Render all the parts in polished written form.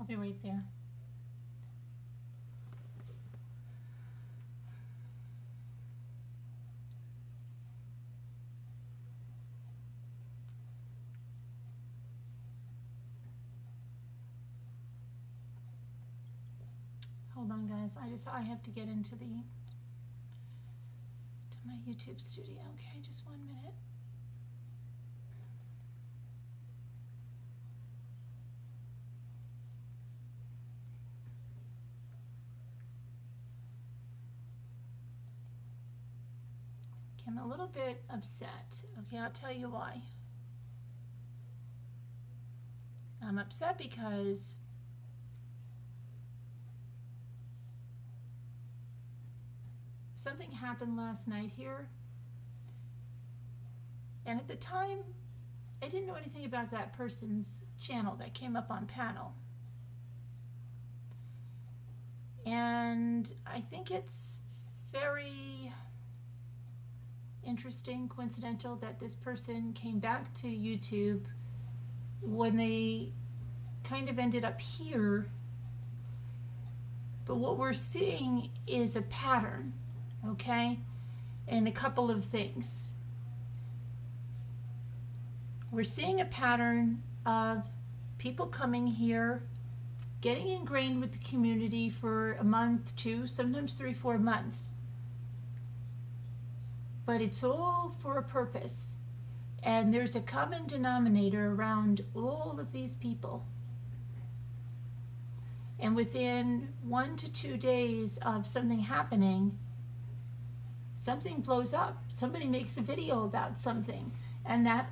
I'll be right there. Hold on, guys. I have to get into my YouTube studio. Okay, just 1 minute. Okay, I'm a little bit upset. Okay, I'll tell you why. I'm upset because something happened last night here, and at the time I didn't know anything about that person's channel that came up on panel, and I think it's very interesting, coincidental, that this person came back to YouTube when they kind of ended up here. But what we're seeing is a pattern, okay, and a couple of things. We're seeing a pattern of people coming here, getting ingrained with the community for a month, 2, sometimes 3, 4 months. But it's all for a purpose. And there's a common denominator around all of these people. And within 1 to 2 days of something happening, something blows up. Somebody makes a video about something, and that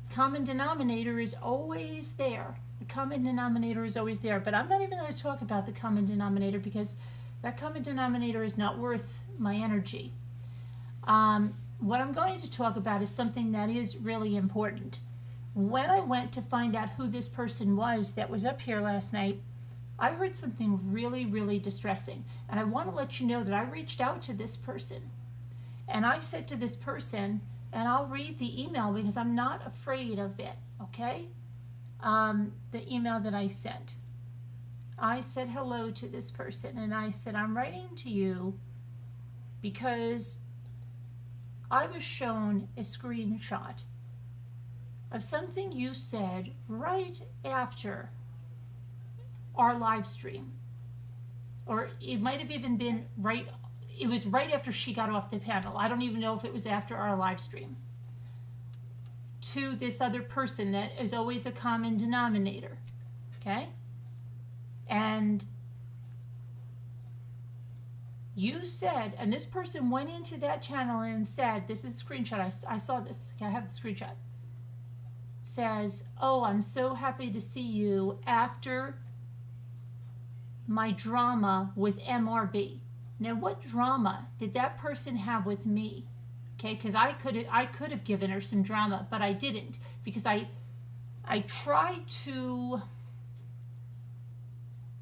common denominator is always there. The common denominator is always there. But I'm not even going to talk about the common denominator, because that common denominator is not worth my energy. What I'm going to talk about is something that is really important. When I went to find out who this person was that was up here last night, I heard something really, really distressing. And I want to let you know that I reached out to this person. And I said to this person, and I'll read the email because I'm not afraid of it, okay? The email that I sent. I said hello to this person, and I said, I'm writing to you because I was shown a screenshot of something you said right after our live stream. Or it might have even been it was right after she got off the panel. I don't even know if it was after our live stream. To this other person that is always a common denominator, okay? And you said, and this person went into that channel and said, this is a screenshot, I saw this, okay, I have the screenshot. Says, oh, I'm so happy to see you after my drama with MRB. Now, what drama did that person have with me? Okay, because I could have given her some drama, but I didn't, because I tried to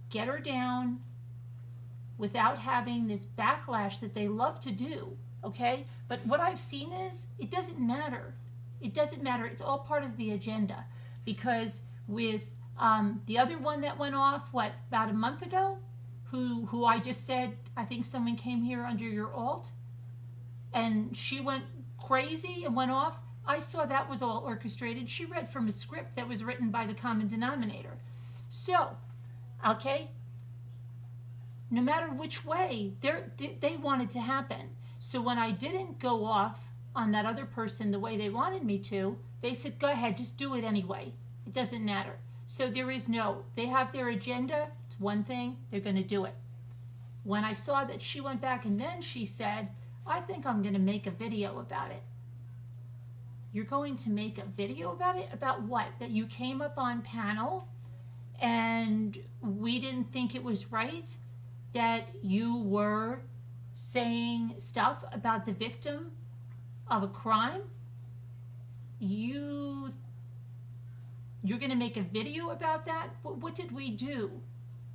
get her down without having this backlash that they love to do, okay? But what I've seen is, it doesn't matter. It doesn't matter. It's all part of the agenda. Because with the other one that went off, about a month ago, who I just said, I think someone came here under your alt, and she went crazy and went off, I saw that was all orchestrated. She read from a script that was written by the common denominator. So, okay, no matter which way, they wanted to happen. So when I didn't go off on that other person the way they wanted me to, they said, go ahead, just do it anyway. It doesn't matter. So they have their agenda. It's one thing, they're going to do it. When I saw that she went back and then she said, I think I'm going to make a video about it. You're going to make a video about it? About what? That you came up on panel and we didn't think it was right? That you were saying stuff about the victim of a crime? You're going to make a video about that? What did we do?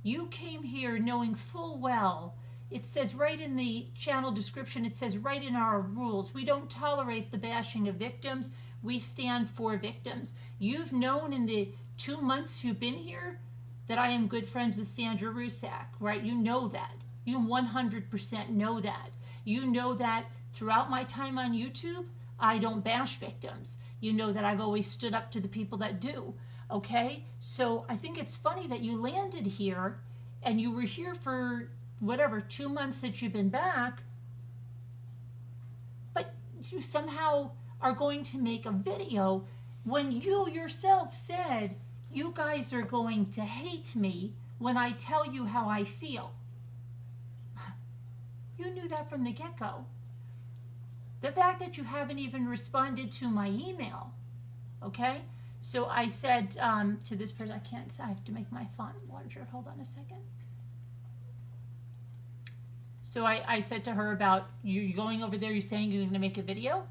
You came here knowing full well, it says right in the channel description, it says right in our rules, we don't tolerate the bashing of victims. We stand for victims. You've known in the 2 months you've been here that I am good friends with Sandra Rusak, right? You know that. You 100% know that. You know that throughout my time on YouTube, I don't bash victims. You know that I've always stood up to the people that do, okay? So I think it's funny that you landed here and you were here for whatever, 2 months that you've been back, but you somehow are going to make a video when you yourself said you guys are going to hate me when I tell you how I feel. You knew that from the get-go. The fact that you haven't even responded to my email, okay? So I said to this person, I have to make my font larger. Hold on a second. So I said to her about you going over there, you're saying you're going to make a video.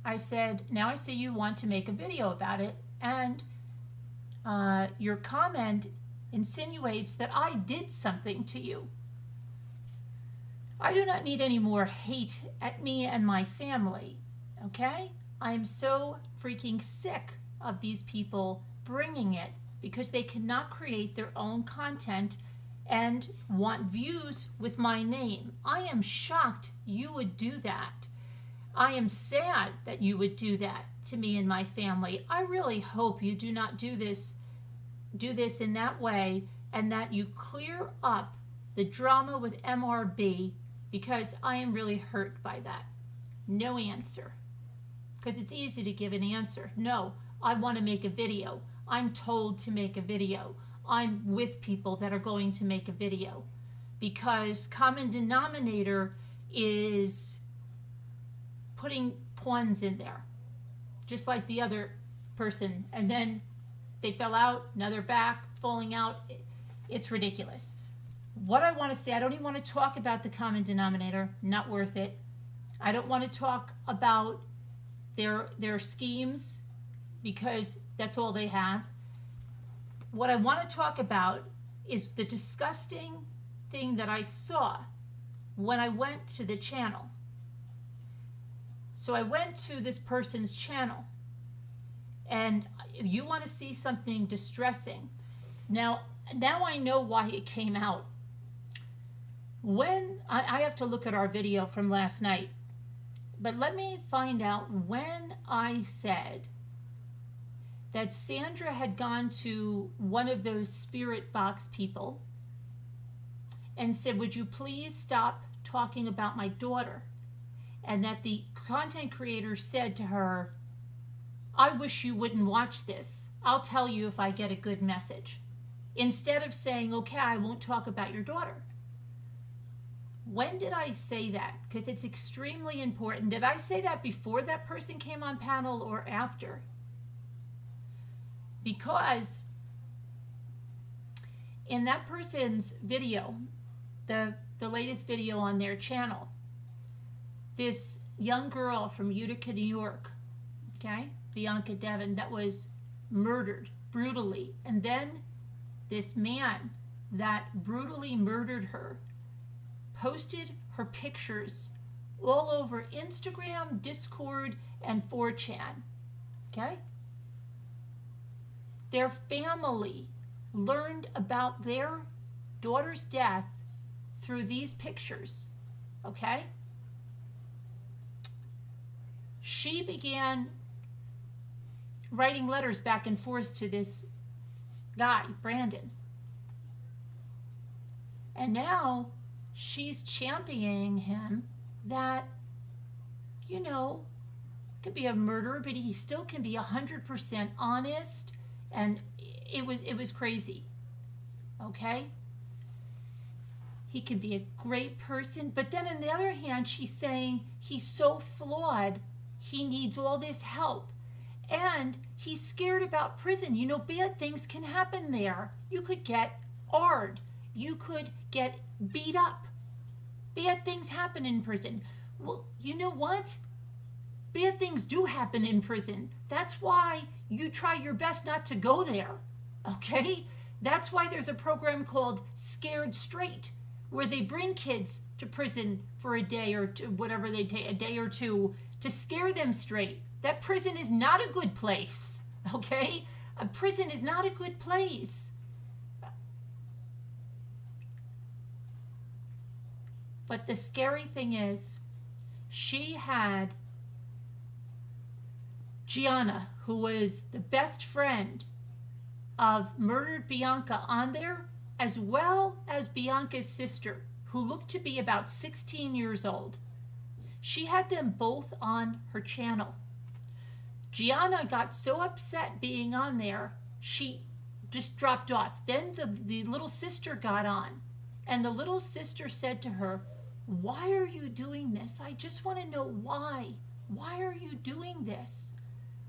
I said, now I see you want to make a video about it, and your comment insinuates that I did something to you. I do not need any more hate at me and my family, okay? I am so freaking sick of these people bringing it because they cannot create their own content and want views with my name. I am shocked you would do that. I am sad that you would do that to me and my family. I really hope you do not do this in that way, and that you clear up the drama with MRB, because I am really hurt by that. No answer. Because it's easy to give an answer. No, I want to make a video. I'm told to make a video. I'm with people that are going to make a video. Because common denominator is putting pawns in there. Just like the other person. And then they fell out, now they're back, falling out. It's ridiculous. What I want to say, I don't even want to talk about the common denominator, not worth it. I don't want to talk about their schemes because that's all they have. What I want to talk about is the disgusting thing that I saw when I went to the channel. So I went to this person's channel, and you want to see something distressing. Now I know why it came out. When I have to look at our video from last night, but let me find out when I said that Sandra had gone to one of those spirit box people and said, would you please stop talking about my daughter? And that the content creator said to her, I wish you wouldn't watch this. I'll tell you if I get a good message. Instead of saying, okay, I won't talk about your daughter. When did I say that? Because it's extremely important. Did I say that before that person came on panel or after? Because in that person's video, the latest video on their channel, this young girl from Utica, New York, okay, Bianca Devin, that was murdered brutally. And then this man that brutally murdered her posted her pictures all over Instagram, Discord, and 4chan, okay? Their family learned about their daughter's death through these pictures, okay? She began writing letters back and forth to this guy, Brandon. And now she's championing him that, you know, could be a murderer, but he still can be 100% honest. And it was crazy, okay? He can be a great person, but then on the other hand, she's saying he's so flawed, he needs all this help. And he's scared about prison. You know, bad things can happen there. You could get AR'd. You could get beat up. Bad things happen in prison. Well, you know what? Bad things do happen in prison. That's why you try your best not to go there, okay? That's why there's a program called Scared Straight, where they bring kids to prison for a day or two, whatever they take, a day or two, to scare them straight. That prison is not a good place, okay? A prison is not a good place. But the scary thing is, she had Gianna, who was the best friend of murdered Bianca, on there, as well as Bianca's sister, who looked to be about 16 years old. She had them both on her channel. Gianna got so upset being on there, she just dropped off. Then the little sister got on, and the little sister said to her, "Why are you doing this? I just want to know why. Why are you doing this?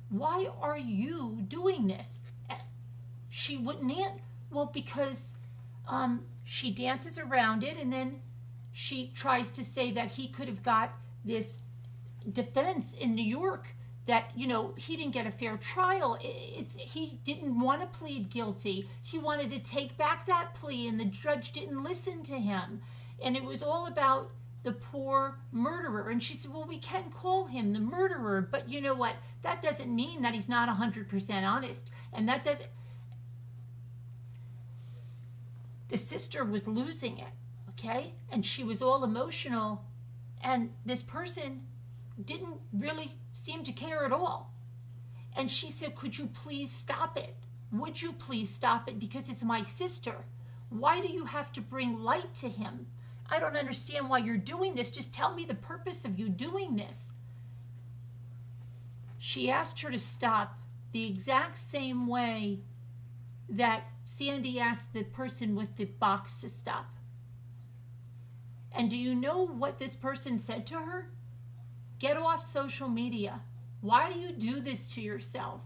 Why are you doing this?" She wouldn't answer. Well, because she dances around it, and then she tries to say that he could have got this defense in New York, that, you know, he didn't get a fair trial. He didn't want to plead guilty. He wanted to take back that plea, and the judge didn't listen to him. And it was all about the poor murderer. And she said, well, we can call him the murderer, but you know what? That doesn't mean that he's not 100% honest. And that doesn't... The sister was losing it, okay? And she was all emotional, and this person didn't really seem to care at all. And she said, could you please stop it? Would you please stop it? Because it's my sister. Why do you have to bring light to him? I don't understand why you're doing this. Just tell me the purpose of you doing this. She asked her to stop the exact same way that Sandy asked the person with the box to stop. And do you know what this person said to her? Get off social media. Why do you do this to yourself?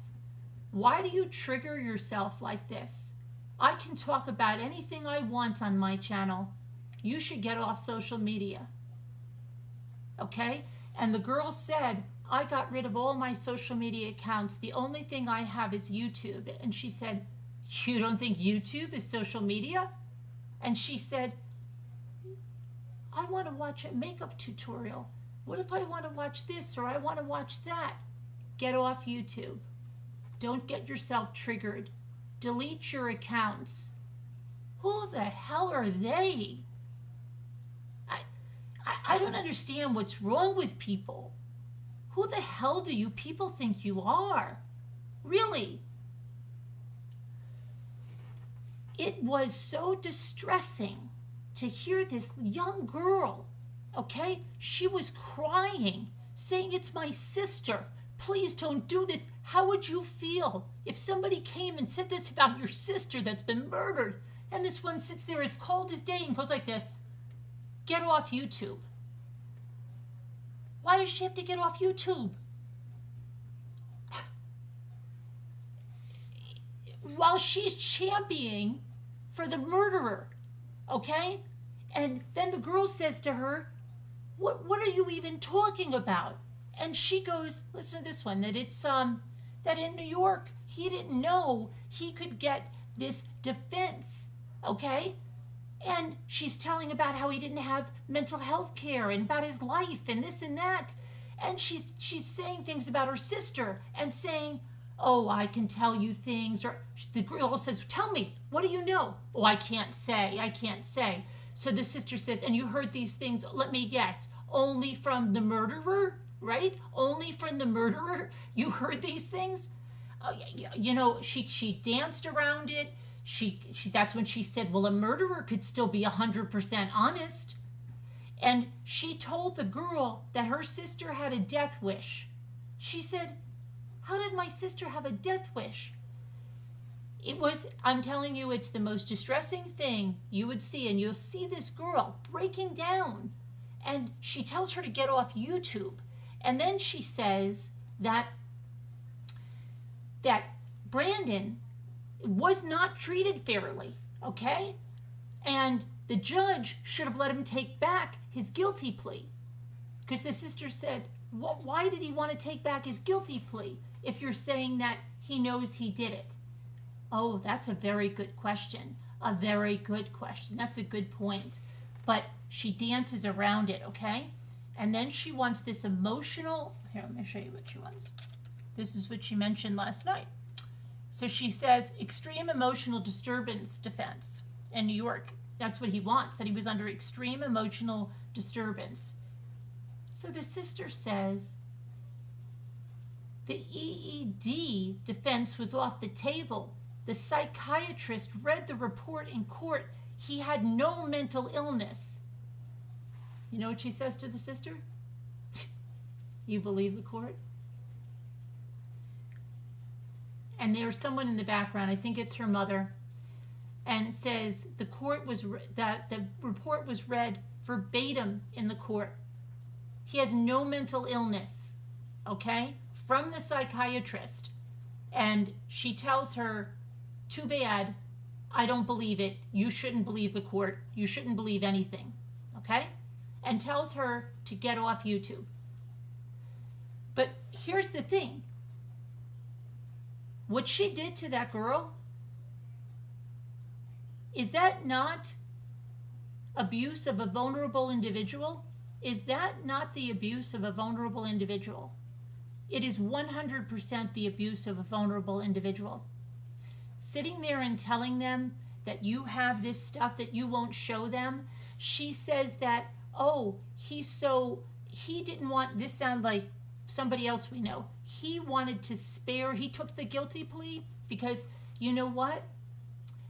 Why do you trigger yourself like this? I can talk about anything I want on my channel. You should get off social media. Okay? And the girl said, I got rid of all my social media accounts. The only thing I have is YouTube. And she said, you don't think YouTube is social media? And she said, I want to watch a makeup tutorial. What if I want to watch this or I want to watch that? Get off YouTube. Don't get yourself triggered. Delete your accounts. Who the hell are they? I don't understand what's wrong with people. Who the hell do you people think you are? Really? It was so distressing to hear this young girl, okay? She was crying, saying, it's my sister. Please don't do this. How would you feel if somebody came and said this about your sister that's been murdered? And this one sits there as cold as day and goes like this. Get off YouTube. Why does she have to get off YouTube? While she's championing for the murderer, okay? And then the girl says to her, what are you even talking about? And she goes, listen to this one, that it's that in New York, he didn't know he could get this defense, okay? And she's telling about how he didn't have mental health care and about his life and this and that. And she's saying things about her sister and saying, oh, I can tell you things. Or the girl says, tell me, what do you know? Oh, I can't say. So the sister says, and you heard these things, let me guess, only from the murderer, right? Only from the murderer? You heard these things? You know, she danced around it. That's when she said, well, a murderer could still be 100% honest. And she told the girl that her sister had a death wish. She said, how did my sister have a death wish? It was, I'm telling you, it's the most distressing thing you would see. And you'll see this girl breaking down. And she tells her to get off YouTube. And then she says that Brandon was not treated fairly, okay? And the judge should have let him take back his guilty plea. Because the sister said, why did he want to take back his guilty plea if you're saying that he knows he did it? Oh, that's a very good question. A very good question. That's a good point. But she dances around it, okay? And then she wants this emotional... Here, let me show you what she wants. This is what she mentioned last night. So she says, extreme emotional disturbance defense in New York. That's what he wants, that he was under extreme emotional disturbance. So the sister says the EED defense was off the table. The psychiatrist read the report in court. He had no mental illness. You know what she says to the sister? You believe the court? And there's someone in the background, I think it's her mother, and says the report was read verbatim in the court. He has no mental illness, okay, from the psychiatrist. And she tells her, too bad, I don't believe it. You shouldn't believe the court. You shouldn't believe anything, okay? And tells her to get off YouTube. But here's the thing. What she did to that girl, is that not abuse of a vulnerable individual? Is that not the abuse of a vulnerable individual? It is 100% the abuse of a vulnerable individual. Sitting there and telling them that you have this stuff that you won't show them. She says that, oh, he didn't want, this sound like somebody else we know. He wanted to spare, he took the guilty plea because, you know what?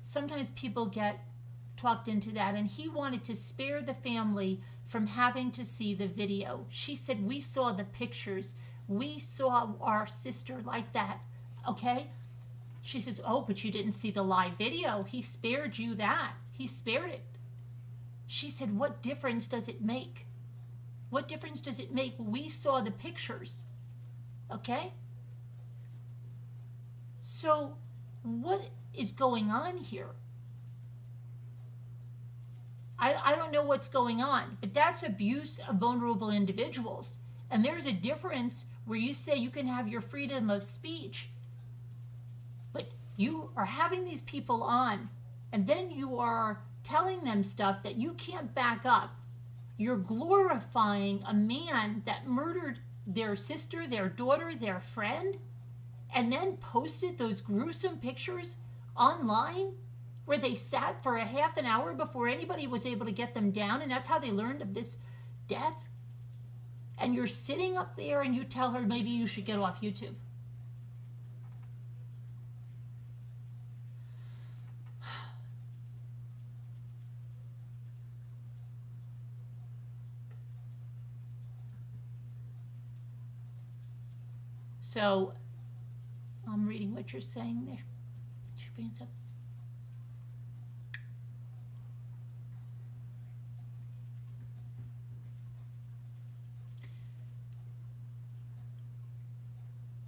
Sometimes people get talked into that, and he wanted to spare the family from having to see the video. She said, we saw the pictures. We saw our sister like that, okay? She says, oh, but you didn't see the live video. He spared you that. He spared it. She said, what difference does it make? What difference does it make? We saw the pictures, okay? So what is going on here? I don't know what's going on, but that's abuse of vulnerable individuals. And there's a difference where you say you can have your freedom of speech, but you are having these people on, and then you are telling them stuff that you can't back up. You're glorifying a man that murdered their sister, their daughter, their friend, and then posted those gruesome pictures online where they sat for a half an hour before anybody was able to get them down, and that's how they learned of this death. And you're sitting up there and you tell her maybe you should get off YouTube. So I'm reading what you're saying there. She brings up.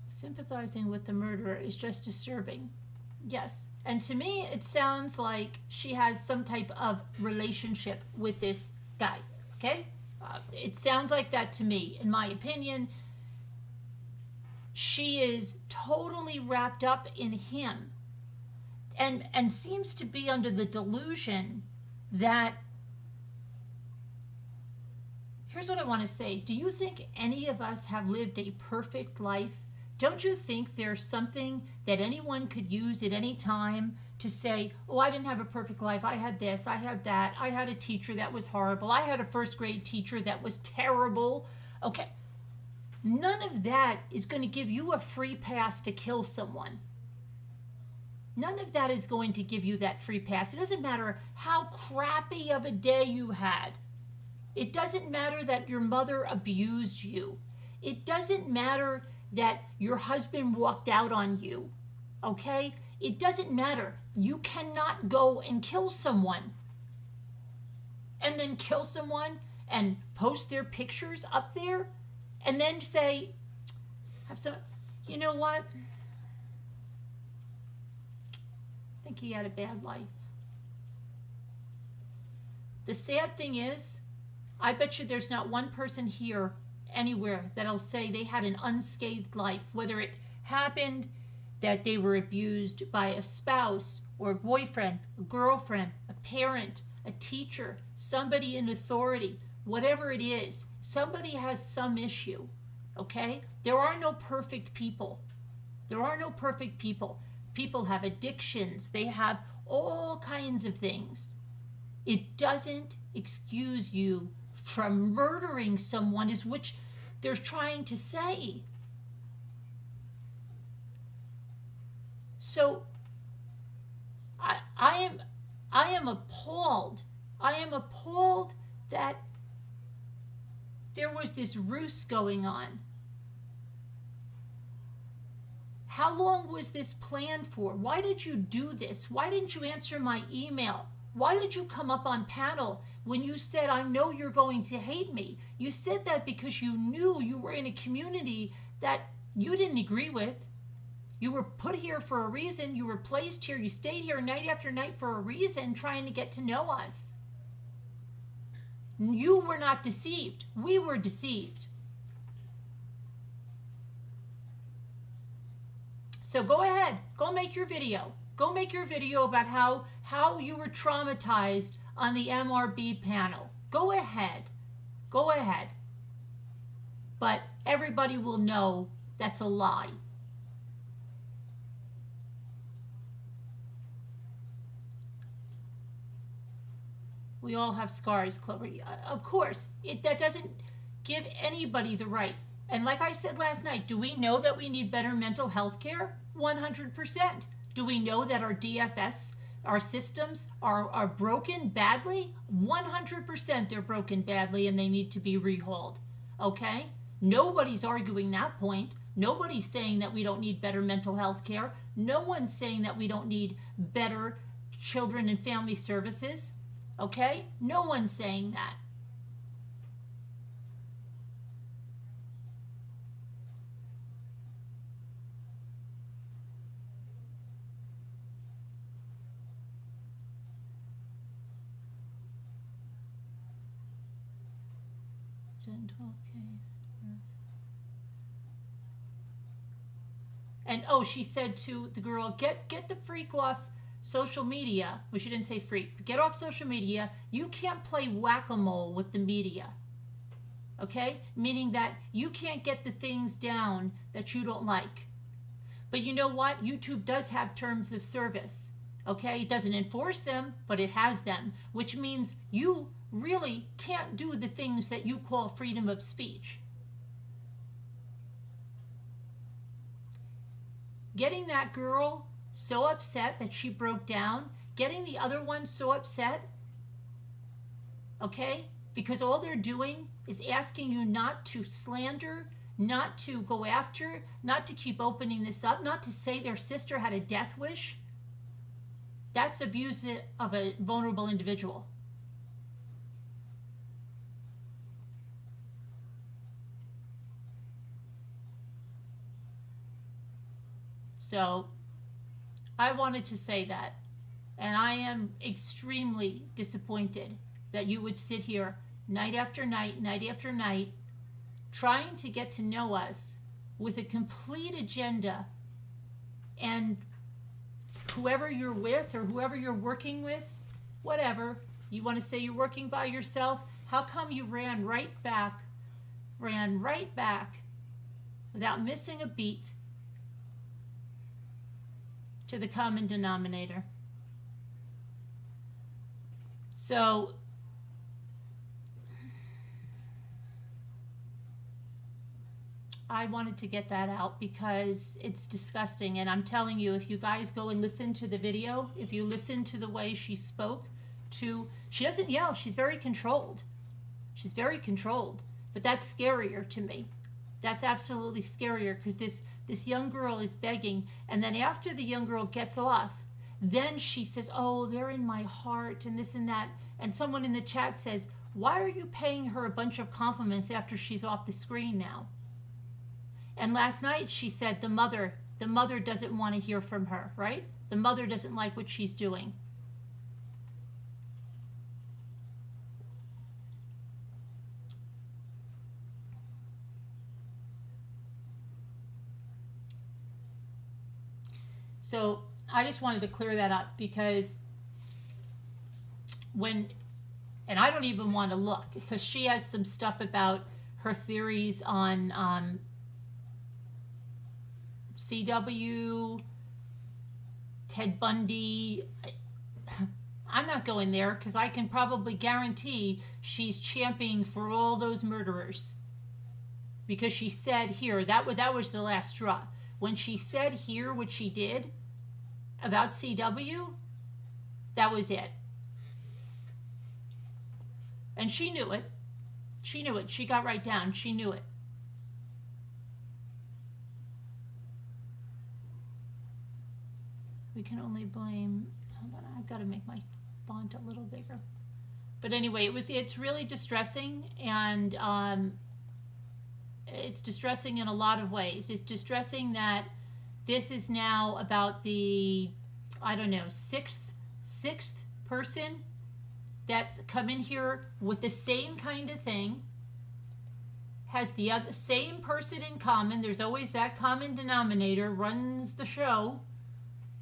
Sympathizing with the murderer is just disturbing. Yes. And to me, it sounds like she has some type of relationship with this guy. Okay? It sounds like that to me. In my opinion, she is totally wrapped up in him and seems to be under the delusion that, here's what I want to say. Do you think any of us have lived a perfect life? Don't you think there's something that anyone could use at any time to say, oh, I didn't have a perfect life. I had this, I had that. I had a teacher that was horrible. I had a first grade teacher that was terrible. Okay. None of that is going to give you a free pass to kill someone. None of that is going to give you that free pass. It doesn't matter how crappy of a day you had. It doesn't matter that your mother abused you. It doesn't matter that your husband walked out on you, okay? It doesn't matter. You cannot go and kill someone and then kill someone and post their pictures up there and then say, you know what? I think he had a bad life. The sad thing is, I bet you there's not one person here anywhere that'll say they had an unscathed life, whether it happened that they were abused by a spouse or a boyfriend, a girlfriend, a parent, a teacher, somebody in authority, whatever it is. Somebody has some issue, okay? There are no perfect people. There are no perfect people. People have addictions. They have all kinds of things. It doesn't excuse you from murdering someone is what they're trying to say. So I am appalled. I am appalled that there was this ruse going on. How long was this planned for? Why did you do this? Why didn't you answer my email? Why did you come up on panel when you said, I know you're going to hate me? You said that because you knew you were in a community that you didn't agree with. You were put here for a reason. You were placed here. You stayed here night after night for a reason, trying to get to know us. You were not deceived. We were deceived. So go ahead. Go make your video. Go make your video about how you were traumatized on the MRB panel. Go ahead. Go ahead. But everybody will know that's a lie. We all have scars, Clover. Of course, that doesn't give anybody the right. And like I said last night, do we know that we need better mental health care? 100%. Do we know that our DFS, our systems are broken badly? 100% they're broken badly and they need to be rehauled. Okay? Nobody's arguing that point. Nobody's saying that we don't need better mental health care. No one's saying that we don't need better children and family services. Okay? No one's saying that. And oh, she said to the girl, get the freak off social media. Well, she didn't say freak. Get off social media. You can't play whack-a-mole with the media. Okay? Meaning that you can't get the things down that you don't like. But you know what? YouTube does have terms of service. Okay? It doesn't enforce them, but it has them. Which means you really can't do the things that you call freedom of speech. Getting that girl so upset that she broke down, getting the other one so upset, okay? Because all they're doing is asking you not to slander, not to go after, not to keep opening this up, not to say their sister had a death wish. That's abuse of a vulnerable individual. So I wanted to say that, and I am extremely disappointed that you would sit here night after night, trying to get to know us with a complete agenda, and whoever you're with or whoever you're working with, whatever, you want to say you're working by yourself, how come you ran right back without missing a beat to the common denominator? So I wanted to get that out because it's disgusting. And I'm telling you, if you guys go and listen to the video, if you listen to the way she spoke to, she doesn't yell. She's very controlled. She's very controlled. But that's scarier to me. That's absolutely scarier because this young girl is begging, and then after the young girl gets off, then she says, oh, they're in my heart and this and that. And someone in the chat says, why are you paying her a bunch of compliments after she's off the screen now? And last night she said the mother doesn't want to hear from her, right? The mother doesn't like what she's doing. So I just wanted to clear that up because and I don't even want to look because she has some stuff about her theories on CW, Ted Bundy. I'm not going there because I can probably guarantee she's championing for all those murderers. Because she said here, that was the last straw. When she said here what she did about CW, that was it. And she knew it. She knew it. She got right down. She knew it. We can only blame, hold on, I've got to make my font a little bigger. But anyway, it's really distressing, and it's distressing in a lot of ways. It's distressing that this is now about the, I don't know, sixth person that's come in here with the same kind of thing, has the same person in common. There's always that common denominator, runs the show,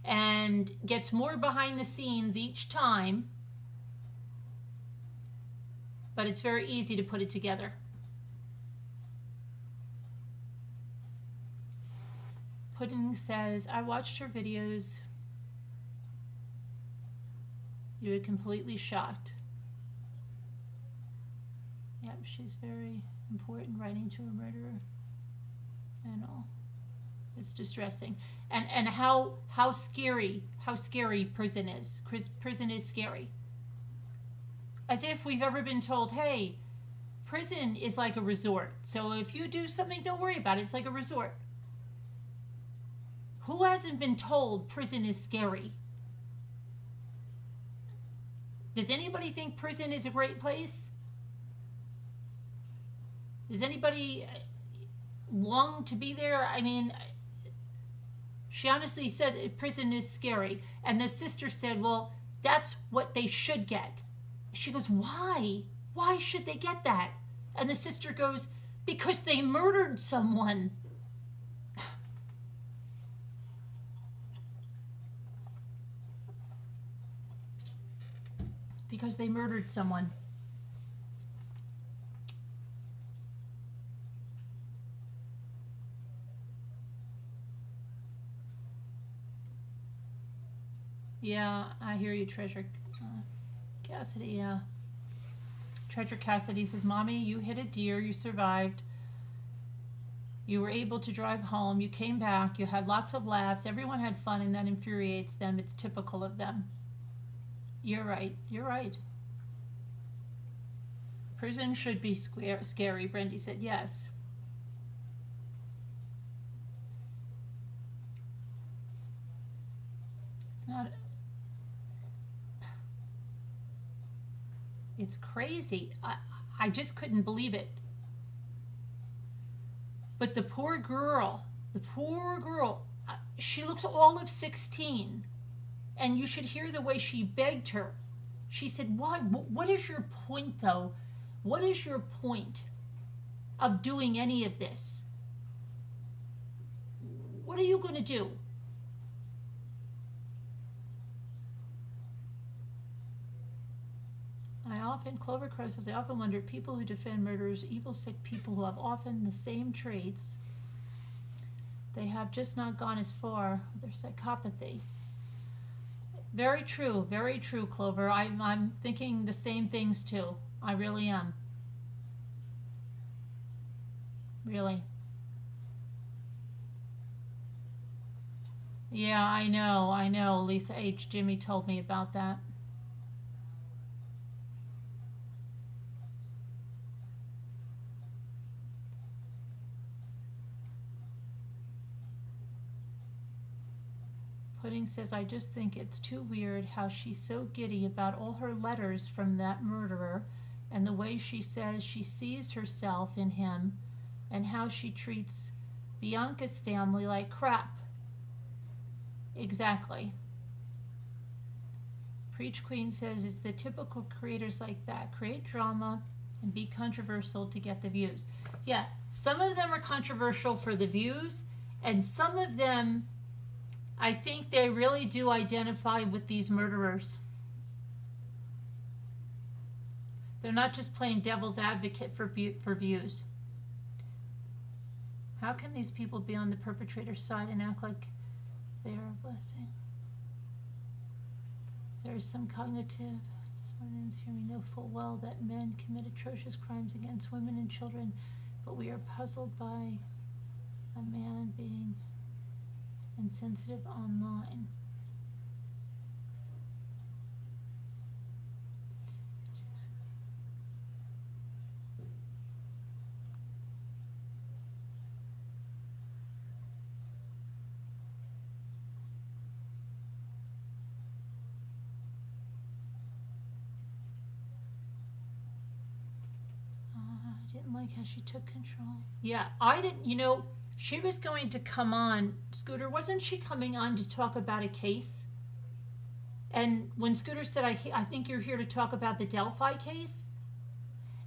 and gets more behind the scenes each time. But it's very easy to put it together. Pudding says, I watched her videos. You were completely shocked. Yep, she's very important, writing to a murderer and all. It's distressing. And how scary prison is. Prison is scary. As if we've ever been told, hey, prison is like a resort. So if you do something, don't worry about it. It's like a resort. Who hasn't been told prison is scary? Does anybody think prison is a great place? Does anybody long to be there? I mean, she honestly said prison is scary. And the sister said, well, that's what they should get. She goes, why? Why should they get that? And the sister goes, because they murdered someone. Because they murdered someone. Yeah, I hear you, Treasure Cassidy. Yeah. Treasure Cassidy says, Mommy, you hit a deer, you survived. You were able to drive home, you came back, you had lots of laughs, everyone had fun, and that infuriates them. It's typical of them. You're right. You're right. Prison should be scary, Brendy said. Yes. It's not. It's crazy. I just couldn't believe it. But the poor girl, she looks all of 16. And you should hear the way she begged her. She said, what is your point, though? What is your point of doing any of this? What are you going to do? Clover Crow says, I often wonder, people who defend murderers, evil, sick people who have often the same traits, they have just not gone as far with their psychopathy. Very true, Clover. I'm thinking the same things too. I really am. Really. Yeah, I know. Lisa H. Jimmy told me about that. Pudding says, I just think it's too weird how she's so giddy about all her letters from that murderer and the way she says she sees herself in him and how she treats Bianca's family like crap. Exactly. Preach Queen says, it's the typical creators like that. Create drama and be controversial to get the views. Yeah, some of them are controversial for the views, and some of them, I think they really do identify with these murderers. They're not just playing devil's advocate for views. How can these people be on the perpetrator's side and act like they are a blessing? There is some cognitive dissonance here. We know full well that men commit atrocious crimes against women and children, but we are puzzled by a man being insensitive online. Didn't like how she took control. Yeah, I didn't, you know, she was going to come on, Scooter, wasn't she coming on to talk about a case? And when Scooter said, I think you're here to talk about the Delphi case,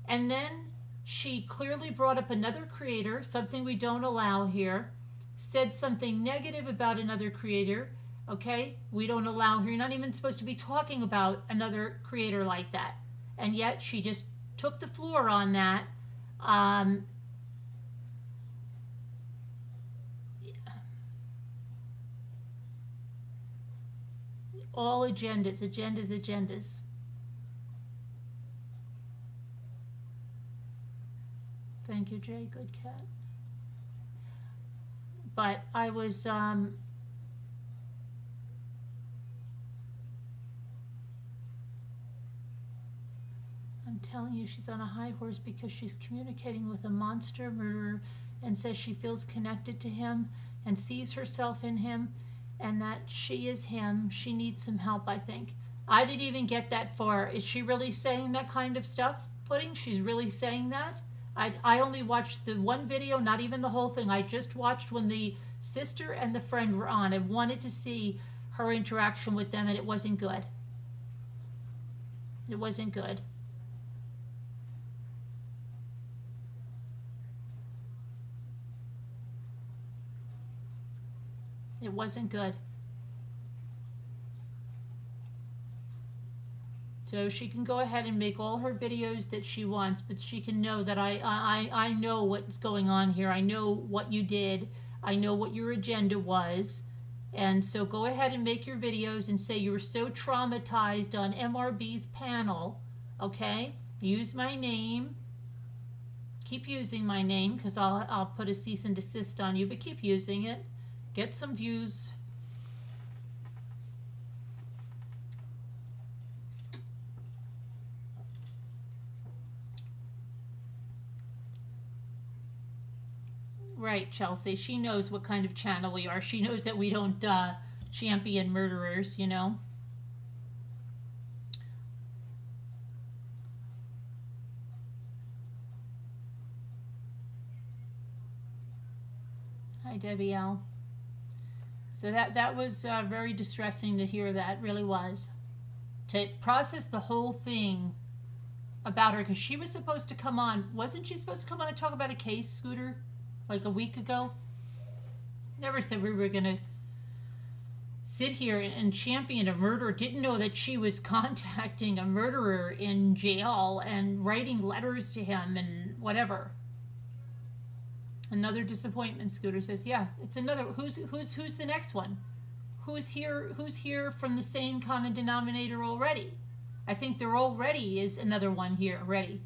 and then she clearly brought up another creator, something we don't allow here, said something negative about another creator, okay? We don't allow here. You're not even supposed to be talking about another creator like that. And yet she just took the floor on that. All agendas. Thank you, Jay. Good cat. But I was, I'm telling you, she's on a high horse because she's communicating with a monster murderer and says she feels connected to him and sees herself in him and that she is him. She needs some help, I think. I didn't even get that far. Is she really saying that kind of stuff, Pudding? She's really saying that? I only watched the one video, not even the whole thing. I just watched when the sister and the friend were on. I wanted to see her interaction with them, and it wasn't good. It wasn't good. It wasn't good. So she can go ahead and make all her videos that she wants, but she can know that I know what's going on here. I know what you did. I know what your agenda was. And so go ahead and make your videos and say you were so traumatized on MRB's panel, okay? Use my name. Keep using my name because I'll put a cease and desist on you, but keep using it. Get some views. Right, Chelsea. She knows what kind of channel we are. She knows that we don't champion murderers, you know. Hi, Debbie L. So that was very distressing to hear that, really was. To process the whole thing about her, because she was supposed to come on. Wasn't she supposed to come on and talk about a case, Scooter, like a week ago? Never said we were going to sit here and champion a murderer. Didn't know that she was contacting a murderer in jail and writing letters to him and whatever. Another disappointment, Scooter says. Yeah, it's another. Who's the next one? Who's here from the same common denominator already? I think there already is another one here already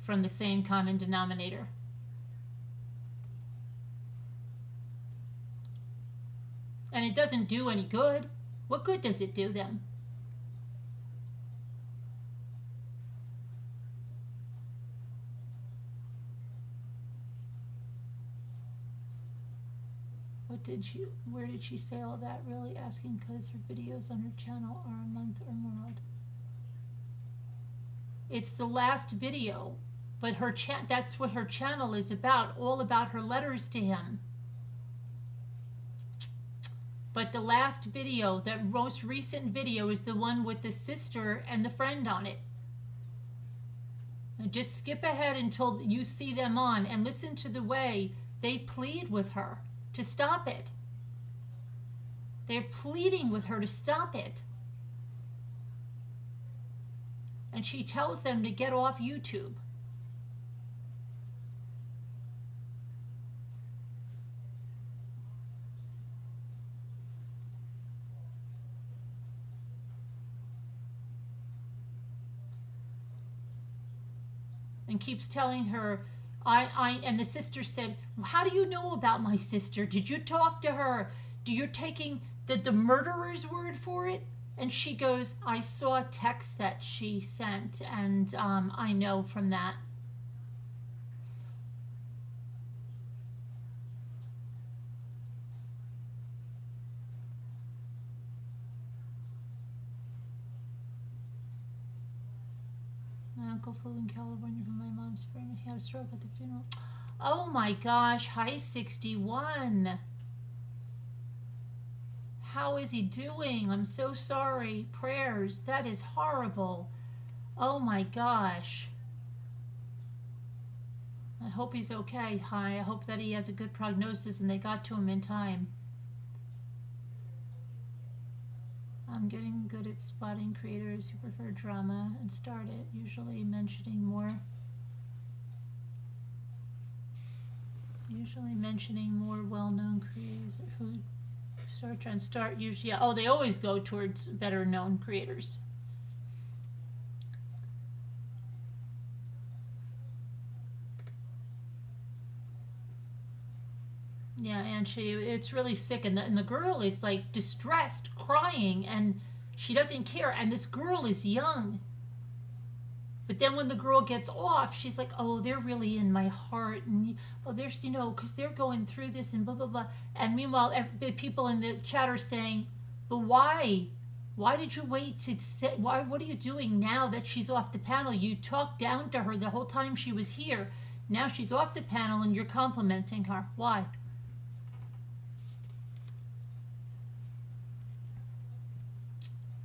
from the same common denominator. And it doesn't do any good. What good does it do them? Where did she say all that? Really asking because her videos on her channel are a month or more old. It's the last video, but that's what her channel is about, all about her letters to him. But the last video, that most recent video, is the one with the sister and the friend on it. And just skip ahead until you see them on and listen to the way they plead with her to stop it. They're pleading with her to stop it. And she tells them to get off YouTube. and keeps telling her, and the sister said, how do you know about my sister? Did you talk to her? You're taking the murderer's word for it? And she goes, I saw a text that she sent, and I know from that. My uncle flew in California from my mom's friend. He had a stroke at the funeral. Oh my gosh, hi 61. How is he doing? I'm so sorry. Prayers. That is horrible. Oh my gosh. I hope he's okay. Hi. I hope that he has a good prognosis and they got to him in time. I'm getting good at spotting creators who prefer drama and start it, usually mentioning more well-known creators who search and start usually. Yeah, oh, they always go towards better known creators. Yeah, and it's really sick, and the girl is like distressed, crying, and she doesn't care, and this girl is young. But then when the girl gets off, she's like, oh, they're really in my heart, and oh, there's, because they're going through this, and blah, blah, blah. And meanwhile, people in the chat are saying, but why? Why did you wait to say, what are you doing now that she's off the panel? You talked down to her the whole time she was here. Now she's off the panel, and you're complimenting her. Why?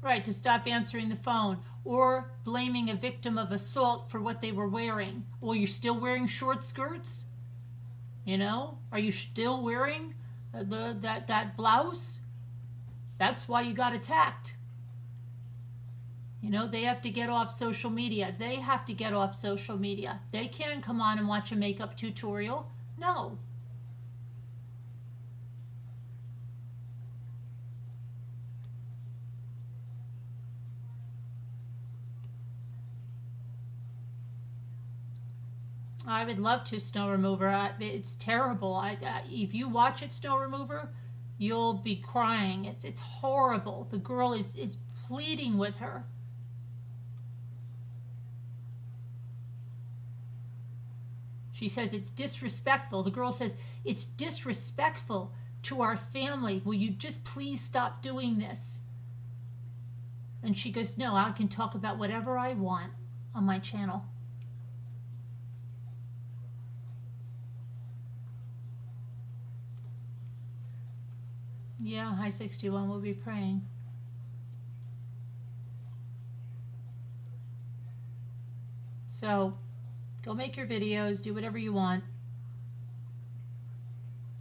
Right, to stop answering the phone, or blaming a victim of assault for what they were wearing. Well, you're still wearing short skirts? Are you still wearing that blouse? That's why you got attacked. They have to get off social media. They have to get off social media. They can't come on and watch a makeup tutorial. No. I would love to, Snow Remover. It's terrible. If you watch it, Snow Remover, you'll be crying. It's horrible. The girl is pleading with her. She says it's disrespectful. The girl says it's disrespectful to our family. Will you just please stop doing this? And she goes, no, I can talk about whatever I want on my channel. Yeah, hi 61, we'll be praying. So, go make your videos, do whatever you want.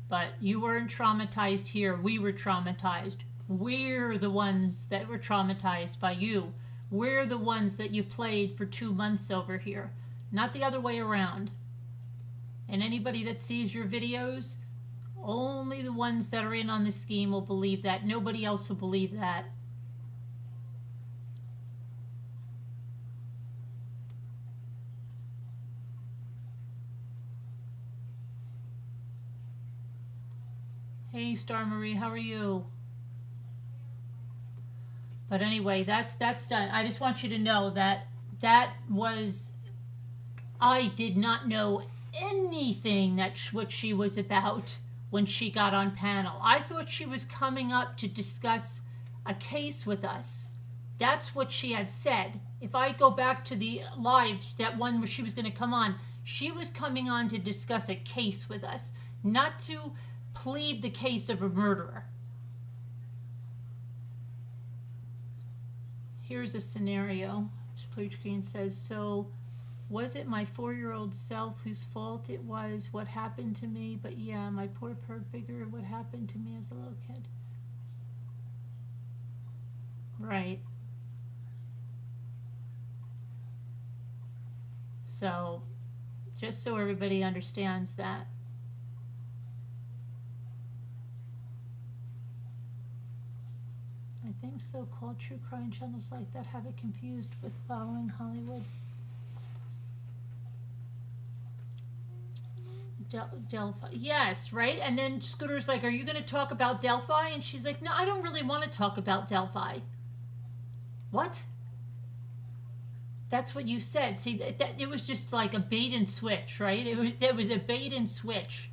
But you weren't traumatized here. We were traumatized. We're the ones that were traumatized by you. We're the ones that you played for 2 months over here. Not the other way around. And anybody that sees your videos, only the ones that are in on the scheme will believe that. Nobody else will believe that. Hey, Star Marie, how are you? But anyway, that's done. I just want you to know that I did not know anything what she was about when she got on panel. I thought she was coming up to discuss a case with us. That's what she had said. If I go back to the live, that one where she was going to come on, she was coming on to discuss a case with us, not to plead the case of a murderer. Here's a scenario. Please screen says, so was it my 4-year-old self whose fault it was what happened to me? But yeah, my poor figure, what happened to me as a little kid. Right. So, just so everybody understands that. I think so-called true crime channels like that have it confused with following Hollywood. Delphi. Yes, right? And then Scooter's like, are you going to talk about Delphi? And she's like, no, I don't really want to talk about Delphi. What? That's what you said. See, that it was just like a bait and switch, right? There was a bait and switch.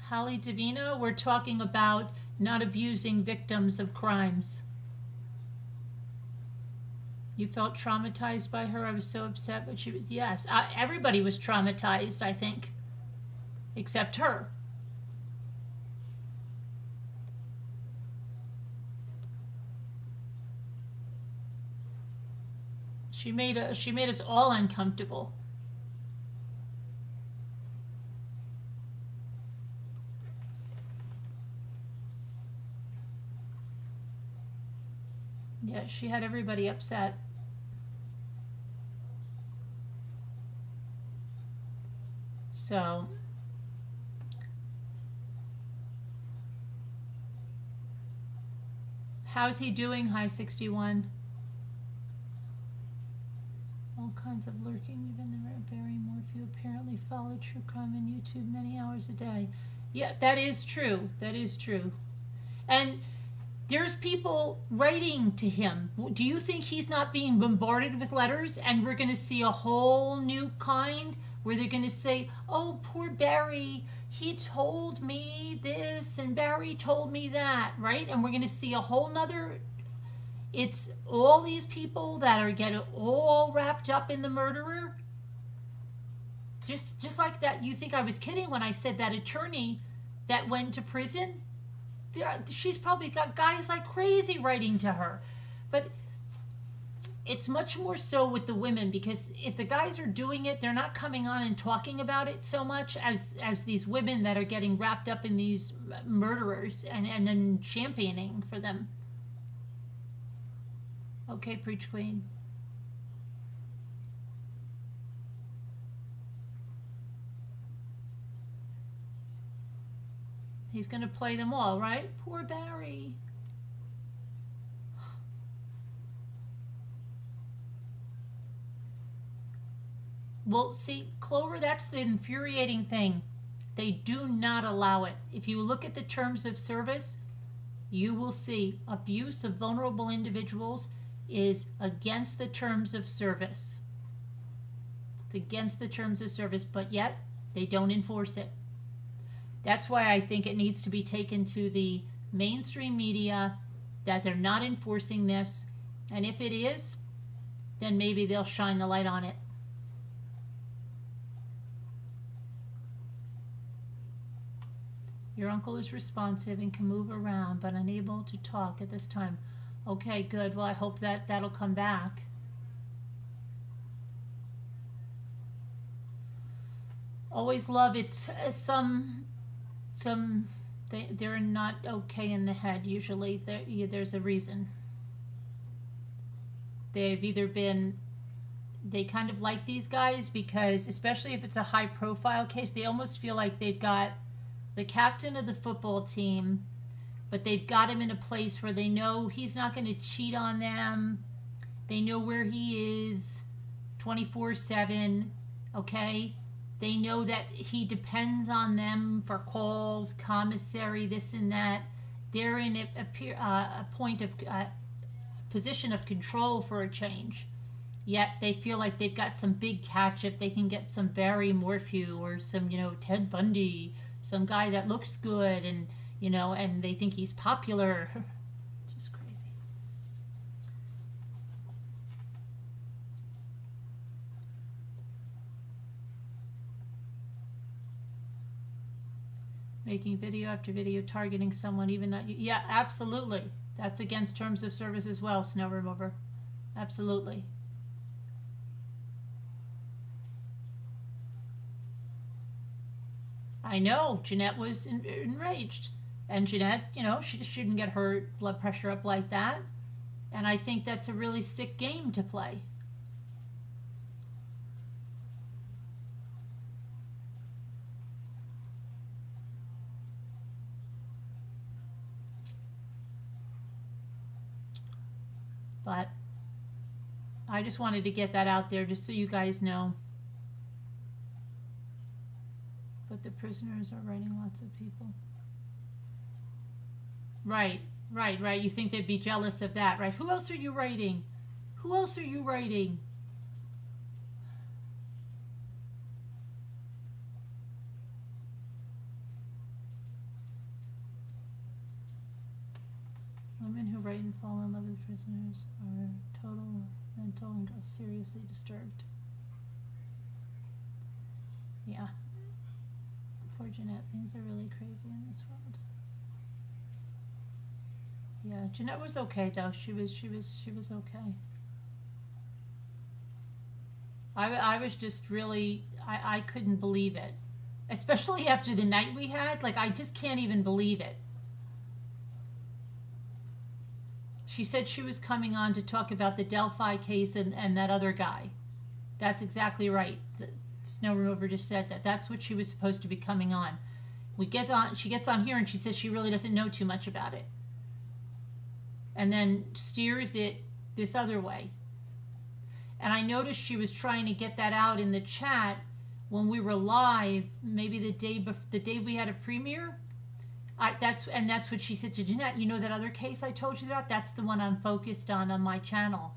Holly Davina, we're talking about not abusing victims of crimes. You felt traumatized by her. I was so upset, but she was, yes. Everybody was traumatized, I think, except her. She made us all uncomfortable. Yeah, she had everybody upset. So, how's he doing, High 61? All kinds of lurking, even the Barry Morphew apparently follow true crime on YouTube many hours a day. Yeah, that is true. That is true. And there's people writing to him. Do you think he's not being bombarded with letters? And we're going to see a whole new kind where they're going to say, oh, poor Barry, he told me this and Barry told me that, right? And we're going to see a whole nother, it's all these people that are getting all wrapped up in the murderer. Just like that, you think I was kidding when I said that attorney that went to prison? She's probably got guys like crazy writing to her. But it's much more so with the women, because if the guys are doing it, they're not coming on and talking about it so much as these women that are getting wrapped up in these murderers and then championing for them. Okay, Preach Queen. He's going to play them all, right? Poor Barry. Well, see, Clover, that's the infuriating thing. They do not allow it. If you look at the terms of service, you will see abuse of vulnerable individuals is against the terms of service. It's against the terms of service, but yet they don't enforce it. That's why I think it needs to be taken to the mainstream media, that they're not enforcing this. And if it is, then maybe they'll shine the light on it. Your uncle is responsive and can move around, but unable to talk at this time. Okay, good. Well, I hope that'll come back. Always love it's they're not okay in the head usually. There's a reason. They've either been, they kind of like these guys because, especially if it's a high profile case, they almost feel like they've got the captain of the football team, but they've got him in a place where they know he's not going to cheat on them. They know where he is 24/7, okay? They know that he depends on them for calls, commissary, this and that. They're in a point of position of control for a change. Yet they feel like they've got some big catch if they can get some Barry Morphew or some, Ted Bundy, some guy that looks good and, and they think he's popular. Just crazy. Making video after video targeting someone, even not you. Yeah, absolutely. That's against terms of service as well, Snow Remover. Absolutely. I know, Jeanette was enraged. And Jeanette, she just shouldn't get her blood pressure up like that. And I think that's a really sick game to play. But I just wanted to get that out there just so you guys know. But the prisoners are writing lots of people. Right. You think they'd be jealous of that, right? Who else are you writing? Who else are you writing? Women who write and fall in love with prisoners are total mental and seriously disturbed. Yeah. Poor Jeanette, things are really crazy in this world. Yeah, Jeanette was okay though. She was okay. I was just really, I couldn't believe it. Especially after the night we had. Like, I just can't even believe it. She said she was coming on to talk about the Delphi case and that other guy. That's exactly right. The Snow Remover just said that. That's what she was supposed to be coming on. She gets on here and she says she really doesn't know too much about it. And then steers it this other way. And I noticed she was trying to get that out in the chat when we were live, maybe the day we had a premiere. That's what she said to Jeanette. You know that other case I told you about? That's the one I'm focused on my channel.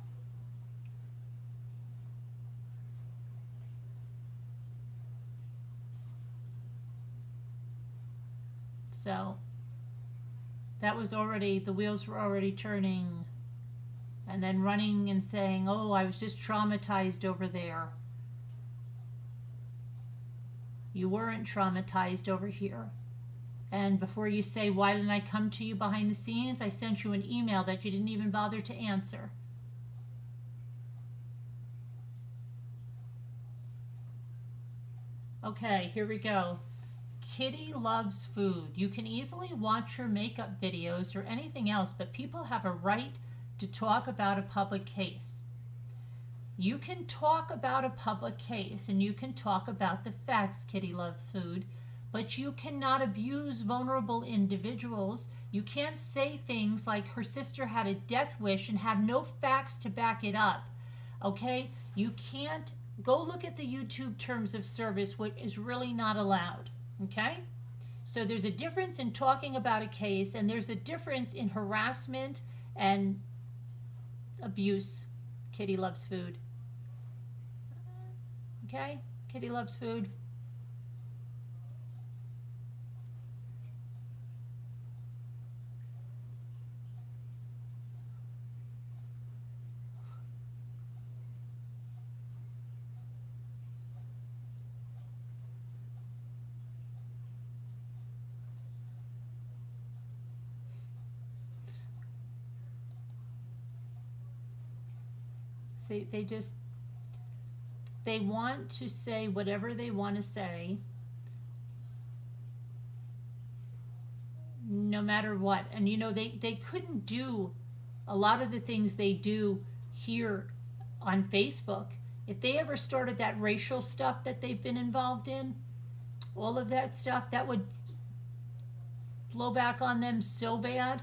So that was already, the wheels were already turning, and then running and saying, oh, I was just traumatized over there. You weren't traumatized over here. And before you say, why didn't I come to you behind the scenes? I sent you an email that you didn't even bother to answer. Okay, here we go. Kitty loves food. You can easily watch her makeup videos or anything else, but people have a right to talk about a public case. You can talk about a public case and you can talk about the facts, Kitty loves food, but you cannot abuse vulnerable individuals. You can't say things like her sister had a death wish and have no facts to back it up. Okay? You can't go look at the YouTube terms of service, which is really not allowed. Okay? So there's a difference in talking about a case, and there's a difference in harassment and abuse. Kitty loves food. Okay? Kitty loves food. They want to say whatever they want to say, no matter what. And you know, they couldn't do a lot of the things they do here on Facebook. If they ever started that racial stuff that they've been involved in, all of that stuff, that would blow back on them so bad.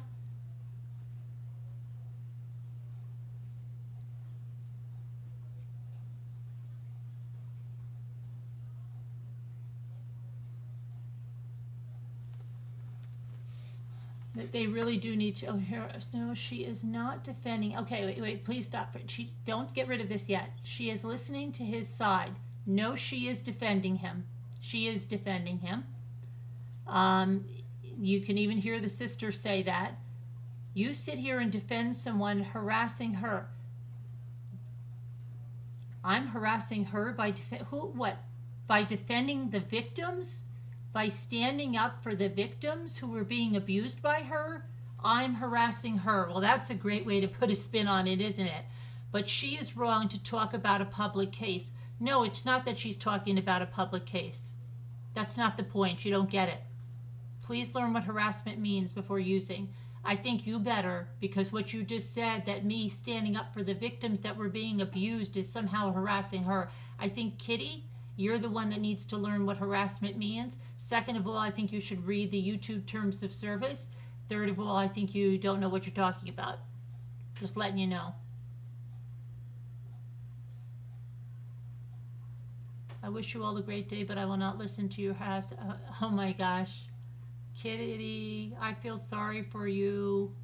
That they really do need to. Oh, here, no, she is not defending. Okay, wait, please stop. Don't get rid of this yet. She is listening to his side. No, she is defending him. She is defending him. You can even hear the sister say that. You sit here and defend someone harassing her. I'm harassing her by by defending the victims? By standing up for the victims who were being abused by her? I'm harassing her. Well, that's a great way to put a spin on it, isn't it? But she is wrong to talk about a public case. No, it's not that she's talking about a public case. That's not the point. You don't get it. Please learn what harassment means before using. I think you better, because what you just said, that me standing up for the victims that were being abused is somehow harassing her. I think, Kitty, you're the one that needs to learn what harassment means. Second of all, I think you should read the YouTube terms of service. Third of all, I think you don't know what you're talking about. Just letting you know. I wish you all a great day, but I will not listen to your house. Oh my gosh. Kitty, I feel sorry for you.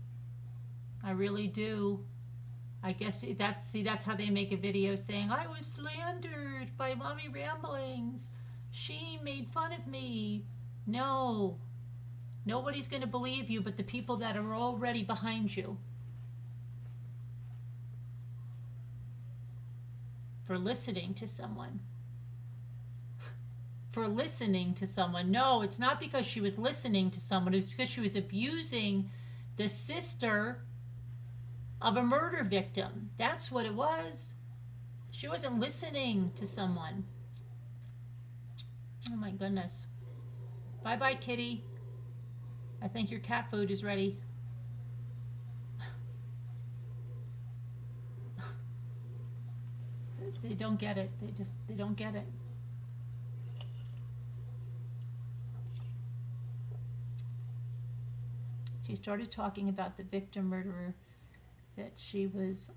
I really do. I guess that's how they make a video saying, I was slandered by Mommy Ramblings. She made fun of me. No. Nobody's going to believe you but the people that are already behind you. For listening to someone. For listening to someone. No, it's not because she was listening to someone. It was because she was abusing the sister of a murder victim. That's what it was. She wasn't listening to someone. Oh my goodness. Bye-bye, kitty. I think your cat food is ready. They don't get it. They don't get it. She started talking about the victim murderer, that she was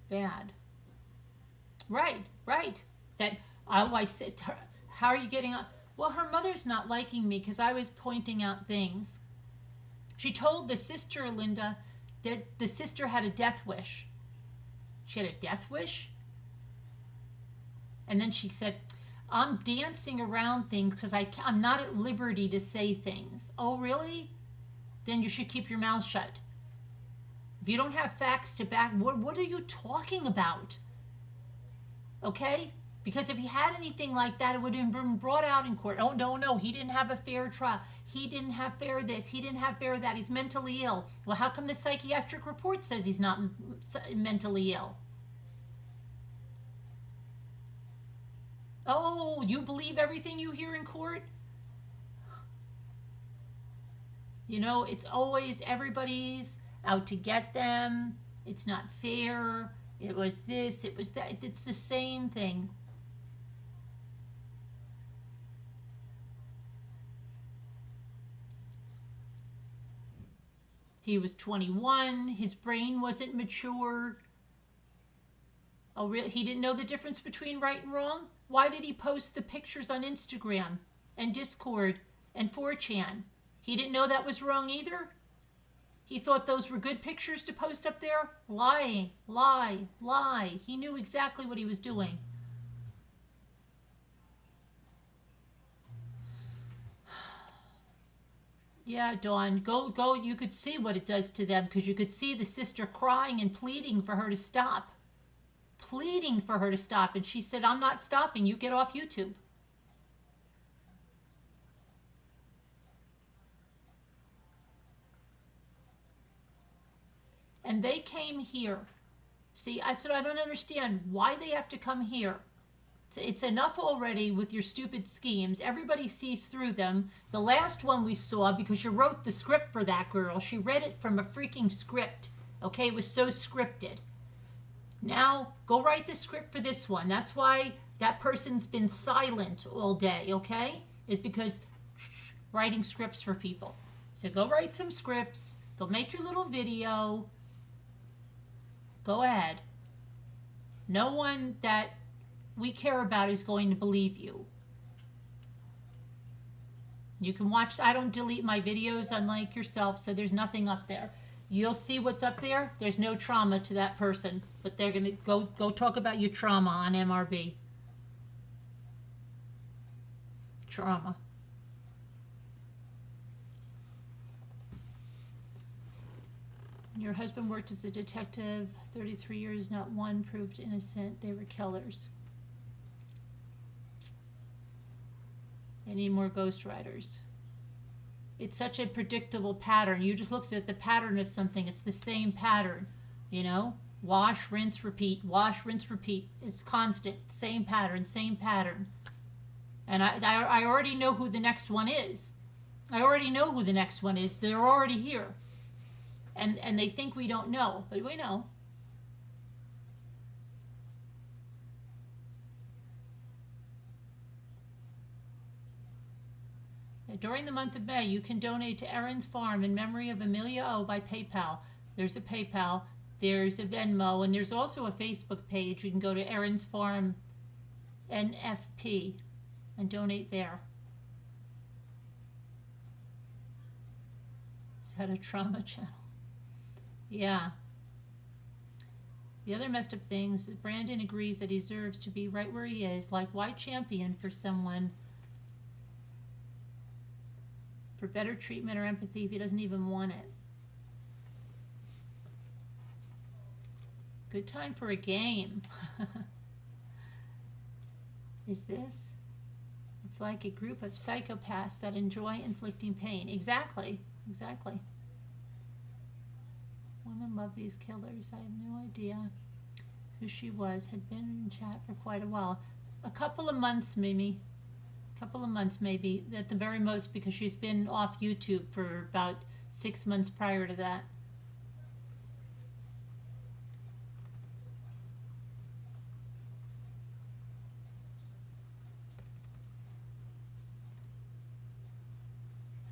bad. Right. That, I said to her, how are you getting on? Well, her mother's not liking me because I was pointing out things. She told the sister, Linda, that the sister had a death wish. She had a death wish? And then she said, I'm dancing around things because I'm not at liberty to say things. Oh, really? Then you should keep your mouth shut. If you don't have facts to back, what are you talking about? Okay? Because if he had anything like that, it would have been brought out in court. Oh, no, he didn't have a fair trial. He didn't have fair this. He didn't have fair that. He's mentally ill. Well, how come the psychiatric report says he's not mentally ill? Oh, you believe everything you hear in court? You know, it's always everybody's out to get them. It's not fair. It was this, it was that. It's the same thing. He was 21. His brain wasn't mature. Oh, really? He didn't know the difference between right and wrong? Why did he post the pictures on Instagram and Discord and 4chan? He didn't know that was wrong either? He thought those were good pictures to post up there? Lie. He knew exactly what he was doing. Yeah, Dawn, go. You could see what it does to them because you could see the sister crying and pleading for her to stop. Pleading for her to stop. And she said, I'm not stopping. You get off YouTube. And they came here. See, that's what I don't understand. Why they have to come here. It's enough already with your stupid schemes. Everybody sees through them. The last one we saw, because you wrote the script for that girl, she read it from a freaking script. Okay, it was so scripted. Now, go write the script for this one. That's why that person's been silent all day, okay? Is because writing scripts for people. So go write some scripts. Go make your little video. Go ahead. No one that we care about is going to believe you. You can watch. I don't delete my videos unlike yourself, so there's nothing up there. You'll see what's up there. There's no trauma to that person, but they're going to go talk about your trauma on MRB. Trauma. Your husband worked as a detective, 33 years, not one proved innocent. They were killers. They need more ghostwriters. It's such a predictable pattern. You just looked at the pattern of something. It's the same pattern, you know? Wash, rinse, repeat. Wash, rinse, repeat. It's constant. Same pattern, same pattern. And I already know who the next one is. I already know who the next one is. They're already here. And they think we don't know, but we know. During the month of May, you can donate to Erin's Farm in memory of Amelia O by PayPal. There's a PayPal, there's a Venmo, and there's also a Facebook page. You can go to Erin's Farm NFP and donate there. Is that a trauma channel? Yeah. The other messed up things, Brandon agrees that he deserves to be right where he is. Like, why champion for someone for better treatment or empathy if he doesn't even want it? Good time for a game. Is this? It's like a group of psychopaths that enjoy inflicting pain. Exactly. Exactly. Women love these killers. I have no idea who she was. Had been in chat for quite a while. A couple of months maybe. A couple of months maybe at the very most, because she's been off YouTube for about 6 months prior to that.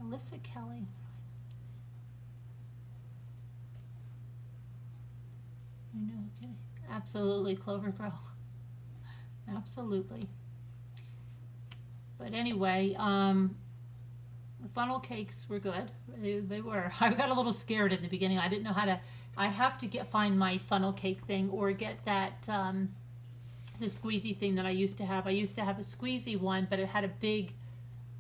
Alyssa Kelly. You know, okay. Absolutely, Clover Girl. Absolutely. But anyway, the funnel cakes were good. They were. I got a little scared in the beginning. I didn't know how to. I have to find my funnel cake thing, or get that the squeezy thing that I used to have. I used to have a squeezy one, but it had a big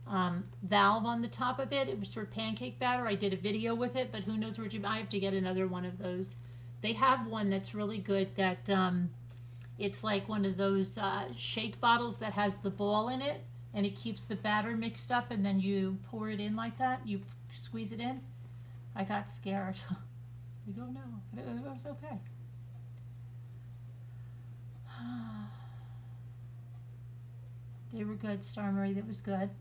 valve on the top of it. It was sort of pancake batter. I did a video with it, but who knows where I have to get another one of those. They have one that's really good that it's like one of those shake bottles that has the ball in it, and it keeps the batter mixed up, and then you pour it in like that. You squeeze it in. I got scared. I was like, oh no, but it was okay. They were good, Star Marie. That was good.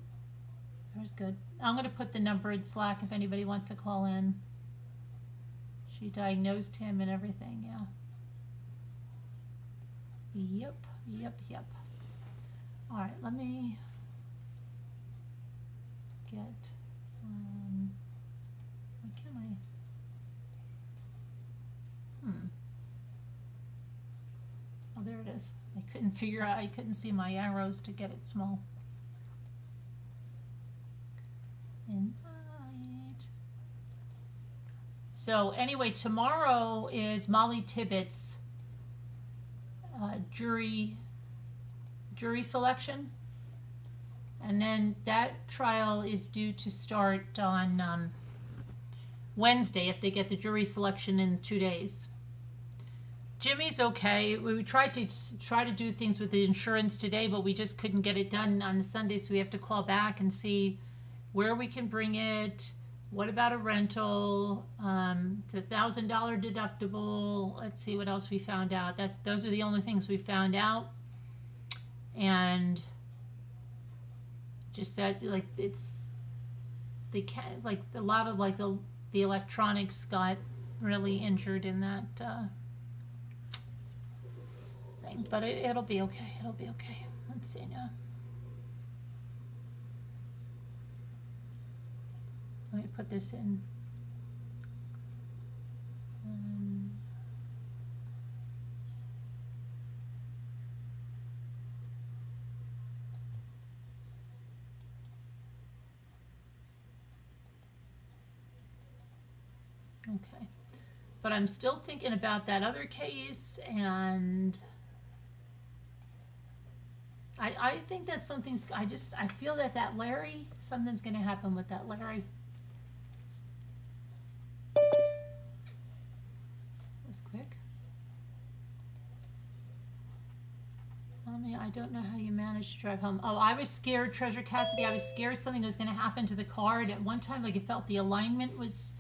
That was good. I'm going to put the number in Slack if anybody wants to call in. She diagnosed him and everything, yeah. Yep. All right, let me get, what can I, oh, there it is. I couldn't figure out, I couldn't see my arrows to get it small. Invite. So anyway, tomorrow is Molly Tibbetts' jury selection, and then that trial is due to start on Wednesday if they get the jury selection in 2 days. Jimmy's okay. We tried to do things with the insurance today, but we just couldn't get it done on the Sunday, so we have to call back and see where we can bring it. What about a rental? It's $1,000 deductible. Let's see what else we found out. Those are the only things we found out. And just that, like, it's they can't, like, a lot of like the electronics got really injured in that thing. But it'll be okay. It'll be okay. Let's see now. Let me put this in. Okay. But I'm still thinking about that other case, and I think that something's, I feel that Larry, something's going to happen with that Larry. Quick. Mommy, I don't know how you managed to drive home. Oh, I was scared, Treasure Cassidy. I was scared something was going to happen to the car. And at one time, like, it felt the alignment was,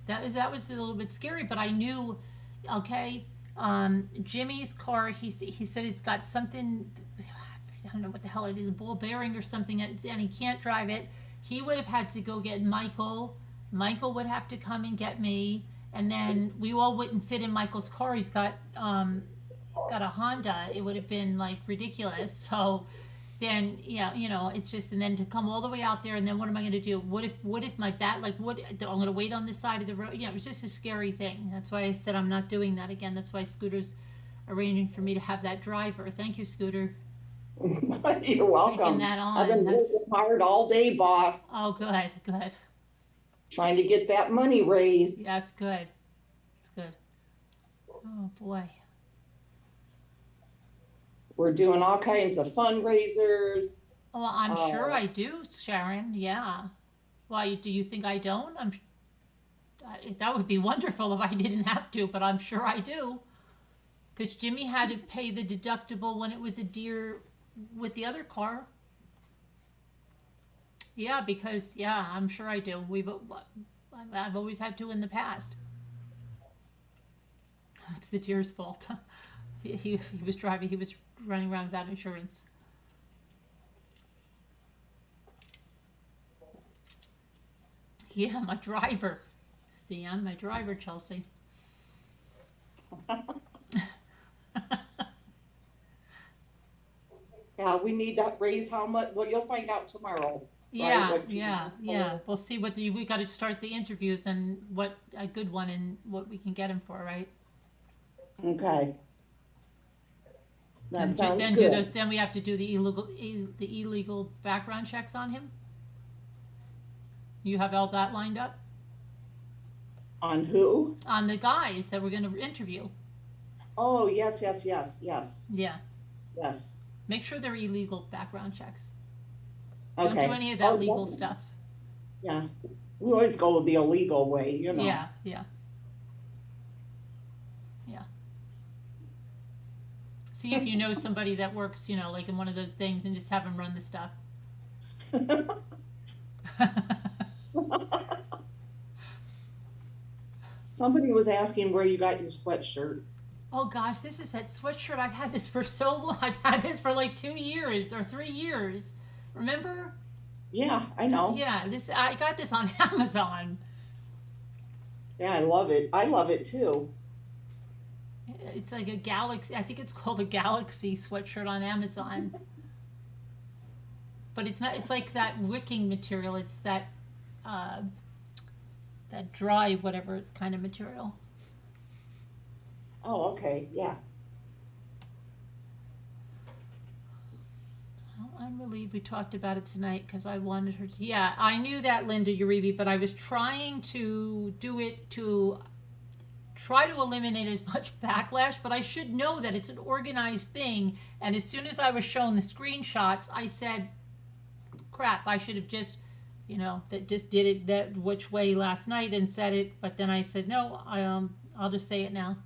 that was a little bit scary. But I knew, okay, Jimmy's car, he said it's got something, I don't know what the hell it is, a ball bearing or something, and he can't drive it. He would have had to go get Michael. Michael would have to come and get me. And then we all wouldn't fit in Michael's car. He's got a Honda. It would have been like ridiculous. So then, yeah, you know, it's just, and then to come all the way out there, and then what am I going to do? What if my bat, like, what, I'm going to wait on the side of the road? Yeah, it was just a scary thing. That's why I said I'm not doing that again. That's why Scooter's arranging for me to have that driver. Thank you, Scooter. You're Taking welcome. that I've on. been That's, working hard all day, boss, oh, good, good. trying to get that money raised. Yeah, that's good. It's good. Oh, boy. We're doing all kinds of fundraisers. Well, I'm sure Uh, I do, Sharon. Yeah. Why, do you think I don't? That would be wonderful if I didn't have to, but I'm sure I do. Because Jimmy had to pay the deductible when it was a deer with the other car. Yeah, because, yeah, I'm sure I do. I've always had to in the past. It's the deer's fault. He was driving, he was running around without insurance. Yeah, my driver. See, I'm my driver, Chelsea. yeah, we need to raise how much? Well, you'll find out tomorrow, right? Yeah, What you yeah, want yeah. for. We'll see we got to start the interviews and what a good one and what we can get him for, right? Okay, that And sounds then do good. those. Then we have to do the illegal background checks on him. You have all that lined up On who? on the guys that we're going to interview. Oh, yes, yes, yes, yes, Yeah, yes. make sure they're illegal background checks. Don't do Okay. any of that legal Oh, stuff. yeah. We always go the illegal way, you know. Yeah, yeah, yeah. See if you know somebody that works, like in one of those things, and just have them run the stuff. Somebody was asking where you got your sweatshirt. Oh gosh, this is that sweatshirt. I've had this for so long. I've had this for like 2 years or 3 years. Remember? Yeah, I know. Yeah, this I got this on Amazon. Yeah, I love it. I love it too. It's like a galaxy. I think it's called a galaxy sweatshirt on Amazon. But it's not. It's like that wicking material. It's uh, that dry whatever kind of material. Oh, okay. Yeah. Well, I'm relieved we talked about it tonight because I wanted her to. Yeah, I knew that, Linda Uribe, but I was trying to do it to try to eliminate as much backlash, but I should know that it's an organized thing. And as soon as I was shown the screenshots, I said, crap, I should have just, that just did it that which way last night and said it. But then I said, no, I'll just say it now.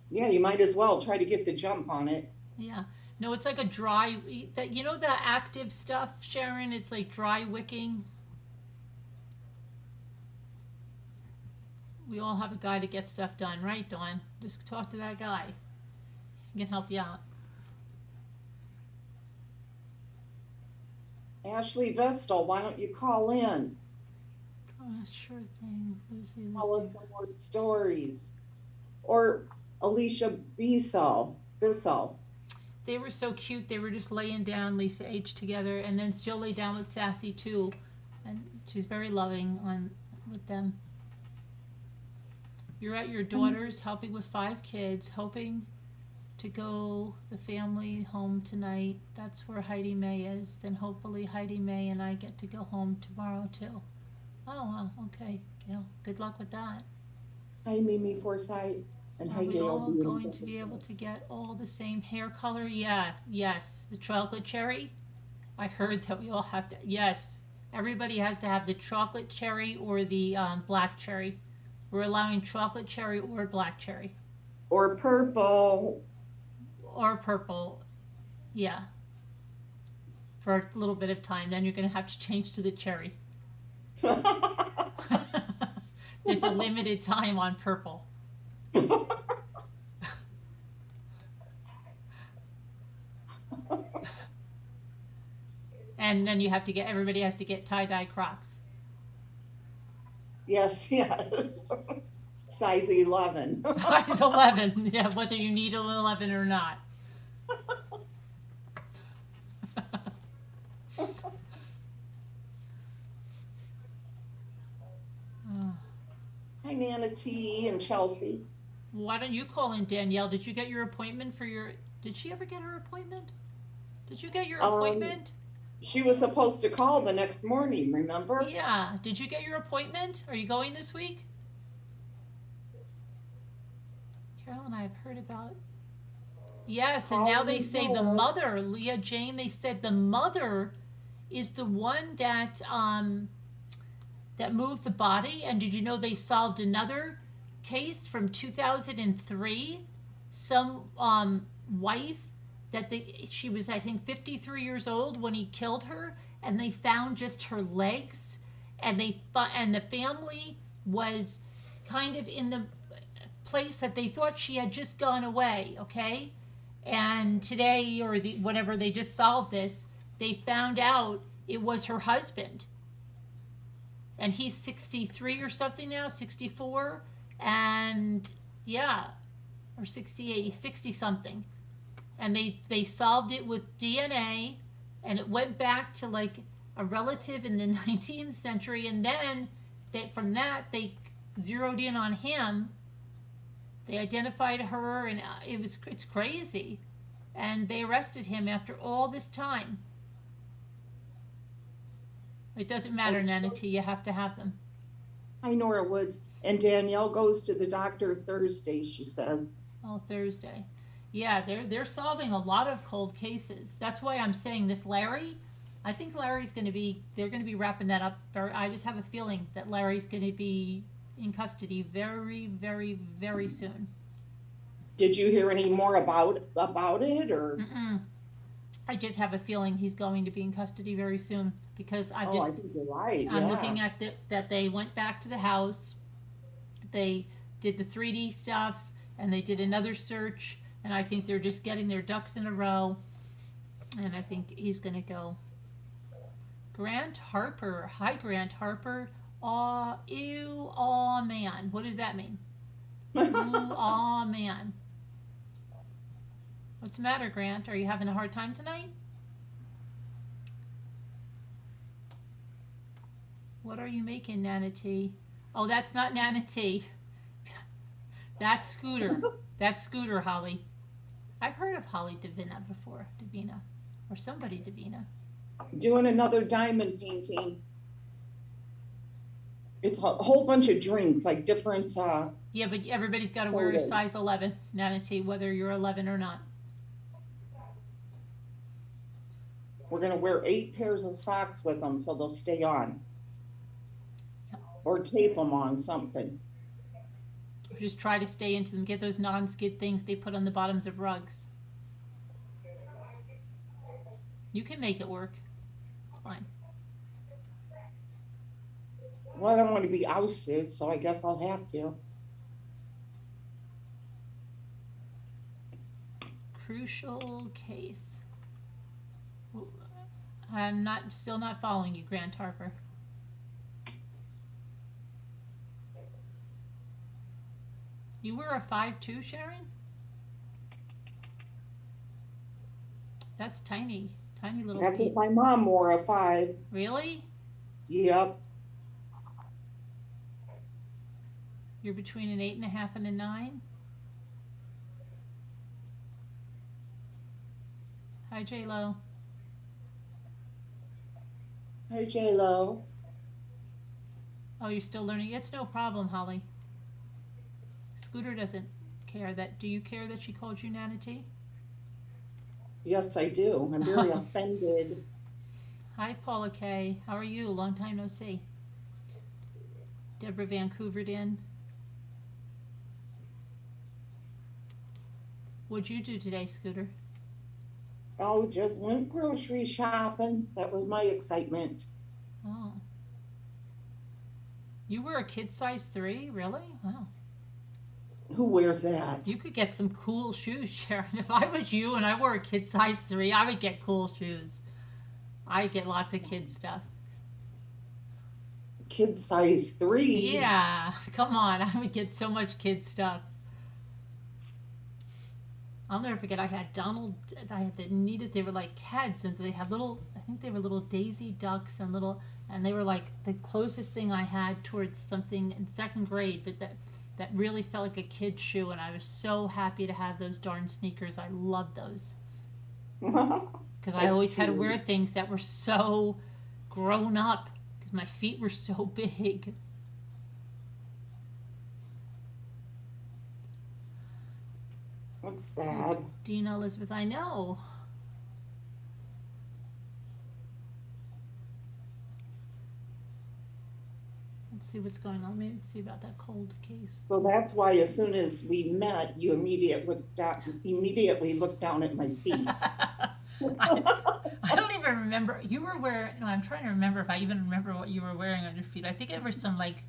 Yeah, you might as well try to get the jump on it. Yeah. No, it's like a dry, that the active stuff, Sharon? It's like dry wicking. We all have a guy to get stuff done, right, Dawn? Just talk to that guy. He can help you out. Ashley Vestal, why don't you call in? Oh, sure thing. Lizzie, Tell us Lizzie. some more stories. Or Alicia Bissell. They were so cute. They were just laying down, Lisa H. together, and then she'll lay down with Sassy too, and she's very loving with them. You're at your daughter's, helping with 5 kids, hoping to go the family home tonight. That's where Heidi May is. Then hopefully Heidi May and I get to go home tomorrow too. Oh, wow, okay. Gail, good luck with that. Hi, Mimi Forsythe. And Are hi, we Gail. all going to be able to get all the same hair color? Yeah, yes. The chocolate cherry? I heard that we all have to. Yes, everybody has to have the chocolate cherry or the black cherry. We're allowing chocolate cherry or black cherry. Or purple. Or purple. Yeah, for a little bit of time. Then you're going to have to change to the cherry. There's a limited time on purple. And then everybody has to get tie-dye Crocs. Yes, yes. Size 11. Size 11, yeah, whether you need an 11 or not. Hi, Nana T and Chelsea. Why don't you call in, Danielle? Did Did she ever get her appointment? Did you get your Um, appointment? she was supposed to call the next morning, remember? Yeah. Did you get your appointment? Are you going this week? Carol and I have heard about. Yes, and now they say the mother, Leah Jane, they said the mother is the one that that moved the body. And did you know they solved another case from 2003? Some wife that she was, I think, 53 years old when he killed her, and they found just her legs, and the family was kind of in the place that they thought she had just gone away. Okay, and today or whenever they just solved this, they found out it was her husband, and he's 63 or something now, 64, and yeah, or 68, he's 60 something. And they solved it with DNA, and it went back to like a relative in the 19th century, and then from that they zeroed in on him. They identified her, and it's crazy, and they arrested him after all this time. It doesn't matter, Nanity, you have to have them. Hi, Nora Woods. And Danielle goes to the doctor Thursday, she says. Oh, Thursday. Yeah, they're solving a lot of cold cases. That's why I'm saying this Larry. I think Larry's going to be. They're going to be wrapping that up. I just have a feeling that Larry's going to be in custody very, very, very soon. Did you hear any more about it, or? Mm-mm. I just have a feeling he's going to be in custody very soon because I think you're right. I'm looking at that they went back to the house. They did the 3D stuff, and they did another search. And I think they're just getting their ducks in a row. And I think he's going to go. Grant Harper. Hi, Grant Harper. Aw, ew, aw, man. What does that mean? Ooh, aw, man. What's the matter, Grant? Are you having a hard time tonight? What are you making, Nanity? Oh, that's not Nanity. That's Scooter. That's Scooter, Holly. I've heard of Holly Davina before. Davina. Or somebody Davina. Doing another diamond painting. It's a whole bunch of drinks, like different... yeah, but everybody's got to wear a size 11, Nanity, whether you're 11 or not. We're going to wear 8 pairs of socks with them so they'll stay on. Yep. Or tape them on something. Just try to stay into them. Get those non-skid things they put on the bottoms of rugs. You can make it work. It's fine. Well, I don't want to be ousted, so I guess I'll have to. Crucial case. I'm still not following you, Grant Harper. You were a 5'2", Sharon? That's tiny. Tiny little That's feet. what my mom wore, a 5. Really? Yep. You're between an 8.5 and a 9? Hi, J-Lo. Hi, J-Lo. Oh, you're still learning? It's no problem, Holly. Scooter doesn't care that. Do you care that she called you Nanity? Yes, I do. I'm very offended. Hi, Paula Kay. How are you? Long time no see. Deborah Vancouvered in. What'd you do today, Scooter? Oh, just went grocery shopping. That was my excitement. Oh. You were a kid size 3? Really? Wow. Who wears that? You could get some cool shoes, Sharon. If I was you and I wore a kid size 3, I would get cool shoes. I'd get lots of kid stuff. Kid size 3? Yeah, come on. I would get so much kid stuff. I'll never forget, I had the neatest, they were like cats, and they had I think they were little daisy ducks and they were like the closest thing I had towards something in 2nd grade, but that really felt like a kid's shoe, and I was so happy to have those darn sneakers. I love those. Because I always had to wear things that were so grown up because my feet were so big. That's sad. Dina Elizabeth, I know. Let's see what's going on. Maybe see about that cold case. So that's why as soon as we met, you immediately looked down at my feet. I don't even remember. You were wearing, no, I'm trying to remember if I even remember what you were wearing on your feet. I think it was some like,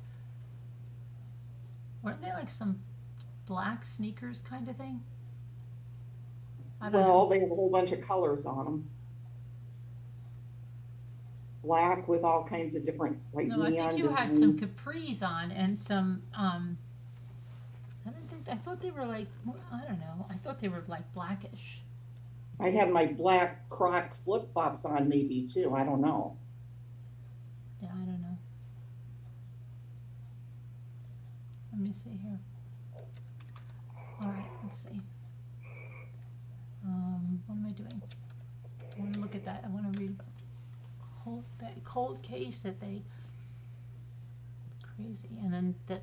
weren't they like some black sneakers kind of thing? I don't know. They have a whole bunch of colors on them. Black with all kinds of different, like No, I neon think you had design. some capris on and some, I thought they were like, I don't know. I thought they were like blackish. I had my black Croc flip-flops on maybe too, I don't know. Yeah, I don't know. Let me see here. All right, let's see. What am I doing? I want to look at that. I want to read about that cold case that they crazy, and then that.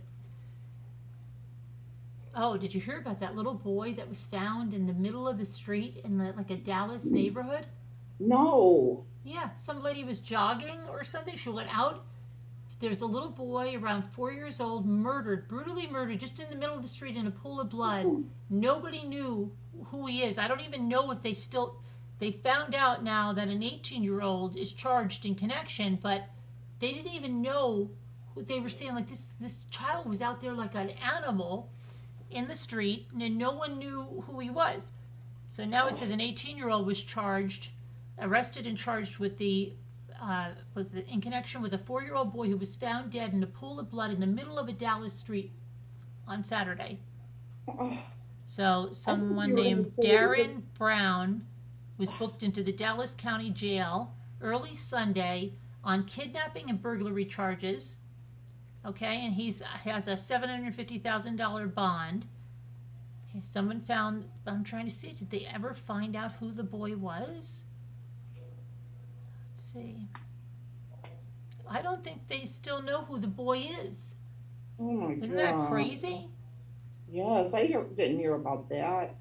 Oh, did you hear about that little boy that was found in the middle of the street in like a Dallas neighborhood? No. Yeah, some lady was jogging or something. She went out. There's a little boy around 4 years old, murdered, brutally murdered, just in the middle of the street in a pool of blood. Nobody knew who he is. I don't even know if they found out now that an 18-year-old is charged in connection, but they didn't even know who they were seeing. Like this child was out there like an animal in the street, and no one knew who he was. So now it says an 18-year-old was arrested and charged with in connection with a 4-year-old boy who was found dead in a pool of blood in the middle of a Dallas street on Saturday. So someone named Darren Brown was booked into the Dallas County Jail early Sunday on kidnapping and burglary charges. Okay, and he has a $750,000 bond. Okay, someone found, I'm trying to see, did they ever find out who the boy was? Let's see. I don't think they still know who the boy is. Oh my God. Isn't that crazy? Yes, I didn't hear about that.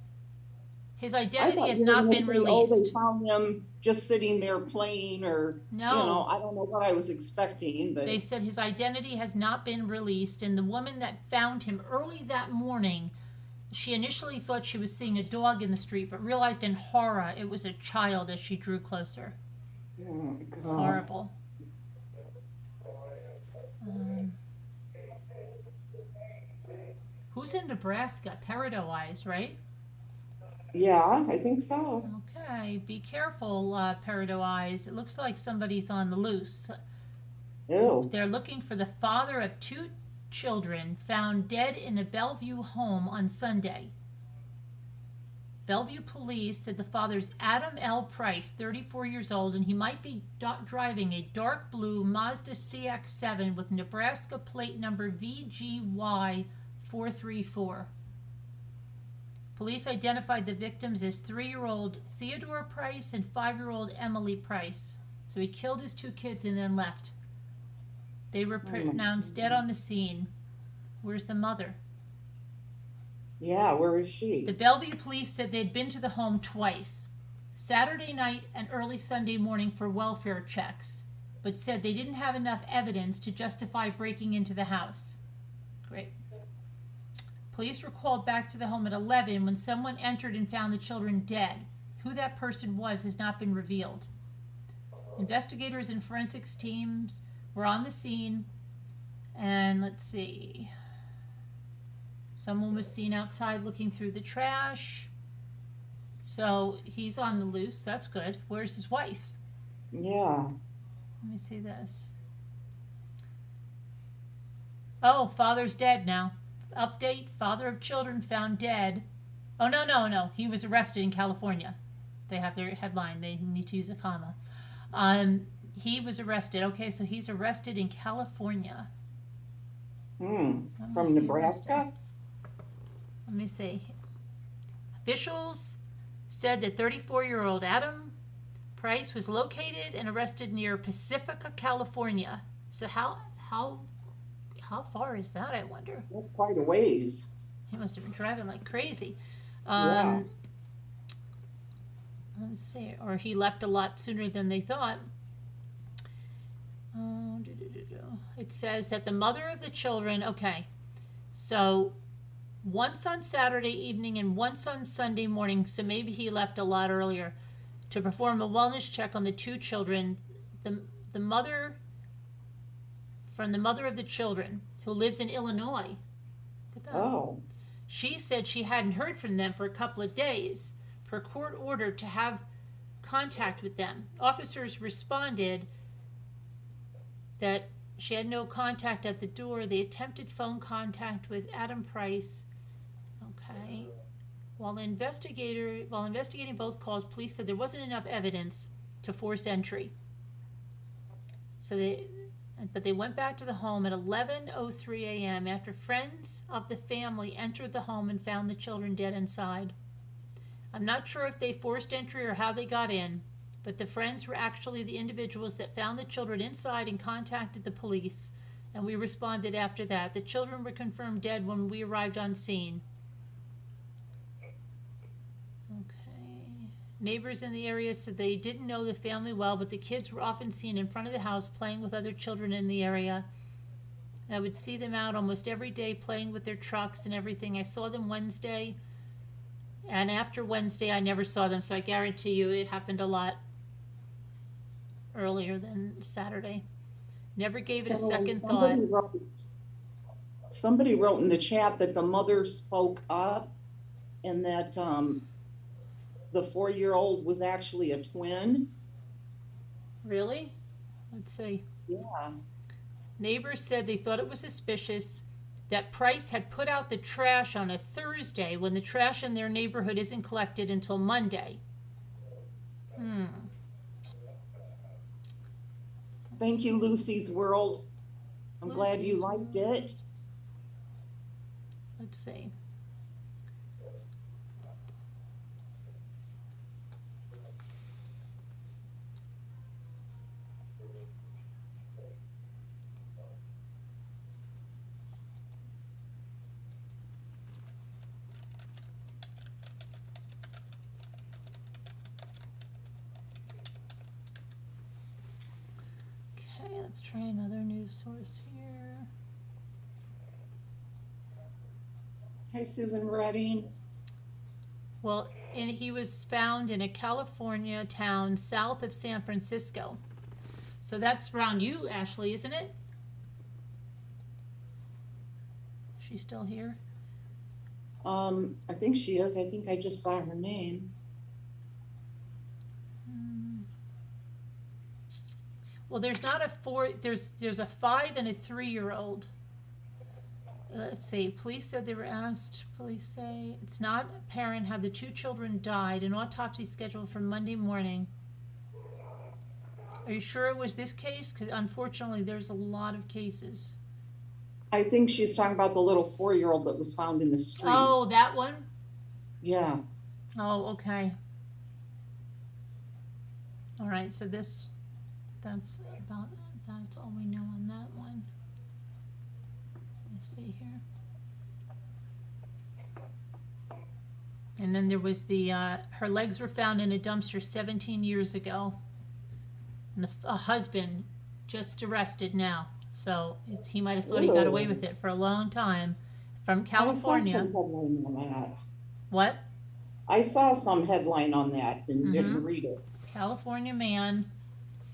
His identity has not been released. Oh, they found him just sitting there playing, or No. I don't know what I was expecting, but They said his identity has not been released, and the woman that found him early that morning, she initially thought she was seeing a dog in the street, but realized in horror it was a child as she drew closer. oh my God. It's horrible. Who's in Nebraska? Peridot Eyes, right? Yeah, I think so. Okay, be careful, Peridot Eyes. It looks like somebody's on the loose. Ew. They're looking for the father of 2 children found dead in a Bellevue home on Sunday. Bellevue police said the father's Adam L. Price, 34 years old, and he might be driving a dark blue Mazda CX-7 with Nebraska plate number VGY434. Police identified the victims as 3-year-old Theodore Price and 5-year-old Emily Price. So he killed his 2 kids and then left. They were pronounced dead on the scene. Where's the mother? Yeah, where is she? The Bellevue police said they'd been to the home twice, Saturday night and early Sunday morning, for welfare checks, but said they didn't have enough evidence to justify breaking into the house. Great. Police were called back to the home at 11 when someone entered and found the children dead. Who that person was has not been revealed. Investigators and forensics teams were on the scene, and let's see. Someone was seen outside looking through the trash. So he's on the loose. That's good. Where's his wife? Yeah. Let me see this. Oh, father's dead now. Update, father of children found dead. Oh, no. He was arrested in California. They have their headline. They need to use a comma. He was arrested. Okay, so he's arrested in California. Hmm. When was From he Nebraska? arrested? Let me see. Officials said that 34-year-old Adam Price was located and arrested near Pacifica, California. So how far is that, I wonder? That's quite a ways. He must have been driving like crazy. Yeah. Let's see. Or he left a lot sooner than they thought. It says that the mother of the children, okay, so once on Saturday evening and once on Sunday morning, so maybe he left a lot earlier, to perform a wellness check on the two children. The mother, from the mother of the children, who lives in Illinois. Look at that. Oh. She said she hadn't heard from them for a couple of days. Per court order to have contact with them. Officers responded that she had no contact at the door. They attempted phone contact with Adam Price. Okay. While investigating both calls, police said there wasn't enough evidence to force entry. But they went back to the home at 11:03 a.m. after friends of the family entered the home and found the children dead inside. I'm not sure if they forced entry or how they got in, but the friends were actually the individuals that found the children inside and contacted the police, and we responded after that. The children were confirmed dead when we arrived on scene. Okay. Neighbors in the area said they didn't know the family well, but the kids were often seen in front of the house playing with other children in the area. I would see them out almost every day playing with their trucks and everything. I saw them Wednesday, and after Wednesday I never saw them, so I guarantee you it happened a lot earlier than Saturday. Never gave it a second thought. Somebody wrote in the chat that the mother spoke up and that the 4-year-old was actually a twin. Really? Let's see. Yeah. Neighbors said they thought it was suspicious that Price had put out the trash on a Thursday when the trash in their neighborhood isn't collected until Monday. Thank you, Lucy's World. I'm glad you liked it. Let's see. Okay, let's try another news source here. Hi, Susan Redding. Well, and he was found in a California town south of San Francisco. So that's around you, Ashley, isn't it? She's still here? I think she is. I think I just saw her name. Well, there's not a there's a 5 and a 3-year-old. Let's see. Police said they were asked. Police say it's not apparent how the two children died. An autopsy scheduled for Monday morning. Are you sure it was this case? Because unfortunately, there's a lot of cases. I think she's talking about the little 4-year-old that was found in the street. Oh, that one? Yeah. Oh, okay. All right. So that's all we know on that one. Let's see here. And then there was her legs were found in a dumpster 17 years ago. And a husband just arrested now. So he might have thought he got away with it for a long time. From California. I saw some headline on that. What? I saw some headline on that and didn't read it. California man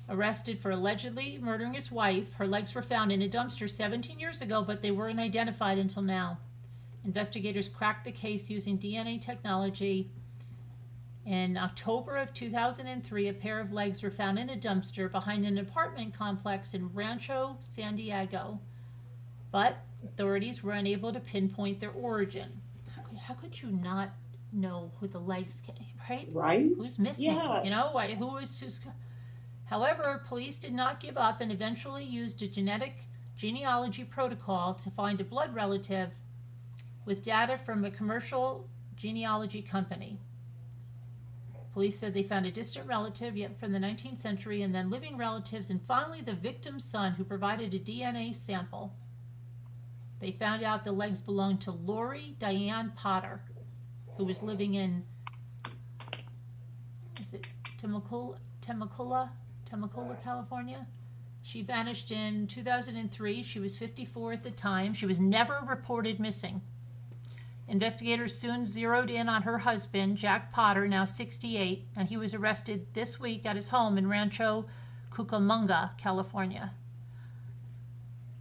arrested for allegedly murdering his wife. Her legs were found in a dumpster 17 years ago, but they weren't identified until now. Investigators cracked the case using DNA technology. In October of 2003, a pair of legs were found in a dumpster behind an apartment complex in Rancho San Diego, but authorities were unable to pinpoint their origin. How could you not know who the legs came, right? Right? Who's missing? Yeah. You know, who's. However, police did not give up and eventually used a genetic genealogy protocol to find a blood relative with data from a commercial genealogy company. Police said they found a distant relative, yet from the 19th century, and then living relatives, and finally the victim's son, who provided a DNA sample. They found out the legs belonged to Lori Diane Potter, who was living in, is it Temecula, California? She vanished in 2003. She was 54 at the time. She was never reported missing. Investigators soon zeroed in on her husband, Jack Potter, now 68, and he was arrested this week at his home in Rancho Cucamonga, California.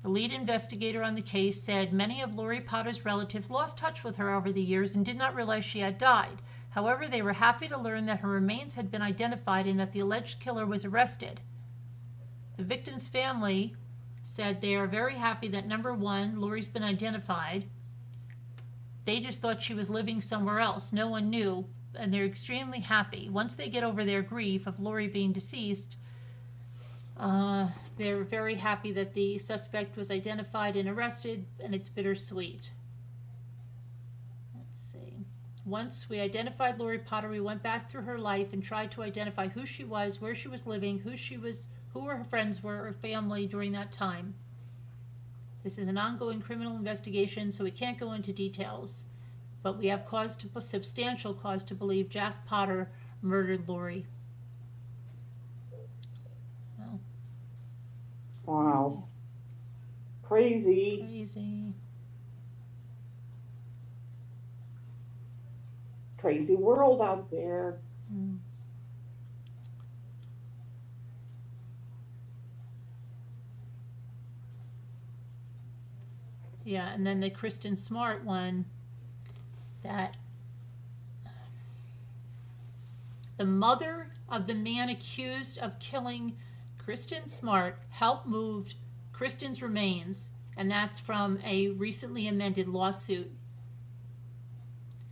The lead investigator on the case said many of Lori Potter's relatives lost touch with her over the years and did not realize she had died. However, they were happy to learn that her remains had been identified and that the alleged killer was arrested. The victim's family said they are very happy that, number one, Lori's been identified. They just thought she was living somewhere else. No one knew, and they're extremely happy. Once they get over their grief of Lori being deceased, they're very happy that the suspect was identified and arrested, and it's bittersweet. Let's see. Once we identified Lori Potter, we went back through her life and tried to identify who she was, where she was living, who her friends were, or family during that time. This is an ongoing criminal investigation, so we can't go into details, but we have substantial cause to believe Jack Potter murdered Lori. Well, Wow. Crazy. crazy. Crazy world out there. Mm. Yeah, and then the Kristen Smart one, that the mother of the man accused of killing Kristen Smart helped move Kristen's remains, and that's from a recently amended lawsuit.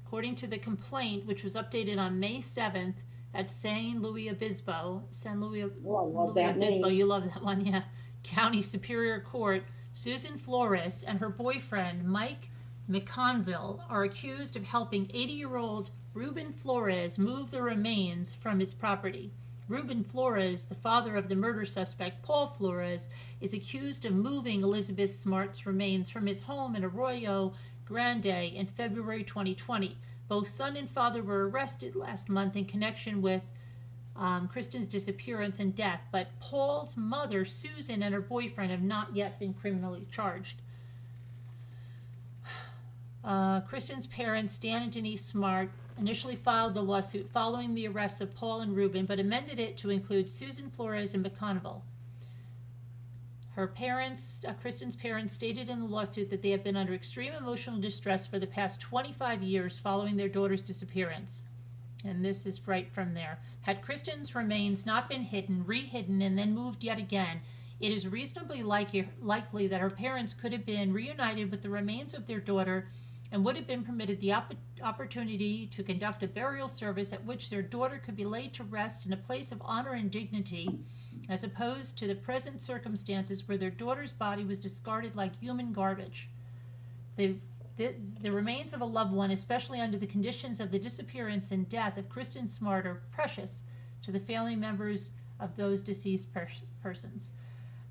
According to the complaint, which was updated on May 7th at San Luis Obispo, Oh, I love that name. you love that one, yeah, County Superior Court, Susan Flores and her boyfriend, Mike McConville, are accused of helping 80-year-old Ruben Flores move the remains from his property. Ruben Flores, the father of the murder suspect, Paul Flores, is accused of moving Elizabeth Smart's remains from his home in Arroyo Grande in February 2020. Both son and father were arrested last month in connection with Kristen's disappearance and death, but Paul's mother, Susan, and her boyfriend have not yet been criminally charged. Kristen's parents, Stan and Denise Smart, initially filed the lawsuit following the arrests of Paul and Ruben, but amended it to include Susan Flores and McConville. Her parents, Kristen's parents, stated in the lawsuit that they have been under extreme emotional distress for the past 25 years following their daughter's disappearance. And this is right from there. Had Kristen's remains not been hidden, rehidden, and then moved yet again, it is reasonably likely that her parents could have been reunited with the remains of their daughter and would have been permitted the opportunity to conduct a burial service at which their daughter could be laid to rest in a place of honor and dignity, as opposed to the present circumstances where their daughter's body was discarded like human garbage. The remains of a loved one, especially under the conditions of the disappearance and death of Kristen Smart, are precious to the family members of those deceased persons.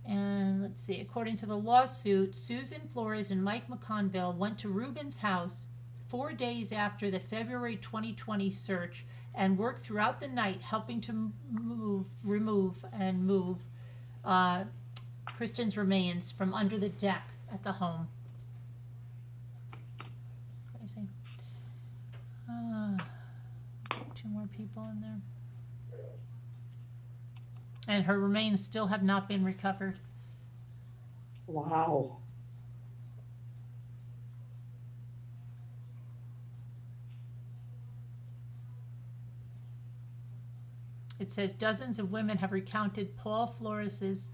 And let's see, according to the lawsuit, Susan Flores and Mike McConville went to Ruben's house 4 days after the February 2020 search and worked throughout the night helping to remove Kristen's remains from under the deck at the home. Crazy. Two more people in there. And her remains still have not been recovered. Wow. It says dozens of women have recounted Paul Flores's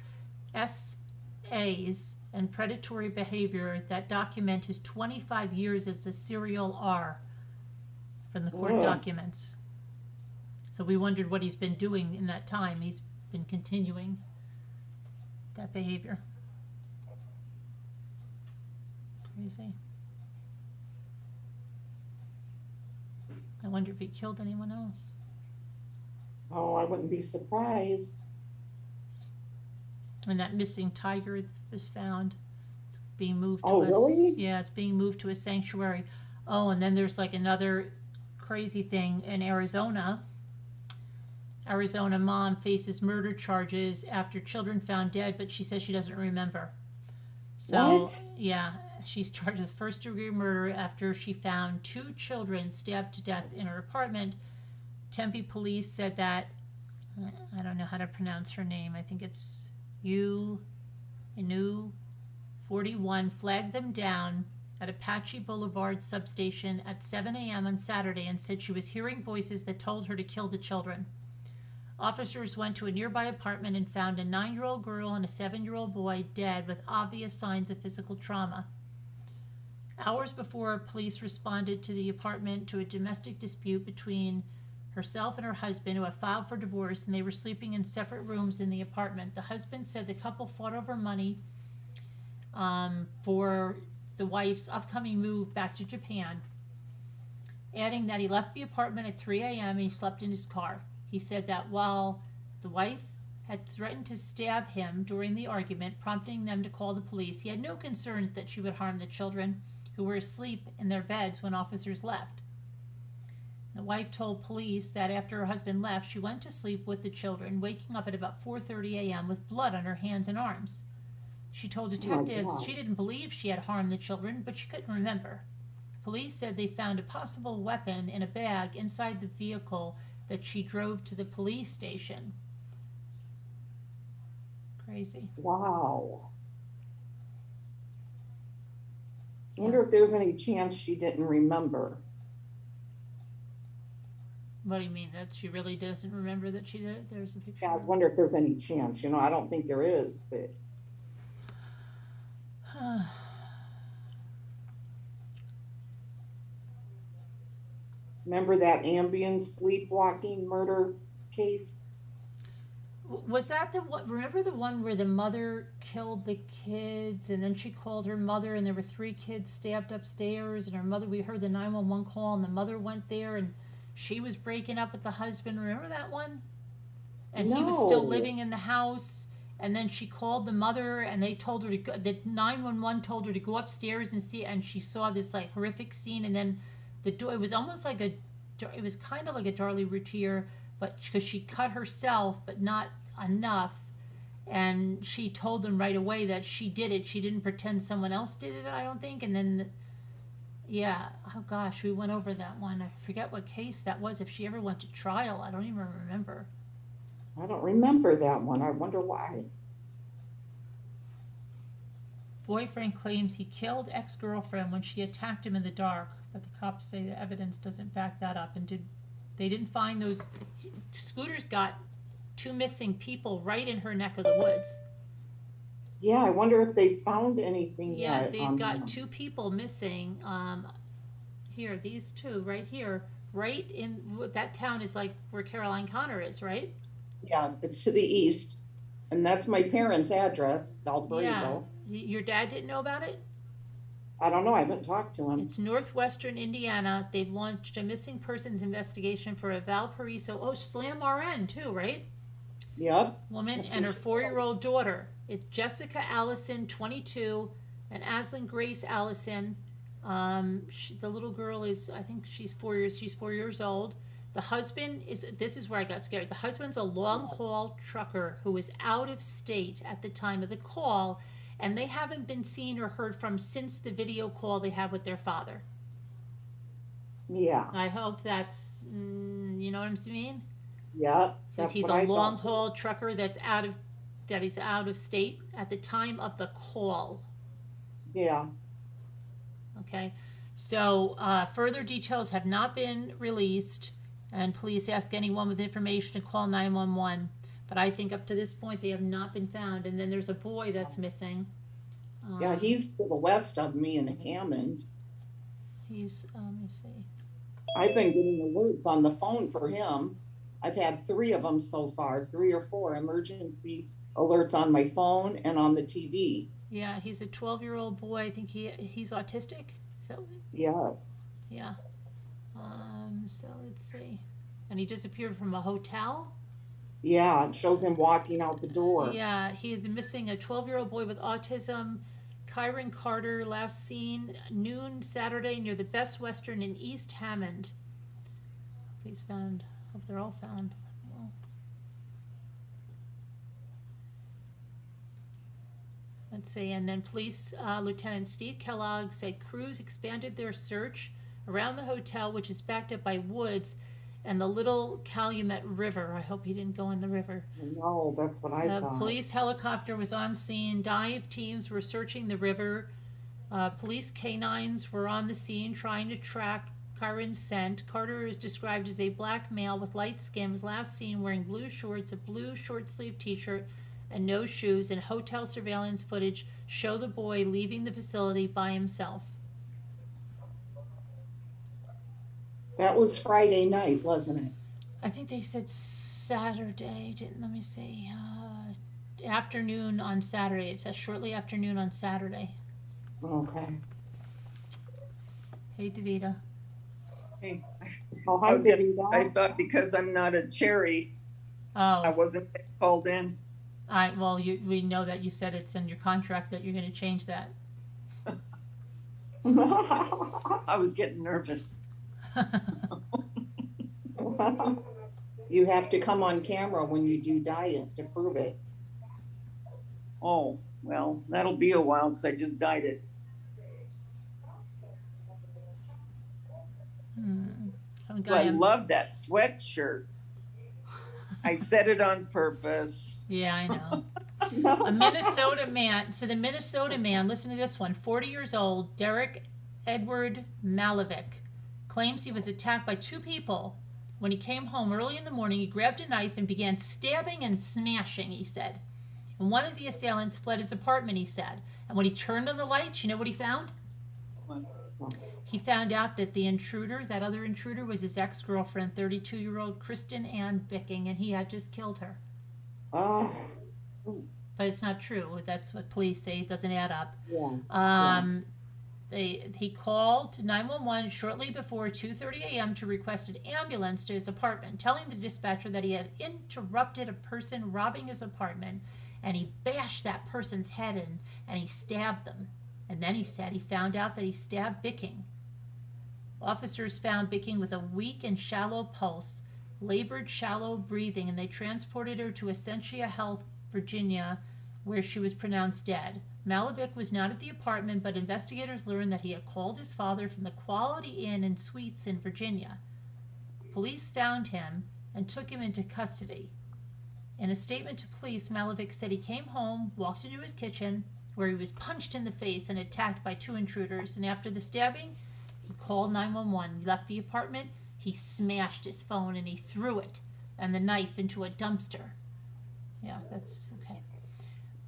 SAs and predatory behavior that document his 25 years as a serial R from the court documents. So we wondered what he's been doing in that time. He's been continuing that behavior. Crazy. I wonder if he killed anyone else. Oh, I wouldn't be surprised. And that missing tiger was found. It's being moved to Oh, really? yeah, it's being moved to a sanctuary. Oh, and then there's like another crazy thing in Arizona. Arizona mom faces murder charges after children found dead, but she says she doesn't remember. So, What? yeah, she's charged with first-degree murder after she found 2 children stabbed to death in her apartment. Tempe police said that, I don't know how to pronounce her name, I think it's Inu 41, flagged them down at Apache Boulevard substation at 7 a.m. on Saturday and said she was hearing voices that told her to kill the children. Officers went to a nearby apartment and found a 9-year-old girl and a 7-year-old boy dead with obvious signs of physical trauma. Hours before, police responded to the apartment to a domestic dispute between herself and her husband, who had filed for divorce, and they were sleeping in separate rooms in the apartment. The husband said the couple fought over money for the wife's upcoming move back to Japan, adding that he left the apartment at 3 a.m. and he slept in his car. He said that while the wife had threatened to stab him during the argument, prompting them to call the police, he had no concerns that she would harm the children, who were asleep in their beds when officers left. The wife told police that after her husband left, she went to sleep with the children, waking up at about 4:30 a.m. with blood on her hands and arms. She told detectives she didn't believe she had harmed the children, but she couldn't remember. Police said they found a possible weapon in a bag inside the vehicle that she drove to the police station. Crazy. Wow. I wonder if there's any chance she didn't remember. What do you mean? That she really doesn't remember that she did it? There's a picture. Yeah, I wonder if there's any chance. I don't think there is, but remember that Ambien sleepwalking murder case? Was that the one? Remember the one where the mother killed the kids, and then she called her mother, and there were 3 kids stabbed upstairs, and her mother, we heard the 911 call, and the mother went there, and she was breaking up with the husband. Remember that one? And he was still living in the house, and then she called the mother, and they told her to go, the 911 told her to go upstairs and see, and she saw this like horrific scene, and then the door, it was almost like it was kind of like a Darlie Routier, but because she cut herself, but not enough, and she told them right away that she did it. She didn't pretend someone else did it, I don't think. And then, yeah, oh gosh, we went over that one. I forget what case that was. If she ever went to trial, I don't even remember. I don't remember that one. I wonder why. Boyfriend claims he killed ex-girlfriend when she attacked him in the dark, but the cops say the evidence doesn't back that up. And they didn't find those. Scooter's got 2 missing people right in her neck of the woods. Yeah, I wonder if they found anything Yeah, yet. they've got 2 people missing. Here, these 2 right here, right in that town is like where Caroline Connor is, right? Yeah, it's to the east, and that's my parents' address, Valparaiso. Yeah, your dad didn't know about it? I don't know. I haven't talked to him. It's northwestern Indiana. They've launched a missing persons investigation for a Valparaiso. Oh, Slam RN too, right? Yep. Woman That's and her what she 4-year-old daughter. It's Jessica Allison, 22, and Aslan Grace Allison. The little girl is, I think she's 4 years old. The husband is, this is where I got scared. The husband's a long haul trucker who was out of state at the time of the call, and they haven't been seen or heard from since the video call they had with their father. Yeah. I hope that's, you know what I'm saying? Yeah. Because he's a long haul trucker that is out of state at the time of the call. Yeah. Okay, so further details have not been released, and please ask anyone with information to call 911. But I think up to this point they have not been found. And then there's a boy that's missing. Yeah, he's to the west of me in Hammond. He's, let me see. I've been getting alerts on the phone for him. I've had 3 of them so far, 3 or 4 emergency alerts on my phone and on the TV. Yeah, he's a 12-year-old boy. I think he's autistic. So Yes. yeah. So let's see. And he disappeared from a hotel. Yeah, it shows him walking out the door. Yeah, he is missing a 12-year-old boy with autism. Kyron Carter, last seen noon Saturday near the Best Western in East Hammond. Hope he's found. Hope they're all found. Well, let's see. And then police Lieutenant Steve Kellogg said crews expanded their search around the hotel, which is backed up by woods and the Little Calumet River. I hope he didn't go in the river. No, that's what I A thought. police helicopter was on scene. Dive teams were searching the river. Police canines were on the scene trying to track Kyron's scent. Carter is described as a black male with light skin, was last seen wearing blue shorts, a blue short-sleeved t-shirt, and no shoes, and hotel surveillance footage show the boy leaving the facility by himself. That was Friday night, wasn't it? I think they said Saturday. Let me see. Afternoon on Saturday. It says shortly afternoon on Saturday. Okay. Hey, Davida. Hey, Oh, I hi, was gonna- Davida. I thought because I'm not a cherry, I Oh, wasn't called in. well, we know that you said it's in your contract that you're going to change that. I was getting nervous. You have to come on camera when you do diet to prove it. Oh, well, that'll be a while because I just dyed it. Some So guy I love that sweatshirt. I said it on purpose. Yeah, I know. A Minnesota man. So the Minnesota man, listen to this one. 40 years old, Derek Edward Malovic, claims he was attacked by two people. When he came home early in the morning, he grabbed a knife and began stabbing and smashing, he said. And one of the assailants fled his apartment, he said. And when he turned on the lights, you know what he found? He found out that the intruder, that other intruder, was his ex-girlfriend, 32-year-old Kristen Ann Bicking, and he had just killed her. Oh, But it's not true. That's what police say. It doesn't add up. yeah. He called 911 shortly before 2:30 a.m. to request an ambulance to his apartment, telling the dispatcher that he had interrupted a person robbing his apartment, and he bashed that person's head in, and he stabbed them. And then he said he found out that he stabbed Bicking. Officers found Bicking with a weak and shallow pulse, labored shallow breathing, and they transported her to Essentia Health, Virginia, where she was pronounced dead. Malovic was not at the apartment, but investigators learned that he had called his father from the Quality Inn and Suites in Virginia. Police found him and took him into custody. In a statement to police, Malovic said he came home, walked into his kitchen, where he was punched in the face and attacked by two intruders, and after the stabbing, he called 911. He left the apartment, he smashed his phone, and he threw it and the knife into a dumpster. Yeah, that's okay.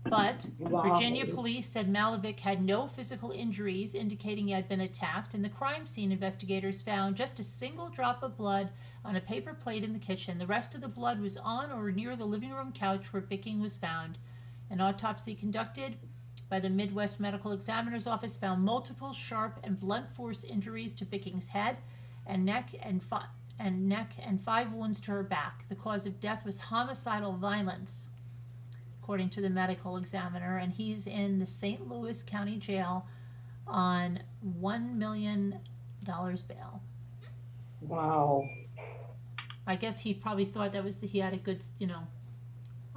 But Wow. Virginia police said Malovic had no physical injuries, indicating he had been attacked. And the crime scene investigators found just a single drop of blood on a paper plate in the kitchen. The rest of the blood was on or near the living room couch where Bicking was found. An autopsy conducted by the Midwest Medical Examiner's Office found multiple sharp and blunt force injuries to Bicking's head and neck and 5 wounds to her back. The cause of death was homicidal violence, according to the medical examiner, and he's in the St. Louis County Jail on $1 million bail. Wow. I guess he probably thought he had a good,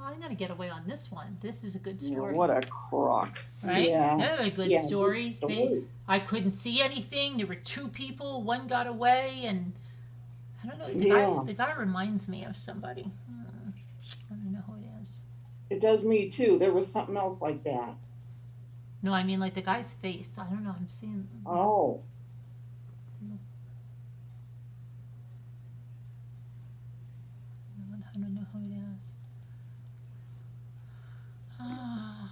I'm going to get away on this one. This is a good Yeah, story. what a crock. Right? Yeah. That was a good Yeah, story. good story. I couldn't see anything. There were two people. One got away, and I don't know. Yeah. The guy reminds me of somebody. I don't know who it is. It does me too. There was something else like that. No, I mean like the guy's face. I don't know. I'm seeing. Oh. I don't know who it is.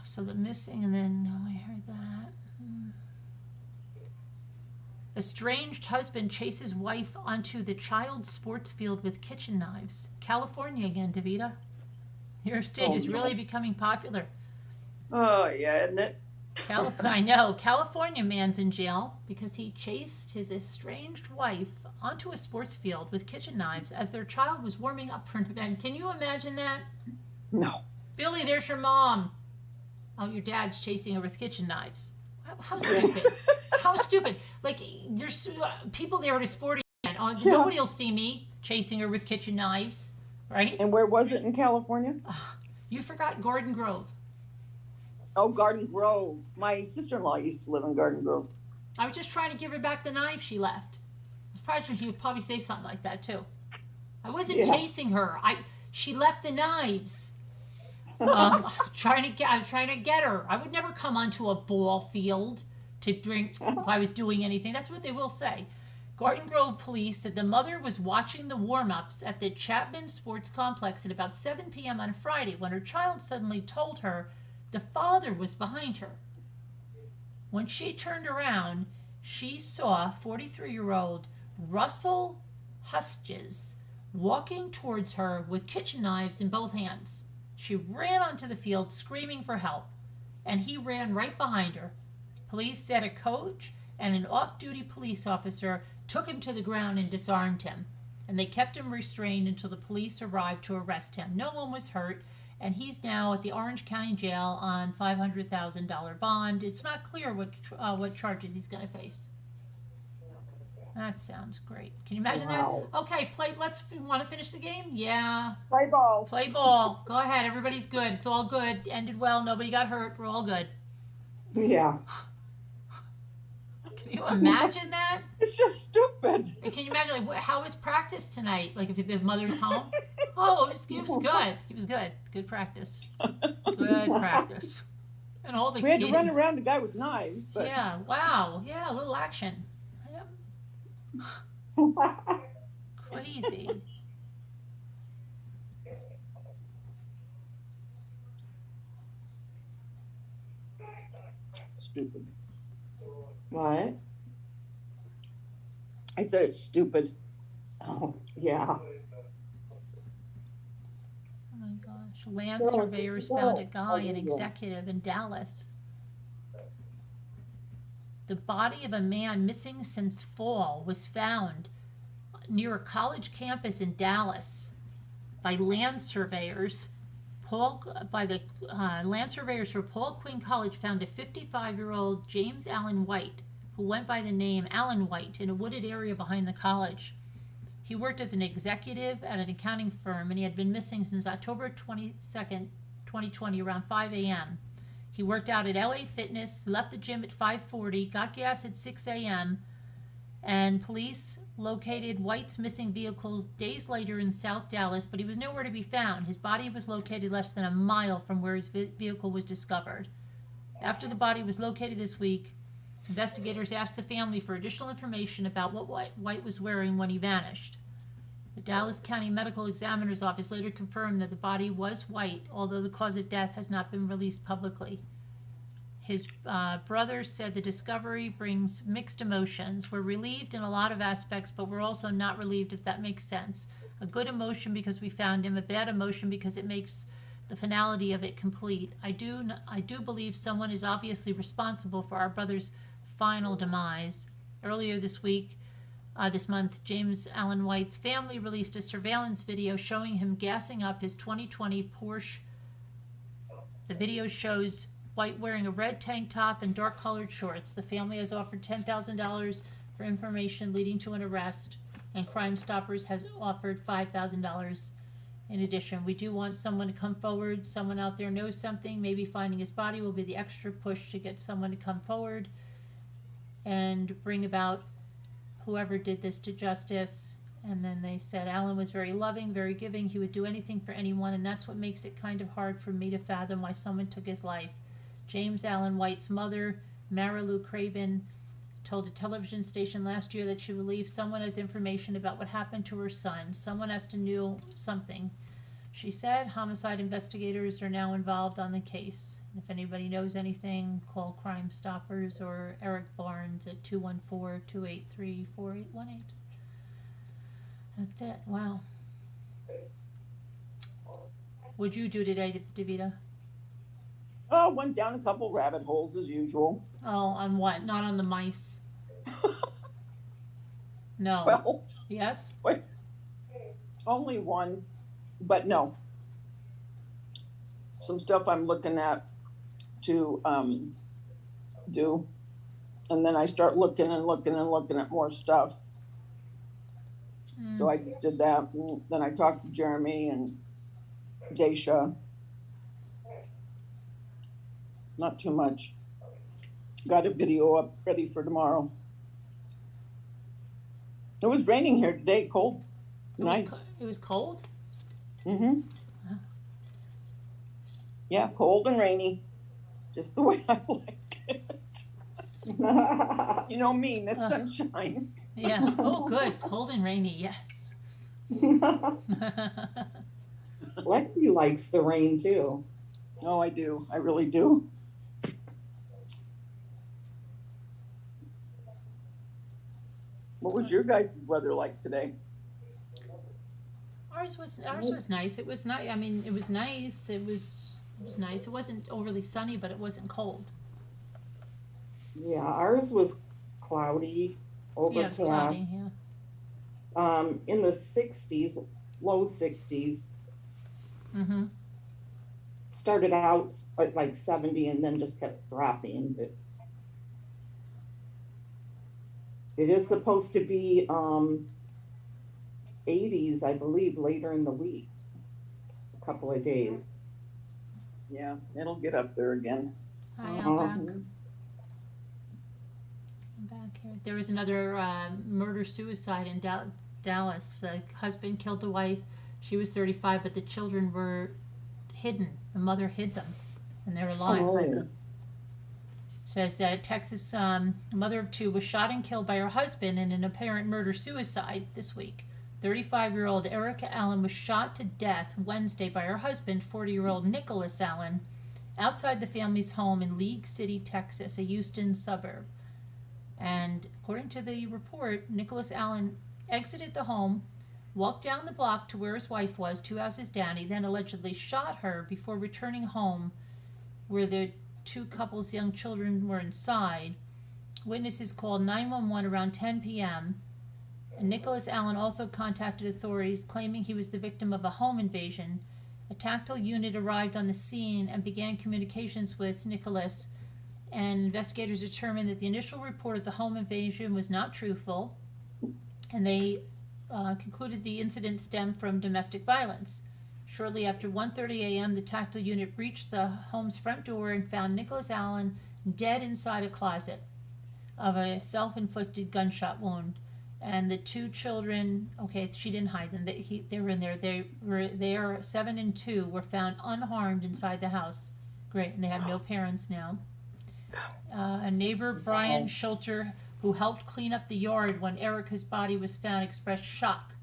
So the missing, and then I heard that. Estranged husband chases wife onto the child's sports field with kitchen knives. California again, Davida. Your state Oh, is no. really becoming popular. Oh, yeah, isn't it? I know. California man's in jail because he chased his estranged wife onto a sports field with kitchen knives as their child was warming up for an event. Can you imagine that? No. Billy, there's your mom. Oh, your dad's chasing her with kitchen knives. How stupid. How stupid. Like, there's people there at a sporting event. Oh, Yeah. nobody will see me chasing her with kitchen knives, right? And where was it in California? You forgot Gordon Grove. Oh, Garden Grove. My sister-in-law used to live in Garden Grove. I was just trying to give her back the knife she left. I was probably he would probably say something like that too. I wasn't chasing her. She left the knives. I'm trying to get her. I would never come onto a ball field to drink if I was doing anything. That's what they will say. Garden Grove police said the mother was watching the warm-ups at the Chapman Sports Complex at about 7 p.m. on Friday when her child suddenly told her the father was behind her. When she turned around, she saw 43-year-old Russell Hustges walking towards her with kitchen knives in both hands. She ran onto the field screaming for help, and he ran right behind her. Police said a coach and an off-duty police officer took him to the ground and disarmed him, and they kept him restrained until the police arrived to arrest him. No one was hurt, and he's now at the Orange County Jail on $500,000 bond. It's not clear what charges he's going to face. That sounds great. Can you imagine that? Okay, want to finish the game? Yeah. Play ball. Play ball. Go ahead. Everybody's good. It's all good. Ended well. Nobody got hurt. We're all good. Yeah. Can you imagine that? It's just stupid. And can you imagine, like, how was practice tonight? Like, if the mother's home? Oh, it was good. He was good. Good practice. Good practice. And all the We had kids. to run around a guy with knives, but Yeah, wow. Yeah, a little action. Crazy. stupid. What? I said it's stupid. Oh, yeah. Oh my gosh. Land surveyors found a guy, an executive in Dallas. The body of a man missing since fall was found near a college campus in Dallas by land surveyors. Land surveyors for Paul Quinn College found a 55-year-old James Allen White, who went by the name Allen White, in a wooded area behind the college. He worked as an executive at an accounting firm, and he had been missing since October 22nd, 2020, around 5 a.m. He worked out at LA Fitness, left the gym at 5:40, got gas at 6 a.m., and police located White's missing vehicles days later in South Dallas, but he was nowhere to be found. His body was located less than a mile from where his vehicle was discovered. After the body was located this week, investigators asked the family for additional information about what White was wearing when he vanished. The Dallas County Medical Examiner's Office later confirmed that the body was White, although the cause of death has not been released publicly. His brother said the discovery brings mixed emotions. We're relieved in a lot of aspects, but we're also not relieved, if that makes sense. A good emotion because we found him, a bad emotion because it makes the finality of it complete. I do believe someone is obviously responsible for our brother's final demise. Earlier this month, James Allen White's family released a surveillance video showing him gassing up his 2020 Porsche. The video shows White wearing a red tank top and dark-colored shorts. The family has offered $10,000 for information leading to an arrest, and Crime Stoppers has offered $5,000 in addition. We do want someone to come forward. Someone out there knows something. Maybe finding his body will be the extra push to get someone to come forward and bring about whoever did this to justice. And then they said Alan was very loving, very giving. He would do anything for anyone, and that's what makes it kind of hard for me to fathom why someone took his life. James Allen White's mother, Marilu Craven, told a television station last year that she believes someone has information about what happened to her son. Someone has to know something. She said homicide investigators are now involved on the case. If anybody knows anything, call Crime Stoppers or Eric Barnes at 214-283-4818. That's it. Wow. What'd you do today, Davida? Oh, went down a couple rabbit holes as usual. Oh, on what? Not on the mice. No. Well, Yes? wait, only one, but no. Some stuff I'm looking at to do, and then I start looking and looking and looking at more stuff. So I just did that. And then I talked to Jeremy and Daisha. Not too much. Got a video up ready for tomorrow. It was raining here today, cold. Nice. It was cold? Mm-hmm. Yeah, cold and rainy. Just the way I like it. You know me, Miss Sunshine. Yeah. Oh, good. Cold and rainy. Yes. Lexi likes the rain too. Oh, I do. I really do. What was your guys' weather like today? Ours was nice. It was nice. I mean, it was nice. It was nice. It wasn't overly sunny, but it wasn't cold. Yeah, ours was cloudy, Yeah, it was overcast. cloudy. Yeah. In the 60s, low 60s. Mm-hmm. Started out at like 70 and then just kept dropping. But it is supposed to be 80s, I believe, later in the week. A couple of days. Yeah, it'll get up there again. Hi, I'm Uh-huh. back. I'm back here. There was another murder-suicide in Dallas. The husband killed the wife. She was 35, but the children were hidden. The mother hid them, and they're alive. Oh. Says that Texas mother of two was shot and killed by her husband in an apparent murder-suicide this week. 35-year-old Erica Allen was shot to death Wednesday by her husband, 40-year-old Nicholas Allen, outside the family's home in League City, Texas, a Houston suburb. And according to the report, Nicholas Allen exited the home, walked down the block to where his wife was, 2 houses down. He then allegedly shot her before returning home, where the two couples' young children were inside. Witnesses called 911 around 10 p.m. And Nicholas Allen also contacted authorities claiming he was the victim of a home invasion. A tactile unit arrived on the scene and began communications with Nicholas, and investigators determined that the initial report of the home invasion was not truthful, and they concluded the incident stemmed from domestic violence. Shortly after 1:30 a.m., the tactile unit reached the home's front door and found Nicholas Allen dead inside a closet of a self-inflicted gunshot wound. And the two children, okay, she didn't hide them. They were in there. They were there. 7 and 2 were found unharmed inside the house. Great, and they have no parents now. A neighbor, Brian Schulter, who helped clean up the yard when Erica's body was found, expressed shock.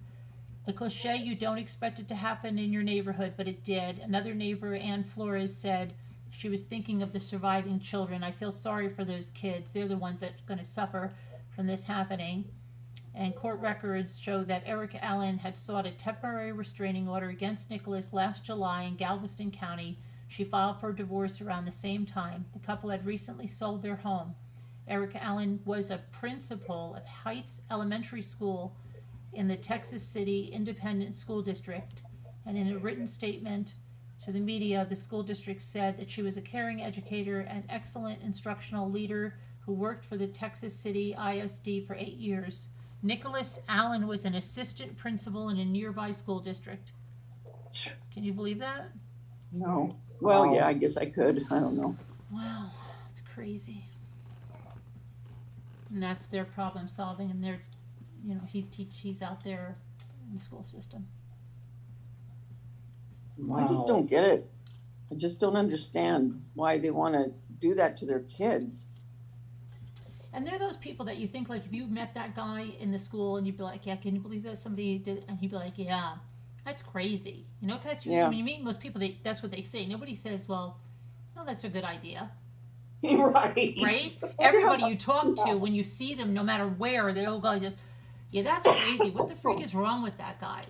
The cliche, you don't expect it to happen in your neighborhood, but it did. Another neighbor, Ann Flores, said she was thinking of the surviving children. I feel sorry for those kids. They're the ones that are going to suffer from this happening. And court records show that Erica Allen had sought a temporary restraining order against Nicholas last July in Galveston County. She filed for divorce around the same time. The couple had recently sold their home. Erica Allen was a principal of Heights Elementary School in the Texas City Independent School District. And in a written statement to the media, the school district said that she was a caring educator and excellent instructional leader who worked for the Texas City ISD for 8 years. Nicholas Allen was an assistant principal in a nearby school district. Can you believe that? No. Well, yeah, I guess I could. I don't know. Wow, it's crazy. And that's their problem solving, and they're, he's out there in the school system. Wow. I just don't get it. I just don't understand why they want to do that to their kids. And they're those people that you think, like, if you met that guy in the school and you'd be like, yeah, can you believe that somebody did? And he'd be like, yeah, that's crazy. Because when you meet most people, that's what they say. Nobody says, well, no, that's a good idea. Right. Right? Everybody you talk to, when you see them, no matter where, they all go like this, yeah, that's crazy. What the freak is wrong with that guy?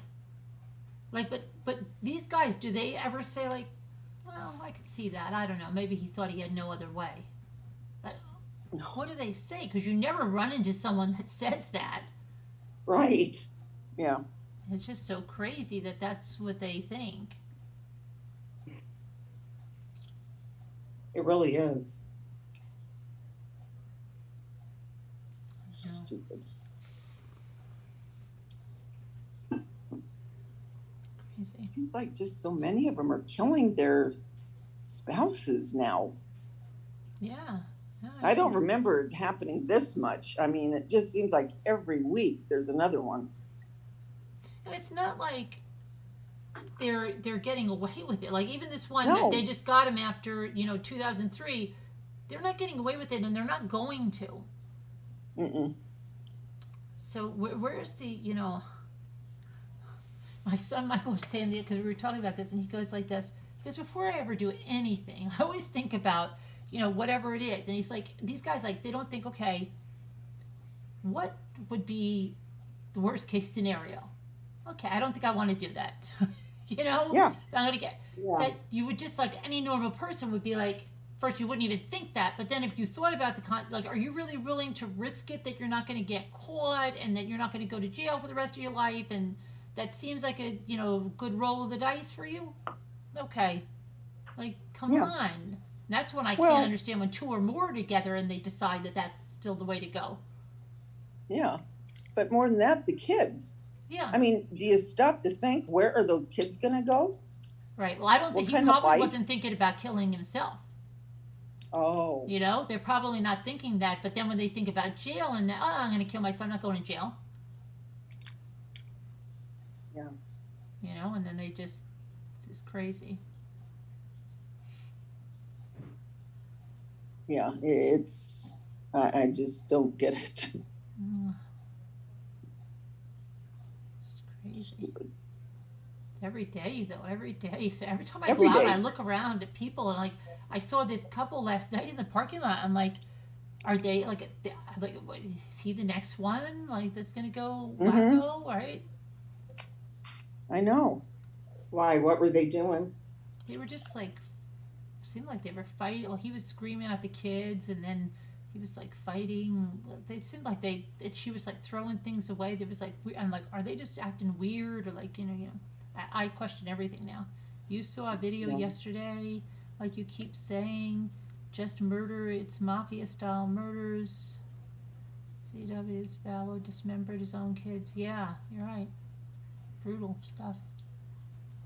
Like, but these guys, do they ever say, like, Well, I could see that. I don't know. Maybe he thought he had no other way. But what do they say? Because you never run into someone that says that. Right. Yeah. It's just so crazy that that's what they think. It really is. Stupid. Crazy. It seems like just so many of them are killing their spouses now. Yeah. No, I don't remember it happening this much. I mean, it just seems like every week there's another one. And it's not like they're getting away with it. Like even this one No. that they just got him after 2003, they're not getting away with it, and they're not going to. Mm-mm. So where's the my son Michael was saying that because we were talking about this, and he goes like this. He goes, before I ever do anything, I always think about whatever it is, and he's like, these guys, like, they don't think, okay, what would be the worst case scenario? Okay, I don't think I want to do that. Yeah. I'm gonna get Yeah. that. You would just, like any normal person would be like, first you wouldn't even think that, but then if you thought about like, are you really willing to risk it that you're not going to get caught and that you're not going to go to jail for the rest of your life, and that seems like a good roll of the dice for you? Okay, like, come Yeah. on. That's when I Well- can't understand when two or more are together and they decide that that's still the way to go. Yeah. But more than that, the kids. Yeah, I mean, do you stop to think, where are those kids going to go? right. Well, I don't think What he kind of probably life? wasn't thinking about killing himself. Oh. They're probably not thinking that, but then when they think about jail and I'm going to kill myself, I'm not going to jail. Yeah. And then it's just crazy. Yeah. It's, I just don't get it. Mm. It's crazy. Stupid. Every day, though, every day. So every time I Every go out, day. I look around at people, and like, I saw this couple last night in the parking lot. I'm like, are they like, what, is he the next one? Like, that's gonna go wacko, right? I know. Why? What were they doing? They were just like, seemed like they were fighting. Well, he was screaming at the kids, and then he was like fighting. They seemed like she was like throwing things away. There was like, I'm like, are they just acting weird, or like, I question everything now. You saw a video Yeah. yesterday, like you keep saying, just murder. It's mafia style murders. CW's Vallow dismembered his own kids. Yeah, you're right. Brutal stuff.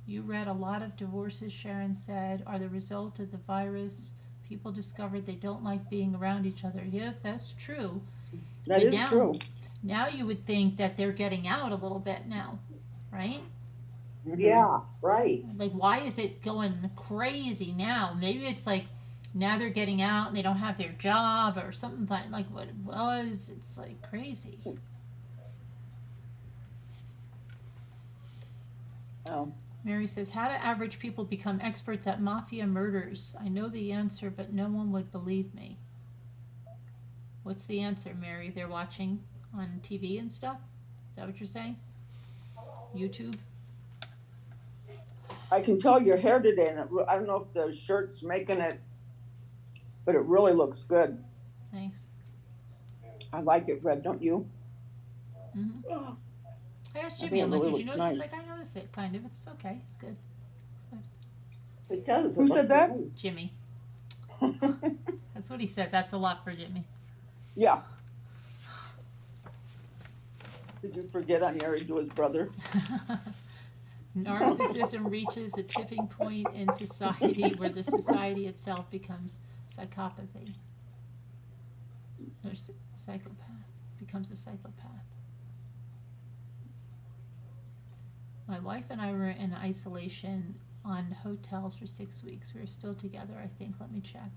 You read a lot of divorces, Sharon said, are the result of the virus. People discovered they don't like being around each other. Yeah, that's true. That But is now- true. Now you would think that they're getting out a little bit now, right? Mhm. Yeah, right. Like, why is it going crazy now? Maybe it's like now they're getting out and they don't have their job or something like what it was. It's like crazy. Oh. Mary says, how do average people become experts at mafia murders? I know the answer, but no one would believe me. What's the answer, Mary? They're watching on TV and stuff? Is that what you're saying? YouTube? I can tell your hair today, and I don't know if the shirt's making it, but it really looks good. Thanks. I like it red, don't you? Mm-hmm. I asked I Jimmy, think I'm it like, really did you looks notice? She's nice. like, I noticed it, kind of. It's okay. It's good. It does. Who said that? Jimmy. That's what he said. That's a lot for Jimmy. Yeah. Did you forget I'm married to his brother? Narcissism reaches a tipping point in society where the society itself becomes psychopathy. Or psychopath. Becomes a psychopath. My wife and I were in isolation on hotels for 6 weeks. We were still together, I think. Let me check.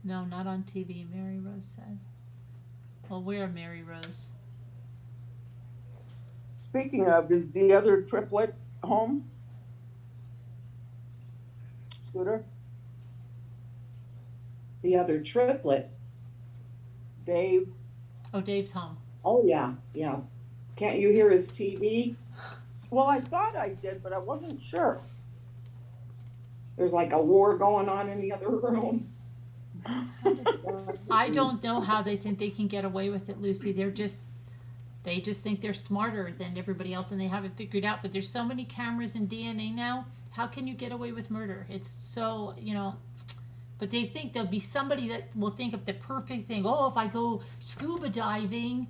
No, not on TV, Mary Rose said. Well, where, Mary Rose? Speaking of, is the other triplet home? Scooter? The other triplet. Dave? Oh, Dave's home. Oh, yeah, yeah. Can't you hear his TV? Well, I thought I did, but I wasn't sure. There's like a war going on in the other room. I don't know how they think they can get away with it, Lucy. They just think they're smarter than everybody else and they haven't figured out. But there's so many cameras and DNA now. How can you get away with murder? It's so, but they think there'll be somebody that will think of the perfect thing. Oh, if I go scuba diving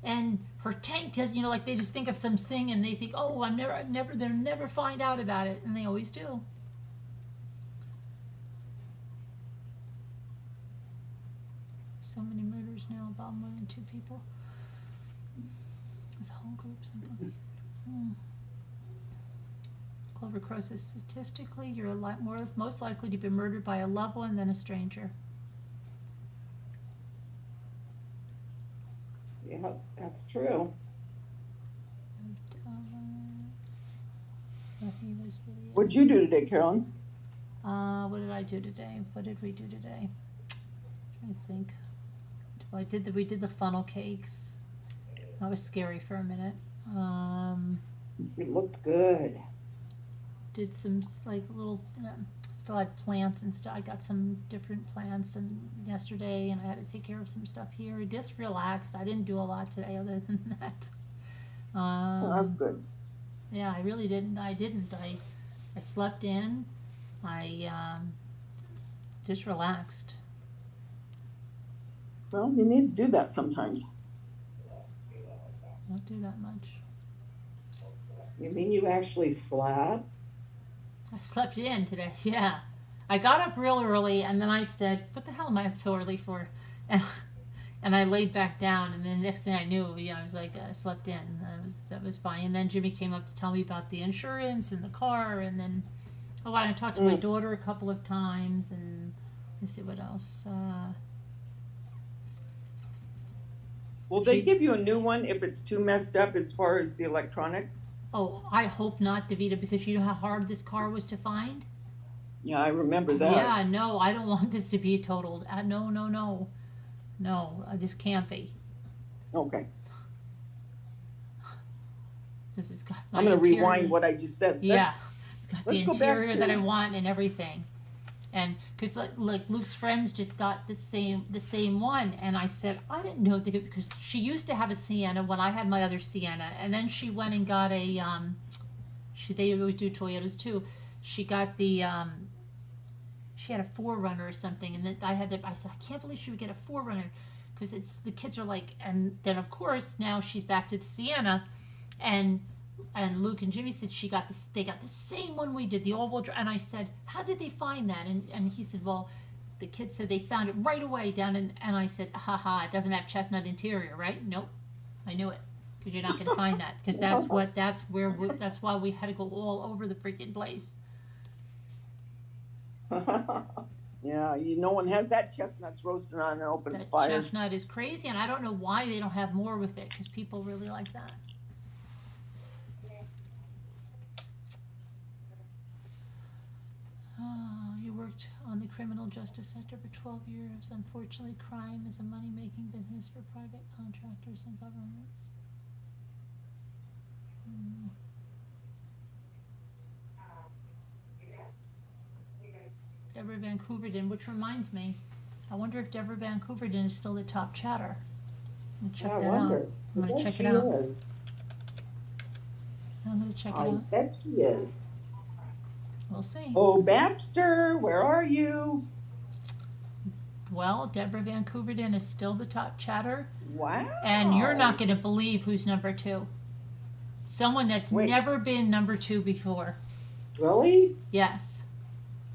and her tank does, like they just think of something and they think, oh, they'll never find out about it. And they always do. So many murders now about more than 2 people. With whole groups and Clover Crow says statistically you're a lot most likely to be murdered by a loved one than a stranger. Yeah, that's true. What'd you do today, Carolyn? What did I do today? What did we do today? I'm trying to think. Well, we did the funnel cakes. That was scary for a minute. It looked good. Did some little, still had plants and stuff. I got some different plants yesterday, and I had to take care of some stuff here. Just relaxed. I didn't do a lot today other than that. That's good. Yeah, I really didn't. I slept in. I just relaxed. Well, you need to do that sometimes. Don't do that much. You mean you actually slept? I slept in today, yeah. I got up real early, and then I said, what the hell am I up so early for? And I laid back down, and then the next thing I knew, I was like, I slept in. That was fine. And then Jimmy came up to tell me about the insurance and the car, and then, I talked to my daughter a couple of times, and let's see what else. Will they give you a new one if it's too messed up as far as the electronics? Oh, I hope not, Davita, because you know how hard this car was to find? Yeah, I remember that. Yeah, no, I don't want this to be totaled. No. No, this can't be. Okay. Because it's got my I'm going to interior. rewind what I just said. Yeah, it's got the let's go back interior to- that I want and everything. And because like Luke's friends just got the same one, and I said I didn't know that because she used to have a Sienna when I had my other Sienna, and then she went and got a they always do Toyotas too. She got the she had a 4Runner or something, and then I said I can't believe she would get a 4Runner because it's the kids are like, and then of course now she's back to the Sienna, and Luke and Jimmy said they got the same one we did, the all-wheel drive. And I said, how did they find that? And he said, well, the kids said they found it right away down in, and I said, haha, it doesn't have chestnut interior, right? Nope. I knew it. Because you're not going to find that. Because that's why we had to go all over the freaking place. Yeah, no one has that chestnuts roasting on an open That fire. chestnut is crazy, and I don't know why they don't have more with it, because people really like that. You worked on the criminal justice sector for 12 years. Unfortunately, crime is a money-making business for private contractors and governments. Deborah Vancouverden, which reminds me, I wonder if Deborah Vancouverden is still the top chatter. I'm gonna check I that wonder. out. I'm gonna Yes, check she it out. is. I'm gonna check it I out. bet she is. We'll see. Oh, Babster, where are you? Well, Deborah Vancouverden is still the top chatter. Wow. And you're not going to believe who's number 2. Someone that's Wait. never been number 2 before. Really? Yes.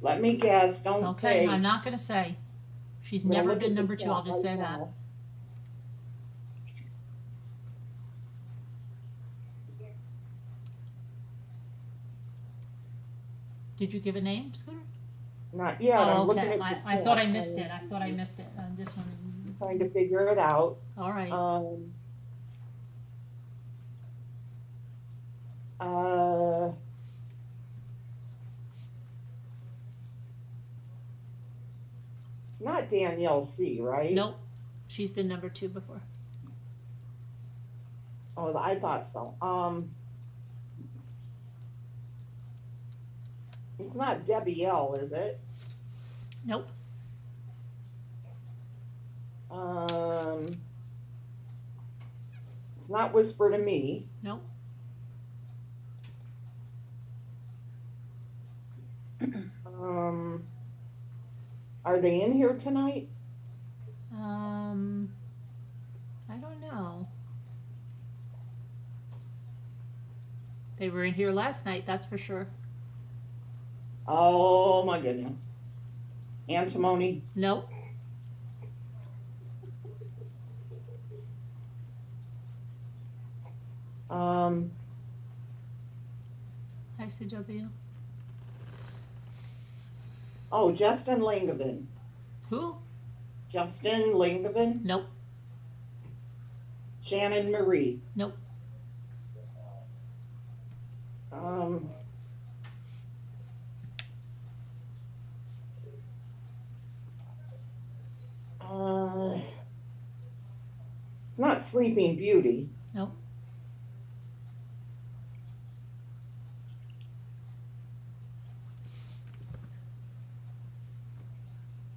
Let me guess. Don't Okay, say. I'm not going to say. She's I'm gonna never look been at the number 2. I'll chat just right say that. now. Did you give a name, Scooter? Not yet. Oh, I'm looking okay. at the I thought I chat. missed it. I thought I missed it. I'm just wondering. Trying to figure it out. All right. Not Danielle C, right? Nope. She's been number 2 before. Oh, I thought so. It's not Debbie L, is it? Nope. It's not Whisper to Me. Nope. Are they in here tonight? I don't know. They were in here last night, that's for sure. Oh my goodness. Antimony. Nope. ICW. Oh, Justin Langevin. Who? Justin Langevin. Nope. Shannon Marie. Nope. It's not Sleeping Beauty. Nope.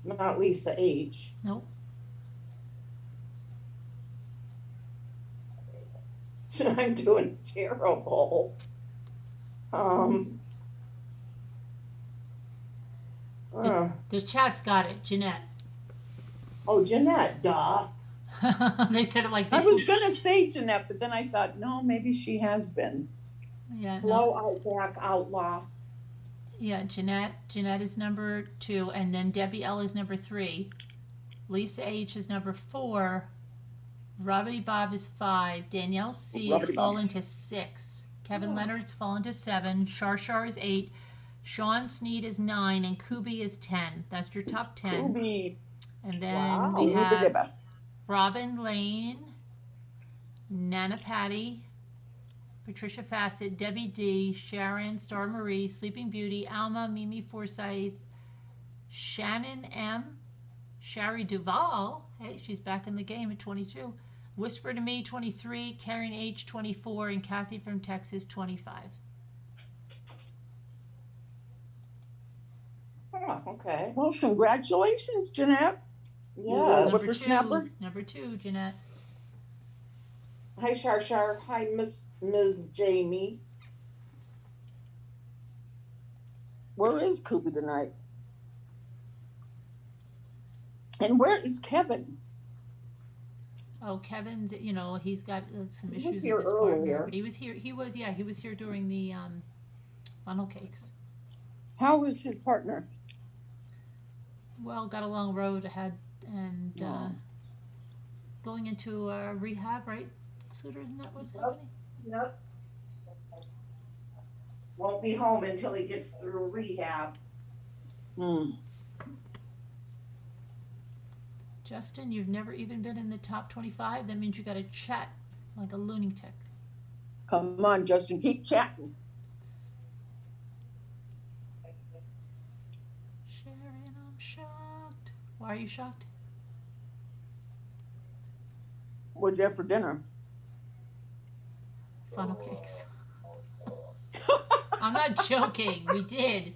Not Lisa H. Nope. I'm doing terrible. The chat's got it, Jeanette. Oh, Jeanette, duh. They said it like I this. was gonna say Jeanette, but then I thought, no, maybe she has been. Yeah, no. Blow Outback Outlaw. Yeah, Jeanette is number 2, and then Debbie L is number 3. Lisa H is number 4. Robbie Bob is 5. Danielle C is Robbity Bob. fallen to 6. Kevin Leonard's fallen to 7. Shar is 8. Sean Sneed is 9, and Kubi is 10. That's your top 10. Kubi. And then Wow. we have Kubi. Robin Lane, Nana Patty, Patricia Fassett, Debbie D, Sharon, Star Marie, Sleeping Beauty, Alma, Mimi Forsyth, Shannon M, Shari Duvall, hey, she's back in the game at 22, Whisper to Me, 23, Karen H, 24, and Kathy from Texas, 25. Oh, okay. Well, congratulations, Jeanette. Yeah. Whippersnapper. Number two, Jeanette. Hi, Shar. Hi, Ms. Jamie. Where is Kubi tonight? And where is Kevin? Oh, Kevin's, he's got some He was issues here with his partner, earlier. but he was here during the funnel cakes. How is his partner? Well, got a long road ahead and Oh. going into rehab, right? Suitor, isn't that what's Yep. happening? Yep. Won't be home until he gets through rehab. Justin, you've never even been in the top 25. That means you got to chat like a lunatic. Come on, Justin, keep chatting. Sharon, I'm shocked. Why are you shocked? What'd you have for dinner? Funnel cakes. I'm not joking. We did.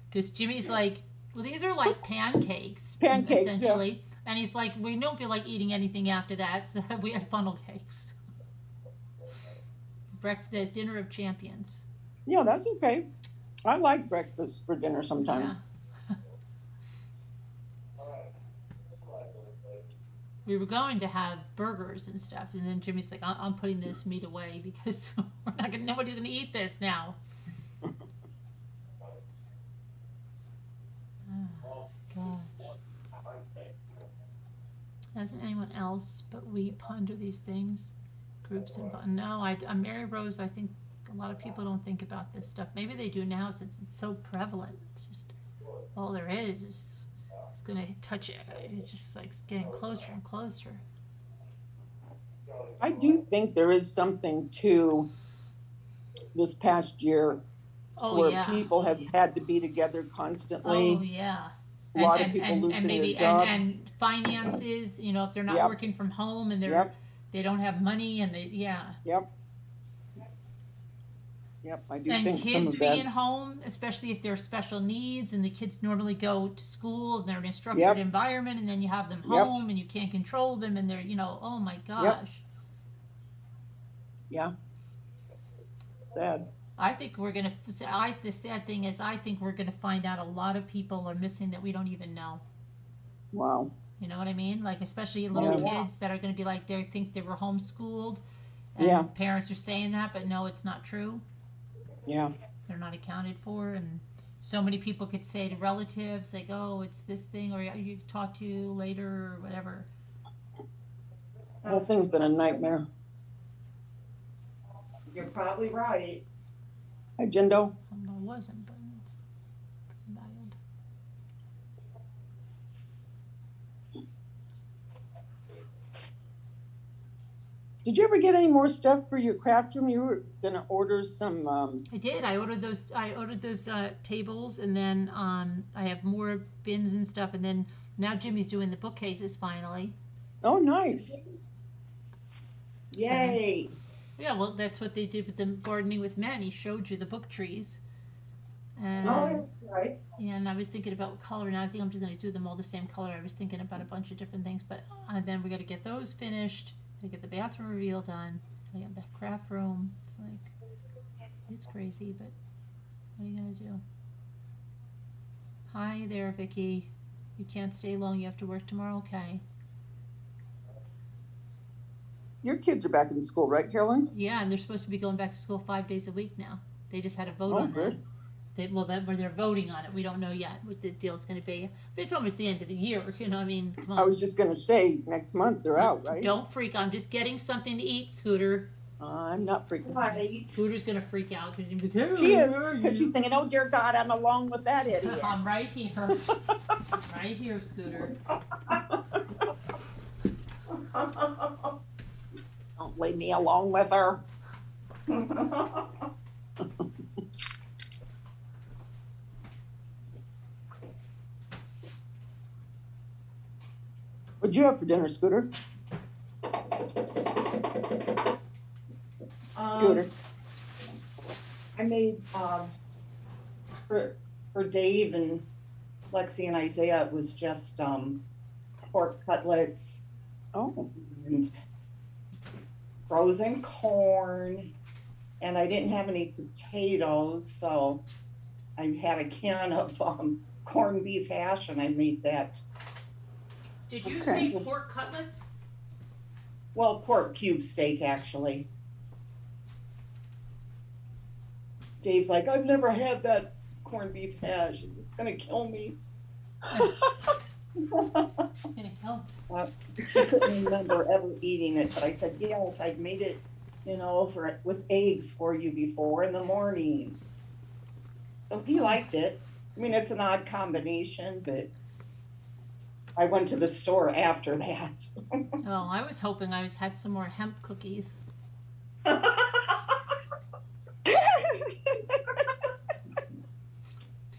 Because Jimmy's like, well, these are like pancakes. Pancakes, essentially. And he's like, we don't feel like eating anything after that, so we had funnel cakes. Breakfast, dinner of champions. Yeah, that's okay. I like breakfast for dinner sometimes. Yeah. We were going to have burgers and stuff, and then Jimmy's like, I'm putting this meat away because we're not gonna, nobody's gonna eat this now. Oh, God. Doesn't anyone else but we ponder these things? Groups and no, I'm Mary Rose. I think a lot of people don't think about this stuff. Maybe they do now since it's so prevalent. It's just all there is it's gonna touch it. It's just like getting closer and closer. I do think there is something to this past year Oh where yeah. people have had to be together constantly. Oh yeah. A lot of people losing maybe their jobs. and finances, if they're not Yep. working from home and Yep. they don't have money and Yep. Yep, I do and think some kids of being that. home, especially if they're special needs and the kids normally go to school and they're in a structured Yep. environment, and then you have them Yep. home and you can't control them, and they're, oh my gosh. Yeah. Sad. I think we're gonna. The sad thing is, I think we're gonna find out a lot of people are missing that we don't even know. Wow. You know what I mean? Like, especially little Yeah. kids that are gonna be like, they think they were homeschooled, and Yeah. parents are saying that, but no, it's not true. Yeah. They're not accounted for, and so many people could say to relatives, like, "Oh, it's this thing," or "You talk to you later," or whatever. The whole thing's been a nightmare. You're probably right. Hi, Jindo. I wasn't, but it's bad. Did you ever get any more stuff for your craft room? You were gonna order some. I did. I ordered those. Tables, and then I have more bins and stuff. And then now Jimmy's doing the bookcases finally. Oh, nice. Yay. Yeah, well, that's what they did with the gardening with men. He showed you the book trees. And, Oh, right. and I was thinking about what color, and I think I'm just going to do them all the same color. I was thinking about a bunch of different things, but then we got to get those finished. To get the bathroom reveal done. I have the craft room. It's like, it's crazy, but what are you going to do? Hi there, Vicky. You can't stay long. You have to work tomorrow? Okay. Your kids are back in school, right, Carolyn? Yeah, and they're supposed to be going back to school 5 days a week now. They just had a vote Oh, on good. that. They're voting on it. We don't know yet what the deal's going to be. But it's almost the end of the year. I mean, come on. I was just gonna say next month they're out, right? Don't freak. I'm just getting something to eat, Scooter. I'm not freaking. Right. Scooter's going to freak out because she's like, She is, because she's thinking, "Oh dear God, I'm alone with that idiot." I'm right here. Right here, Scooter. Don't leave me alone with her. What'd you have for dinner, Scooter? Scooter. I made, for Dave and Lexi and Isaiah, it was just, pork cutlets Oh, and frozen corn, and I didn't have any potatoes, so I had a can of, corned beef hash, and I made that, Did you Okay. say pork cutlets? well, pork cube steak, actually. Dave's like, I've never had that corned beef hash, it's gonna kill me. It's gonna help. He couldn't remember ever eating it, but I said, yes, I've made it, with eggs for you before in the morning. So he liked it. I mean, it's an odd combination, but I went to the store after that. Oh, I was hoping I had some more hemp cookies.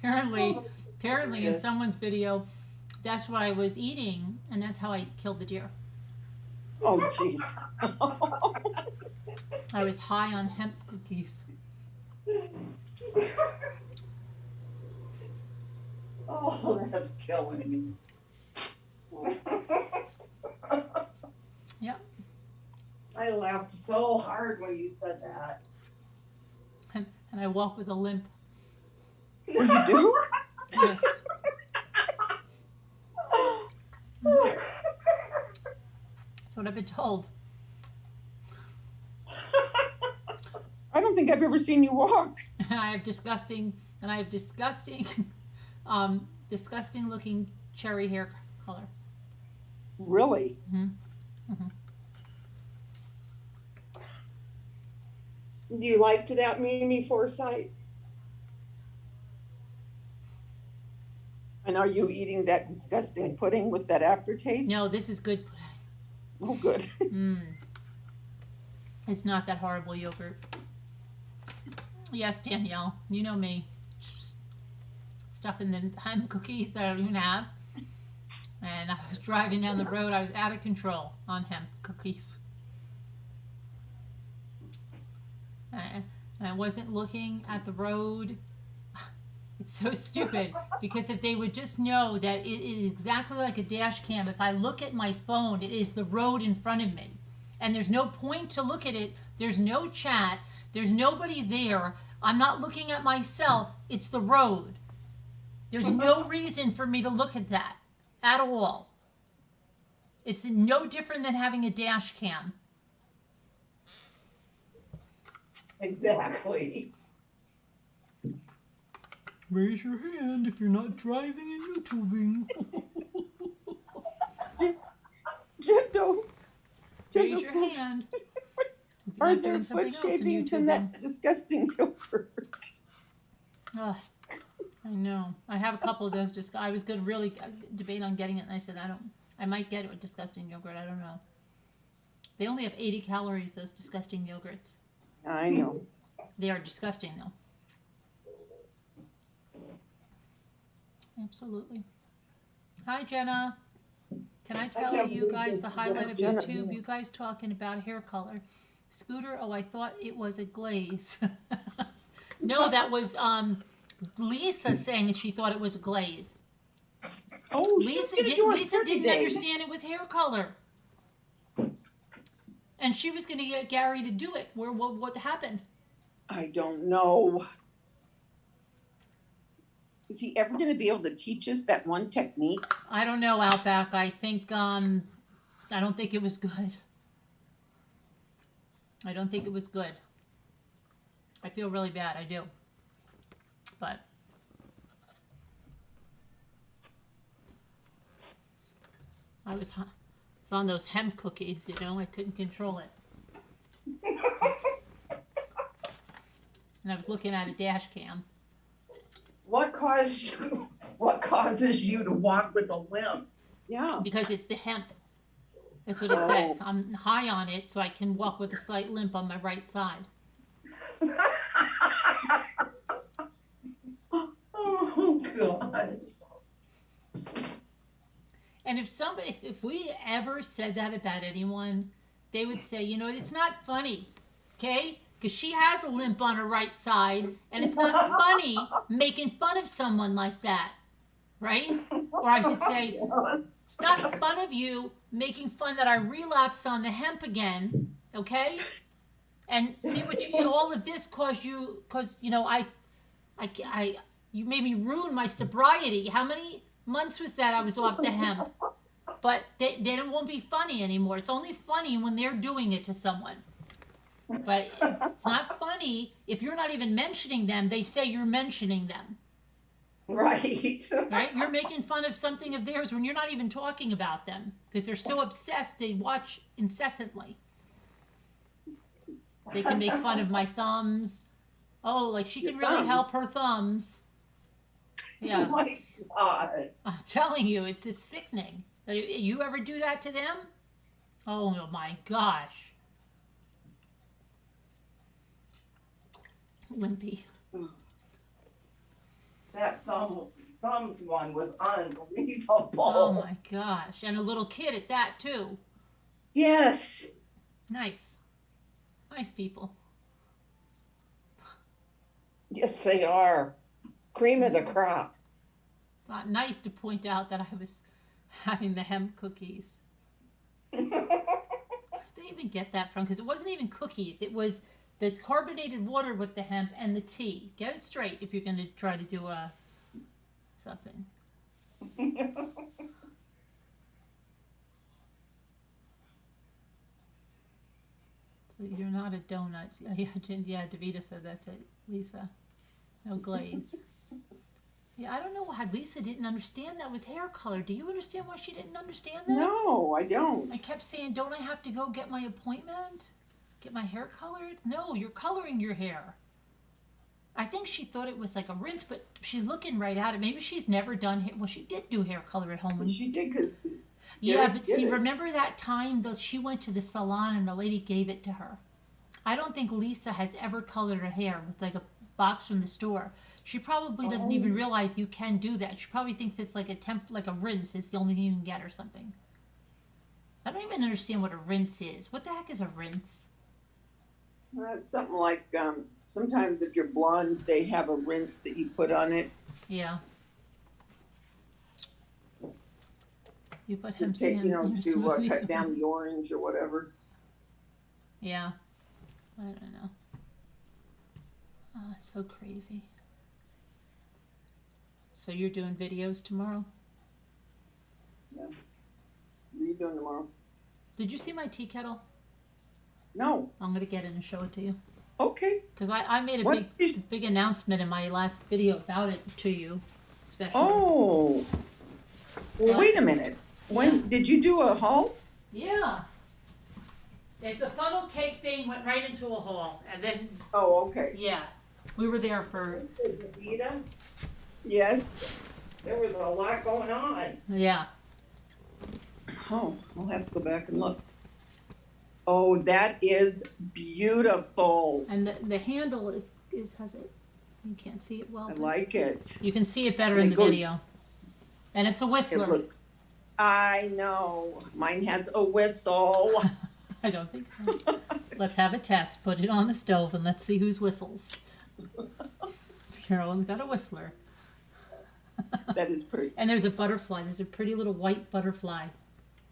Apparently in someone's video, that's what I was eating, and that's how I killed the deer. oh, jeez. I was high on hemp cookies. Oh, that's killing me. Yep. I laughed so hard when you said that. And I walk with a limp. Oh, you do? Yes. That's what I've been told. I don't think I've ever seen you walk. And I have disgusting, disgusting looking cherry hair color. Really? You liked that, Mimi Forsythe? And are you eating that disgusting pudding with that aftertaste? No, this is good. Oh, good. It's not that horrible yogurt. Yes, Danielle, you know me. Stuff in the hemp cookies that I don't even have. And I was driving down the road. I was out of control on hemp cookies. And I wasn't looking at the road. It's so stupid because if they would just know that it is exactly like a dash cam, if I look at my phone, it is the road in front of me. And there's no point to look at it. There's no chat. There's nobody there. I'm not looking at myself. It's the road. There's no reason for me to look at that at all. It's no different than having a dash cam. Exactly. Raise your hand if you're not driving and YouTubing. Jendo Raise your says, hand. if you're are not there doing foot something else and shavings in YouTubing. that disgusting yogurt? Ugh, I know. I have a couple of those. Just I was going to really debate on getting it, and I said I might get it with disgusting yogurt. I don't know. They only have 80 calories. Those disgusting yogurts. I know. They are disgusting, though. Absolutely. Hi, Jenna. Can I tell you guys the highlight of Jenna, YouTube? You guys talking about hair color. Scooter, oh, I thought it was a glaze. No, that was Lisa saying that she thought it was a glaze. Oh, Lisa didn't understand it was hair color. And she was going to get Gary to do it. What happened? I don't know. Is he ever going to be able to teach us that one technique? I don't know, Outback. I think, I don't think it was good. I don't think it was good. I feel really bad. I do. But I was on those hemp cookies, you know. I couldn't control it. And I was looking at a dash cam. What causes you to walk with a limp? Yeah. Because it's the hemp. That's what it says. I'm high on it, so I can walk with a slight limp on my right side. Oh, God. And if we ever said that about anyone, they would say, you know, it's not funny, okay? Because she has a limp on her right side, and it's not funny making fun of someone like that, right? Or I should say, it's not fun of you making fun that I relapsed on the hemp again, okay? And see what all of this caused you, because, you know, you made me ruin my sobriety. How many months was that I was off the hemp? But then it won't be funny anymore. It's only funny when they're doing it to someone. But it's not funny if you're not even mentioning them. They say you're mentioning them. Right. Right? You're making fun of something of theirs when you're not even talking about them because they're so obsessed they watch incessantly. They can make fun of my thumbs. Oh, like she can really help her thumbs. Yeah. Oh my God. I'm telling you, it's sickening. You ever do that to them? Oh my gosh. Limpy. That thumbs one was unbelievable. Oh my gosh. And a little kid at that too. Yes. Nice. Nice people. Yes, they are. Cream of the crop. Not nice to point out that I was having the hemp cookies. Where did they even get that from? Because it wasn't even cookies. It was the carbonated water with the hemp and the tea. Get it straight if you're going to try to do something. So you're not a donut. Yeah, Davita said that to Lisa. No glaze. Yeah, I don't know why Lisa didn't understand that was hair color. Do you understand why she didn't understand that? No, I don't. I kept saying, don't I have to go get my appointment? Get my hair colored? No, you're coloring your hair. I think she thought it was like a rinse, but she's looking right at it. Maybe she's never done hair. Well, she did do hair color at home. She did, because yeah, but see, remember that time that she went to the salon and the lady gave it to her? I don't think Lisa has ever colored her hair with like a box from the store. She probably doesn't even realize you can do that. She probably thinks it's like like a rinse is the only thing you can get or something. I don't even understand what a rinse is. What the heck is a rinse? It's something like, sometimes if you're blonde, they have a rinse that you put on it Yeah. You put to him take, in your smoothie cut some down more. the orange or whatever. Yeah. I don't know. Oh, it's so crazy. So you're doing videos tomorrow? What are you doing tomorrow? Did you see my tea kettle? No. I'm gonna get it and show it to you. Okay. Because I made a What is- big announcement in my last video about it to you, especially. Oh. Well, What? wait a minute. When did you do a haul? Yeah. The funnel cake thing went right into a hole, and then Oh, okay. yeah, we were there for Rita, Yes. there was a lot going on. yeah. Oh, I'll have to go back and look. Oh, that is beautiful. And the handle is has it. You can't see it well. I but like it. you can see it better And in it the goes- video. And it's a It whistler. looks. I know. Mine has a whistle. I don't think so. Let's have a test. Put it on the stove and let's see whose whistles. Carolyn's got a whistler. That is pretty. And there's a butterfly. There's a pretty little white butterfly.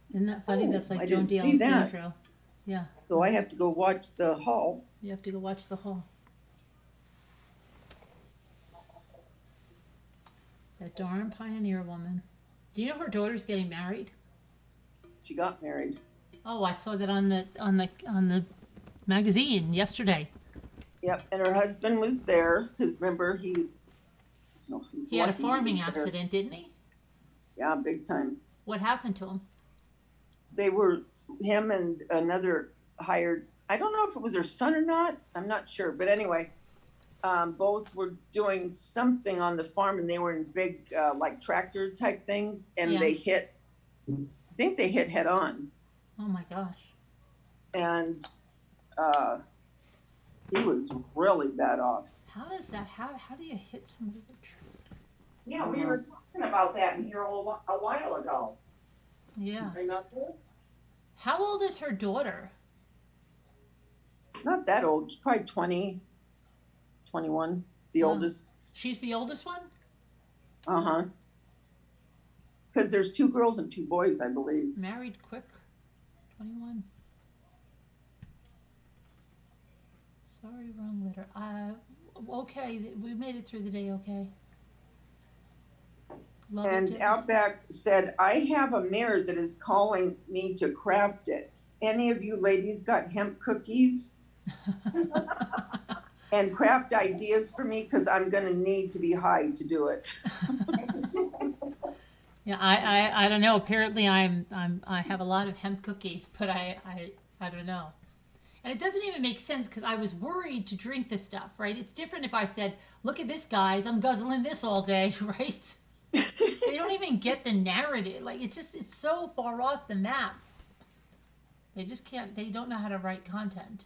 Isn't that funny? Oh, That's like I Joan didn't see Dion's that. intro. Yeah, So I have to go watch the haul. you have to go watch the haul. That darn pioneer woman. Do you know her daughter's getting married? She got married. Oh, I saw that on the magazine yesterday. Yep, and her husband was there because remember he's He had a lucky farming was there. accident, didn't he? Yeah, big time. What happened to him? They were him and another hired. I don't know if it was her son or not. I'm not sure, but anyway, both were doing something on the farm, and they were in big like tractor type things, and Yeah. they hit. I think they hit head on, Oh my gosh. and he was really bad off. How does that how do you hit somebody with a truck? Yeah, we were talking about that in here a while ago. Yeah. Remember? How old is her daughter? Not that old. She's probably 20, 21. The Oh. oldest. She's the oldest one? Uh-huh. Because there's 2 girls and 2 boys, I believe. Married quick? 21. Sorry, wrong letter. Okay, we made it through the day okay. Love it, And didn't Outback said, I have a mirror that is calling me to craft it. Any of you ladies got hemp cookies and craft ideas for me? Because I'm going to need to be high to do it. Yeah, I don't know. Apparently, I have a lot of hemp cookies, but I don't know. And it doesn't even make sense because I was worried to drink this stuff, right? It's different if I said, "Look at this, guys! I'm guzzling this all day," right? They don't even get the narrative. Like it's so far off the map. They just can't. They don't know how to write content,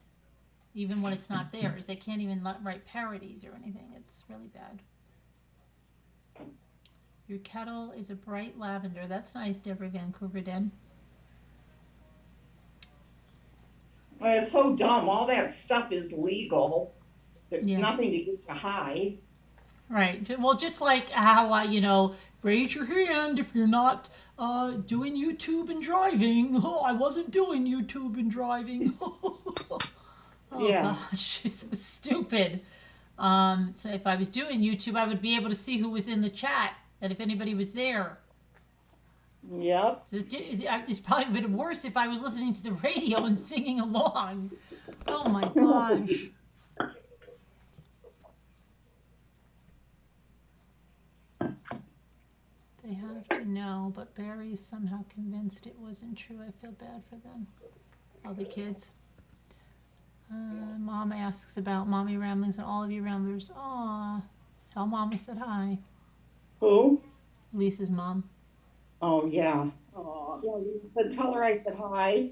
even when it's not theirs. They can't even write parodies or anything. It's really bad. Your kettle is a bright lavender. That's nice, Deborah Vancouver Den. Well, it's so dumb. All that stuff is legal. There's Yeah. nothing to get you high. Right. Well, just like how, raise your hand if you're not doing YouTube and driving. Oh, I wasn't doing YouTube and driving. Oh, Yeah. gosh, it's so stupid. So if I was doing YouTube, I would be able to see who was in the chat and if anybody was there. Yep. So it's probably been worse if I was listening to the radio and singing along. Oh, my gosh. They have to know, but Barry is somehow convinced it wasn't true. I feel bad for them. All the kids. Mom asks about Mommy Ramblings and all of you Ramblers. Aw. Tell Mom we said hi. Who? Lisa's mom. Oh, yeah. Aw. Yeah, you said, tell her I said hi.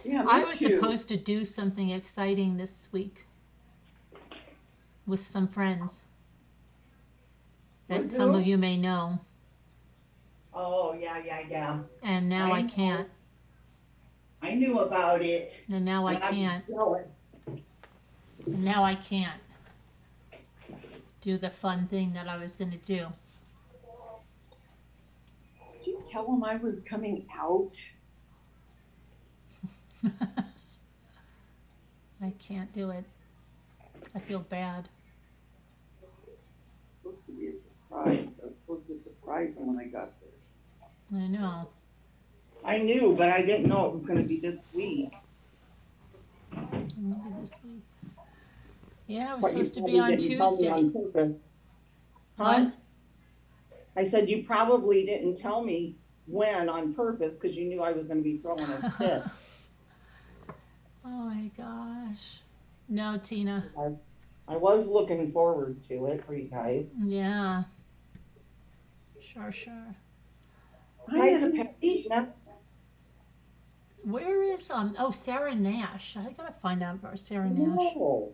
Yeah, me I was too. supposed to do something exciting this week with some friends that With some who? of you may know, Oh, yeah. and now I know. can't. I knew about it. And now I and was can't. jealous. And now I can't do the fun thing that I was gonna do. Did you tell him I was coming out? I can't do it. I feel bad. It's supposed to be a surprise. I was supposed to surprise him when I got there. I know. I knew, but I didn't know it was gonna be this week. Maybe this week. Yeah, it was But you supposed to be on probably didn't tell me Tuesday. on purpose. Huh? What? I said you probably didn't tell me when on purpose, because you knew I was gonna be throwing a fit. Oh my gosh. No, Tina. I was looking forward to it for you guys. Yeah. Sure. Hi, Tina. Where is Sarah Nash? I gotta find out about Sarah Nash. No.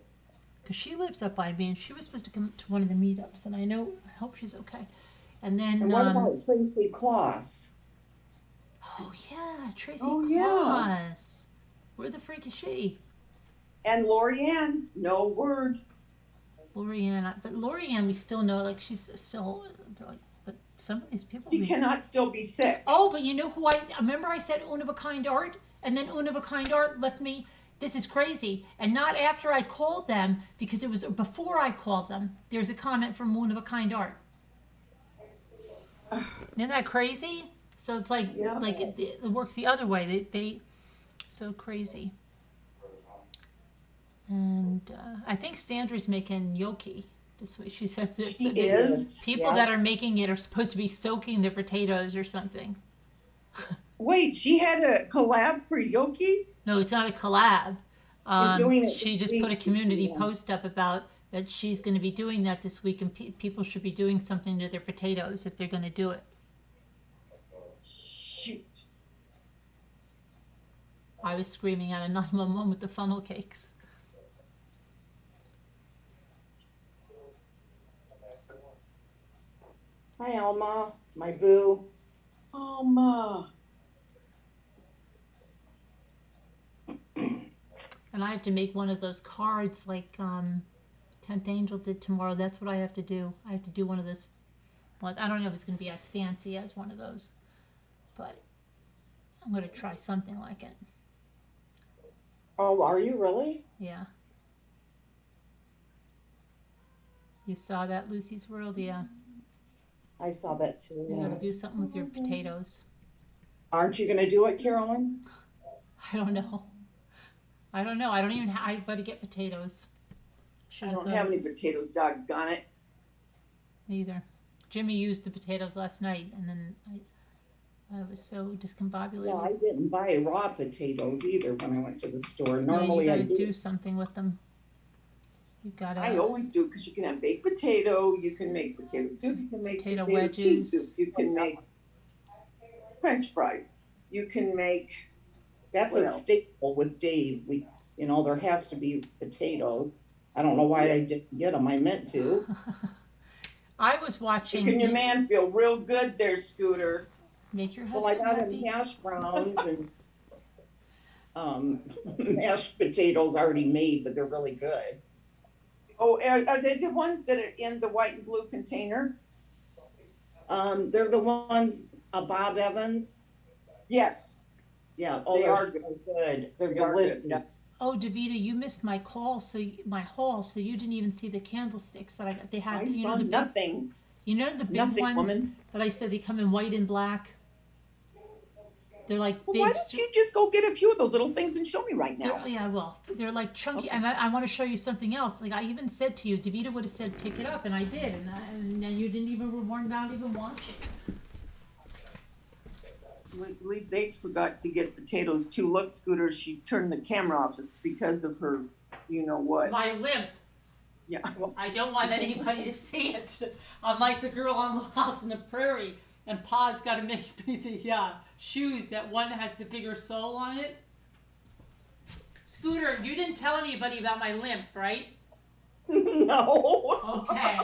Because she lives up by me and she was supposed to come to one of the meetups and I hope she's okay. And then And what about Tracy Kloss? oh yeah, Tracy Oh, yeah. Kloss. Where the freak is she? And Lorianne, no word. Lorianne, but Lorianne we still know, like she's still like, but some of these people She cannot still be sick. Oh, but you know who I remember I said Una of a Kind Art, and then Una of a Kind Art left me. This is crazy, and not after I called them, because it was before I called them. There's a comment from Una of a Kind Art. Isn't that crazy? So it's like Yeah. it works the other way. They so crazy. And I think Sandra's making gnocchi this week. She said She is. people Yeah. that are making it are supposed to be soaking their potatoes or something. Wait, she had a collab for Yoki? No, it's not a collab. doing it She this just put a week. community Yeah. post up about that she's going to be doing that this week, and people should be doing something to their potatoes if they're going to do it. Shoot. I was screaming at a 911 with the funnel cakes. Hi, Alma, my boo. Oh, Ma. And I have to make one of those cards like 10th Angel did tomorrow. That's what I have to do. I have to do one of those. Well, I don't know if it's going to be as fancy as one of those, but I'm going to try something like it. Oh, are you really? Yeah. You saw that, Lucy's World? Yeah. I saw that too. You Yeah. got to do something with your potatoes. Aren't you gonna do it, Carolyn? I don't know. I don't know. I don't even have. I got to get potatoes. Should I have don't have thought any potatoes, doggone it. either. Jimmy used the potatoes last night, and then I was so discombobulated. No, I didn't buy raw potatoes either when I went to the store. Yeah, Normally you I got to do. do something with them. You got I to. always do, because you can have baked potato, you can make potato soup, you can make Potato potato cheese wedges. soup, you can make French fries, you can make, That's What a else? staple with Dave. There has to be potatoes. I don't know why I didn't get them. I meant to. I was watching. making your man feel real good there, Scooter. Make your Well, I husband got him happy. hash browns and mashed potatoes already made, but they're really good. Oh, are they the ones that are in the white and blue container? They're the ones, Bob Evans. Yes. Yeah, They they're are so good. They're They are good, delicious. yeah. Oh, Davita, you missed my call, my haul, so you didn't even see the candlesticks that I got. They had, I saw the big, nothing, you know the big nothing, ones woman. that I said they come in white and black. They're like Well, big. why don't you just go get a few of those little things and show me right now? Yeah, well, they're like chunky, Okay. and I want to show you something else. Like I even said to you, Davita would have said pick it up, and I did, and then you didn't even warn about even watching. Lisa H forgot to get potatoes too. Look, Scooter, she turned the camera off. It's because of her, you know what. My limp. Yeah. I don't want anybody to see it. I'm like the girl on Lost in the Prairie, and Pa's got to make me the shoes that one has the bigger sole on it. Scooter, you didn't tell anybody about my limp, right? No. Okay.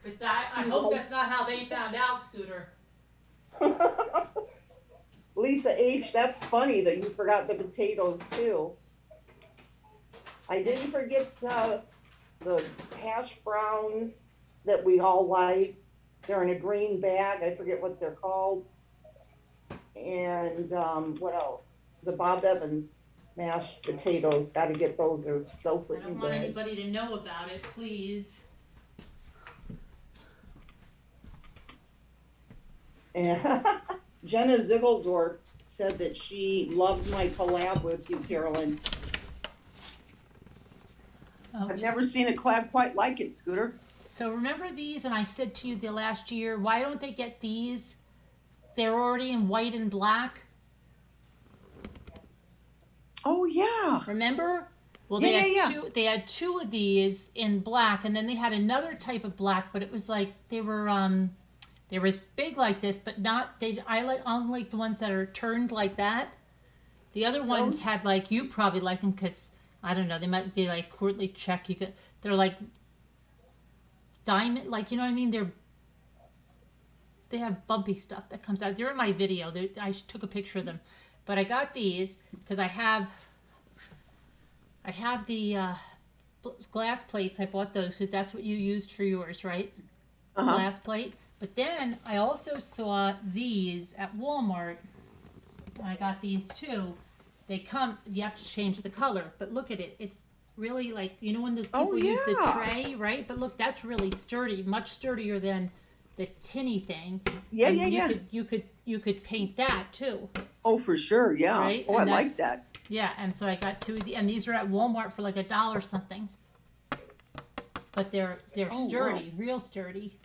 Cause I hope that's not how they found out, Scooter. Lisa H, that's funny that you forgot the potatoes too. I didn't forget, the hash browns that we all like. They're in a green bag. I forget what they're called. And, what else? The Bob Evans mashed potatoes. Gotta get those. They're so I freaking don't want good. anybody to know about it, please. And Jenna Ziegeldorf said that she loved my collab with you, Carolyn. Okay. I've never seen a collab quite like it, Scooter. So remember these, and I said to you the last year, why don't they get these? They're already in white and black. Oh yeah. Remember? Well, they Yeah, had yeah, two. They had two of these in black, and then they had another type of black, but it was like they were big like this, but not they. I only like the ones that are turned like that. The other ones Those- had like you probably like them because I don't know. They might be like quarterly check. They're like diamond, like you know what I mean. They have bumpy stuff that comes out. They're in my video. I took a picture of them, but I got these because I have the glass plates. I bought those because that's what you used for yours, right? Uh-huh. Glass plate. But then I also saw these at Walmart. I got these too. They come, you have to change the color, but look at it. It's really like, you know when those people Oh, use the yeah. tray, right? But look, that's really sturdy, much sturdier than the tinny thing. Yeah, And yeah, yeah. You could paint that too. Oh, for sure. Yeah. Right? Oh, I And like that's- that. Yeah, and so I got two of the, and these are at Walmart for like $1 something. But they're Oh, sturdy, real sturdy.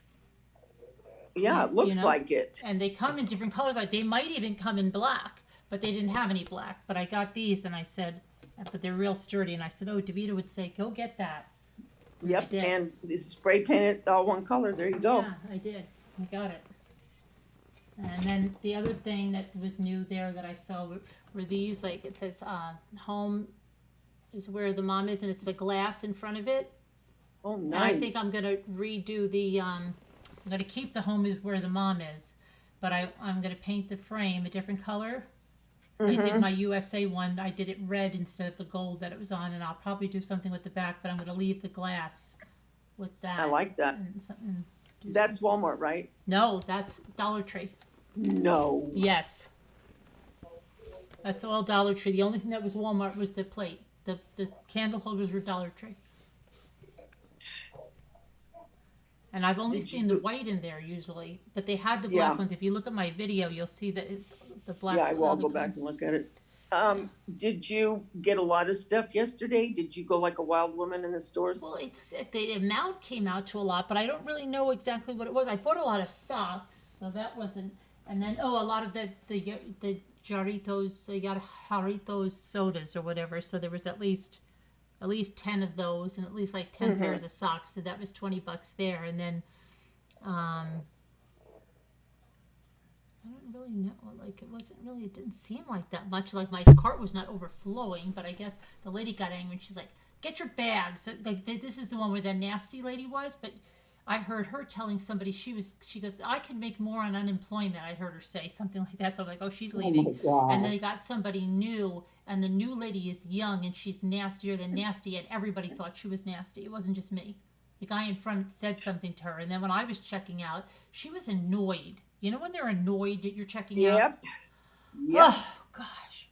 Yeah, it looks you know? like it. And they come in different colors. Like they might even come in black, but they didn't have any black. But I got these, and I said, but they're real sturdy. And I said, oh, DeVita would say, go get that. I Yep. did. And spray paint it all one color. There you go. Yeah, I did. I got it. And then the other thing that was new there that I saw were these, like it says, home is where the mom is, and it's the glass in front of it. Oh, And nice. I think I'm gonna redo the. I'm gonna keep the home is where the mom is, but I'm gonna paint the frame a different color. I did my USA one. I did it red instead of the gold that it was on, and I'll probably do something with the back. But I'm gonna leave the glass with that. I like that. And something. That's Walmart, right? No, that's Dollar Tree. No. Yes. That's all Dollar Tree. The only thing that was Walmart was the plate. The candle holders were Dollar Tree. And I've only Did you seen the do- white in there usually, but they had the Yeah. black ones. If you look at my video, you'll see that the black. Yeah, I will. all I'll the go color- back and look at it. Did you get a lot of stuff yesterday? Did you go like a wild woman in the stores? Well, the amount came out to a lot, but I don't really know exactly what it was. I bought a lot of socks, so that wasn't. And then a lot of the Jarritos sodas or whatever. So there was at least 10 of those and at least like 10 pairs of socks. So that was $20 there. And then I don't really know. Like it didn't seem like that much. Like my cart was not overflowing, but I guess the lady got angry and she's like, "Get your bags." So, like this is the one where that nasty lady was, but I heard her telling somebody she goes, "I can make more on unemployment." I heard her say something like that. So I'm like, "Oh, she's leaving." And then they got somebody new, and the new lady is young and she's nastier than nasty, and everybody thought she was nasty. It wasn't just me. The guy in front said something to her, and then when I was checking out, she was annoyed. You know when they're annoyed that you're checking out? Yep. Yep. Oh gosh.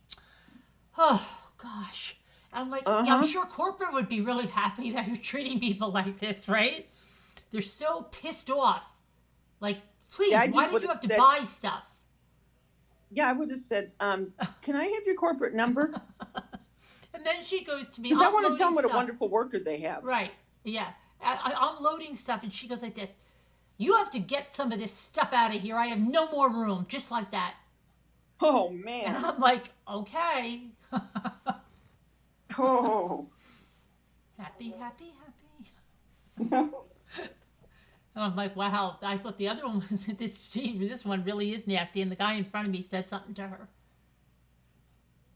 Oh gosh. I'm like, yeah, I'm sure corporate would be really happy that you're treating people like this, right? They're so pissed off. Like, please, Yeah, I why just did you would've have to said- buy stuff? Yeah, I would have said, can I have your corporate number? And then she goes to me, Because I "I'm want to tell them loading what a stuff." wonderful worker they have. Right. Yeah. I'm loading stuff, and she goes like this. "You have to get some of this stuff out of here. I have no more room." Just like that. Oh, And man. I'm like, okay. Oh. Happy. And I'm like, wow, I thought the other one was this one really is nasty. And the guy in front of me said something to her.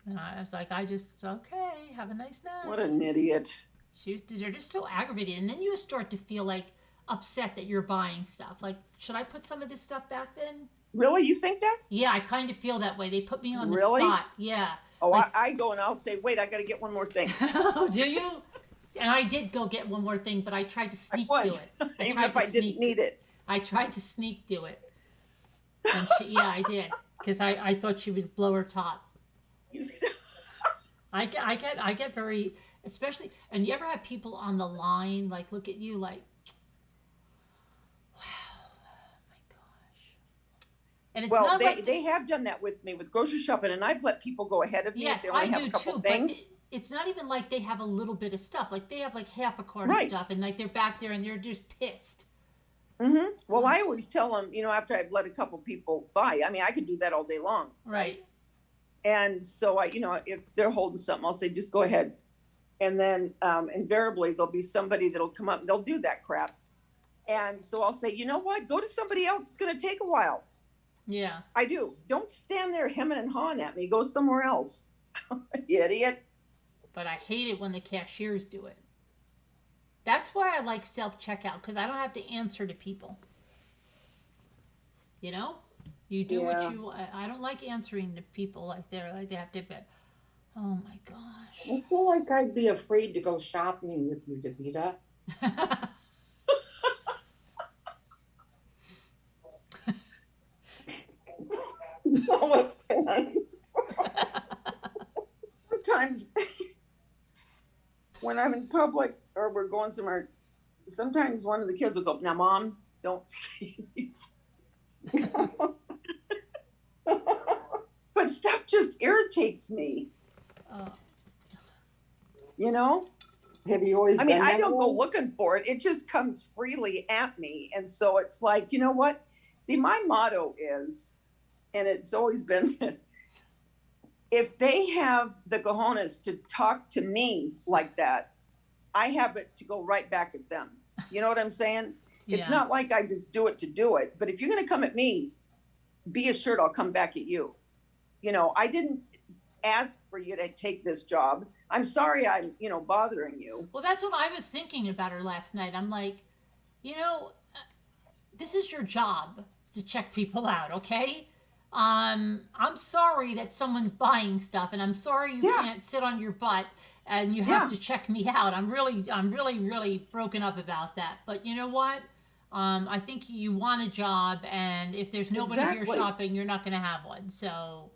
And I was like, okay, have a nice night. What an idiot. They're just so aggravated. And then you start to feel like upset that you're buying stuff. Like, should I put some of this stuff back then? Really? You think that? Yeah, I kind of feel that way. They put me on the Really? spot. Yeah. Oh, Like- I go and I'll say, wait, I got to get one more thing. Oh, do you? And I did go get one more thing, but I tried to sneak do would. it. Even tried if to I didn't sneak- need it. I tried to sneak do it. And yeah, I did. Because I thought she would blow her top. You said- I get very, especially, and you ever have people on the line, like, look at you like, wow, oh my gosh. And it's Well, not like, they have done that with me with grocery shopping, and I've let people go ahead of me yes, if they only I have do a couple too, things. but it's not even like they have a little bit of stuff. Like, they have like half a cart Right. of stuff, and like they're back there and they're just pissed. Mm-hmm. Well, I always tell them, after I've let a couple people buy, I mean, I could do that all day long. Right. And so if they're holding something, I'll say, just go ahead. And then invariably there'll be somebody that'll come up and they'll do that crap. And so I'll say, you know what? Go to somebody else. It's going to take a while. Yeah. I do. Don't stand there hemming and hawing at me. Go somewhere else. You idiot. But I hate it when the cashiers do it. That's why I like self-checkout, because I don't have to answer to people. You know? You do Yeah. what you... I don't like answering to people like they have to... Oh my gosh. I feel like I'd be afraid to go shopping with you, Davida. No offense. Sometimes when I'm in public or we're going somewhere, sometimes one of the kids will go, now, Mom, don't say these. But stuff just irritates me, Oh, you know? Have you always I mean, been I that don't go way? looking for it. It just comes freely at me. And so it's like, you know what? See, my motto is, and it's always been this, if they have the cojones to talk to me like that, I have it to go right back at them. You know what I'm saying? It's yeah. not like I just do it to do it. But if you're going to come at me, be assured I'll come back at you. I didn't ask for you to take this job. I'm sorry I'm, bothering you. Well, that's what I was thinking about her last night. I'm like, this is your job to check people out, okay? I'm sorry that someone's buying stuff, and I'm sorry you Yeah. can't sit on your butt and you have Yeah. to check me out. I'm really broken up about that. But you know what? I think you want a job, and if there's nobody here Exactly. shopping, you're not going to have one. So,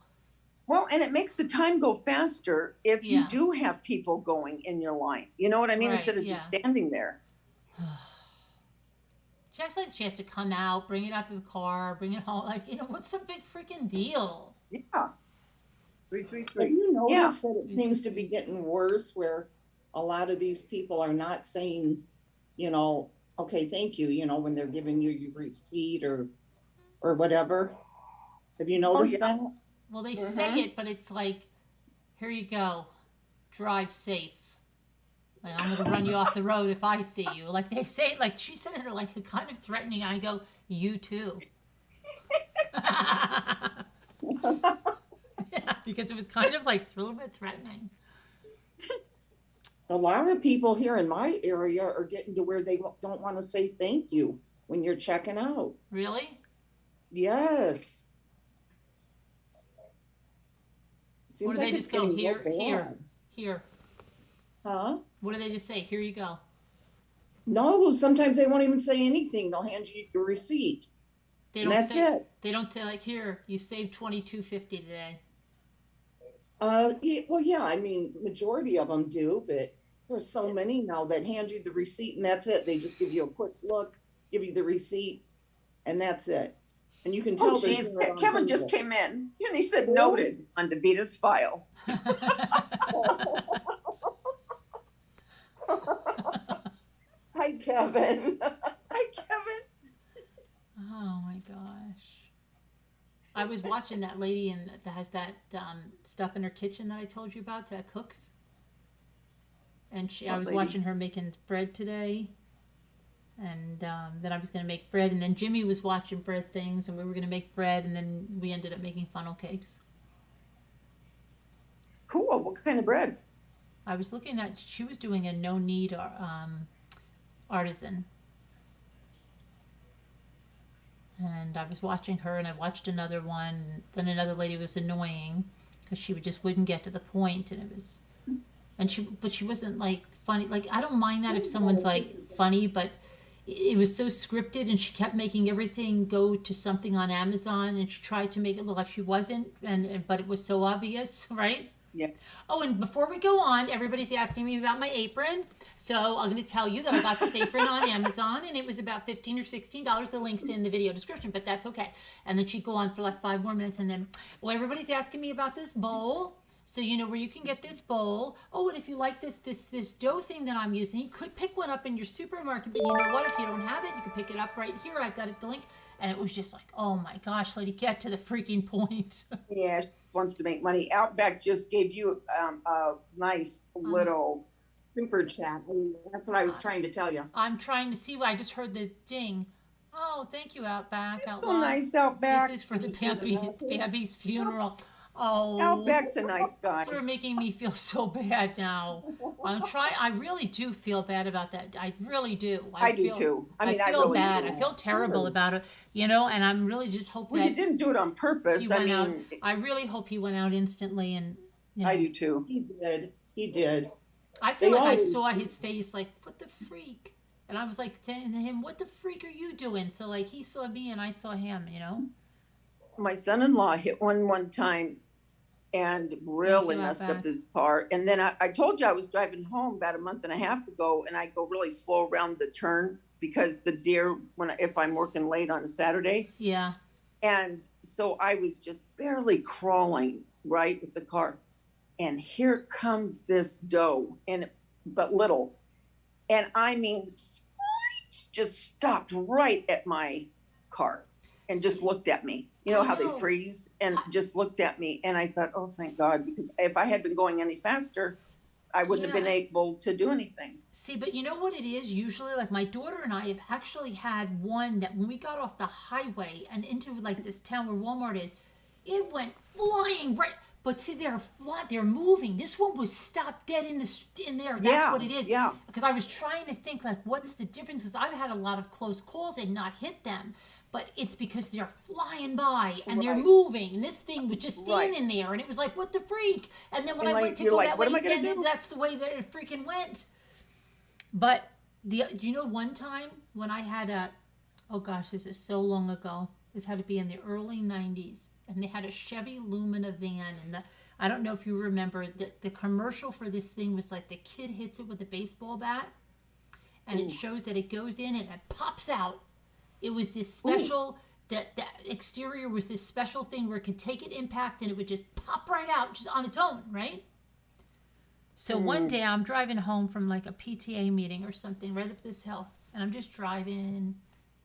Well, and it makes the time go faster if you Yeah. do have people going in your line. You know what I mean? Right, Instead of just standing there. she acts like she has to come out, bring it out to the car, bring it home. Like, what's the big freaking deal? Yeah. But 333. you notice Yeah. that it seems to be getting worse where a lot of these people are not saying, okay, thank you, when they're giving you your receipt or whatever. Have you noticed yeah. that? Well, they say it, but it's like, here you go, drive safe. Like, I'm gonna run you off the road if I see you. Like they say, like she said it like kind of threatening. I go, you too. Yeah, because it was kind of like a little bit threatening. A lot of people here in my area are getting to where they don't want to say thank you when you're checking out. Really? Yes. Seems Or do they like just it's go getting here, real here, bad. here? Huh? What do they just say? Here you go. No, sometimes they won't even say anything. They'll hand you your receipt. They And don't that's say. it. They don't say like, here, you saved $22.50 today. Yeah, well, yeah, I mean, majority of them do, but there's so many now that hand you the receipt and that's it. They just give you a quick look, give you the receipt, and that's it. And you can tell. Oh, they're geez. doing it on Kevin just purpose. came in and he said noted on Davita's file. Hi, Kevin. Hi, Kevin. Oh my gosh. I was watching that lady that has that stuff in her kitchen that I told you about that cooks. And I What was lady? watching her making bread today. And then I was going to make bread. And then Jimmy was watching bread things. And we were going to make bread. And then we ended up making funnel cakes. Cool. What kind of bread? I was looking at, she was doing a no-knead artisan. and I was watching her, and I watched another one. Then another lady was annoying because she just wouldn't get to the point, and it was, but she wasn't like funny. Like I don't mind that if someone's like funny, but it was so scripted, and she kept making everything go to something on Amazon, and she tried to make it look like she wasn't, and but it was so obvious, right? Yeah. Oh, and before we go on, everybody's asking me about my apron. So I'm going to tell you that I got this apron on Amazon, and it was about $15 or $16. The link's in the video description, but that's okay. And then she'd go on for like 5 more minutes, and then, well, everybody's asking me about this bowl. So you know where you can get this bowl. Oh, and if you like this dough thing that I'm using, you could pick one up in your supermarket. But you know what? If you don't have it, you can pick it up right here. I've got it the link. And it was just like, oh my gosh, lady, get to the freaking point. Yeah, she wants to make money. Outback just gave you a nice little. Super chat. That's what I was trying to tell you. I'm trying to see. I just heard the ding. Oh, thank you, Outback. It's so nice, Outback. This is for the Bambi's funeral. Oh, Outback's a nice guy. You're making me feel so bad now. I really do feel bad about that. I really do. I do too. I mean, I feel really bad. do. I feel terrible about it. You know, and I'm really just hoping Well, that you didn't do it on purpose. he I went mean, out. I really hope he went out instantly, and you know, I do too. He did. He did. I feel They like I always saw his face, like, what the freak? And I was like telling him, what the freak are you doing? So like he saw me and I saw him, you know. My son-in-law hit one time and really you, messed Outback. up his car. And then I told you I was driving home about a month and a half ago, and I go really slow around the turn because the deer, if I'm working late on a Saturday. Yeah. And so I was just barely crawling right with the car. And here comes this doe, but little. And I mean, just stopped right at my car and just looked at me. You know how they freeze and just looked at me. And I thought, oh, thank God, because if I had been going any faster, I wouldn't have been able to do anything. See, but you know what it is? Usually, like my daughter and I have actually had one that when we got off the highway and into like this town where Walmart is, it went flying right. But see, they're moving. This one was stopped dead in there. That's what it is. Yeah. Because I was trying to think like, what's the difference? Because I've had a lot of close calls and not hit them. But it's because they're flying by and they're moving. And this thing was just standing there. And it was like, what the freak? And then when I went to go that way, then that's the way that it freaking went. But do you know one time when I had oh gosh, this is so long ago. This had to be in the early 90s. And they had a Chevy Lumina van. And I don't know if you remember, the commercial for this thing was like the kid hits it with a baseball bat. And it shows that it goes in and it pops out. It was this special, that exterior was this special thing where it could take an impact and it would just pop right out just on its own, right? So one day I'm driving home from like a PTA meeting or something right up this hill. And I'm just driving,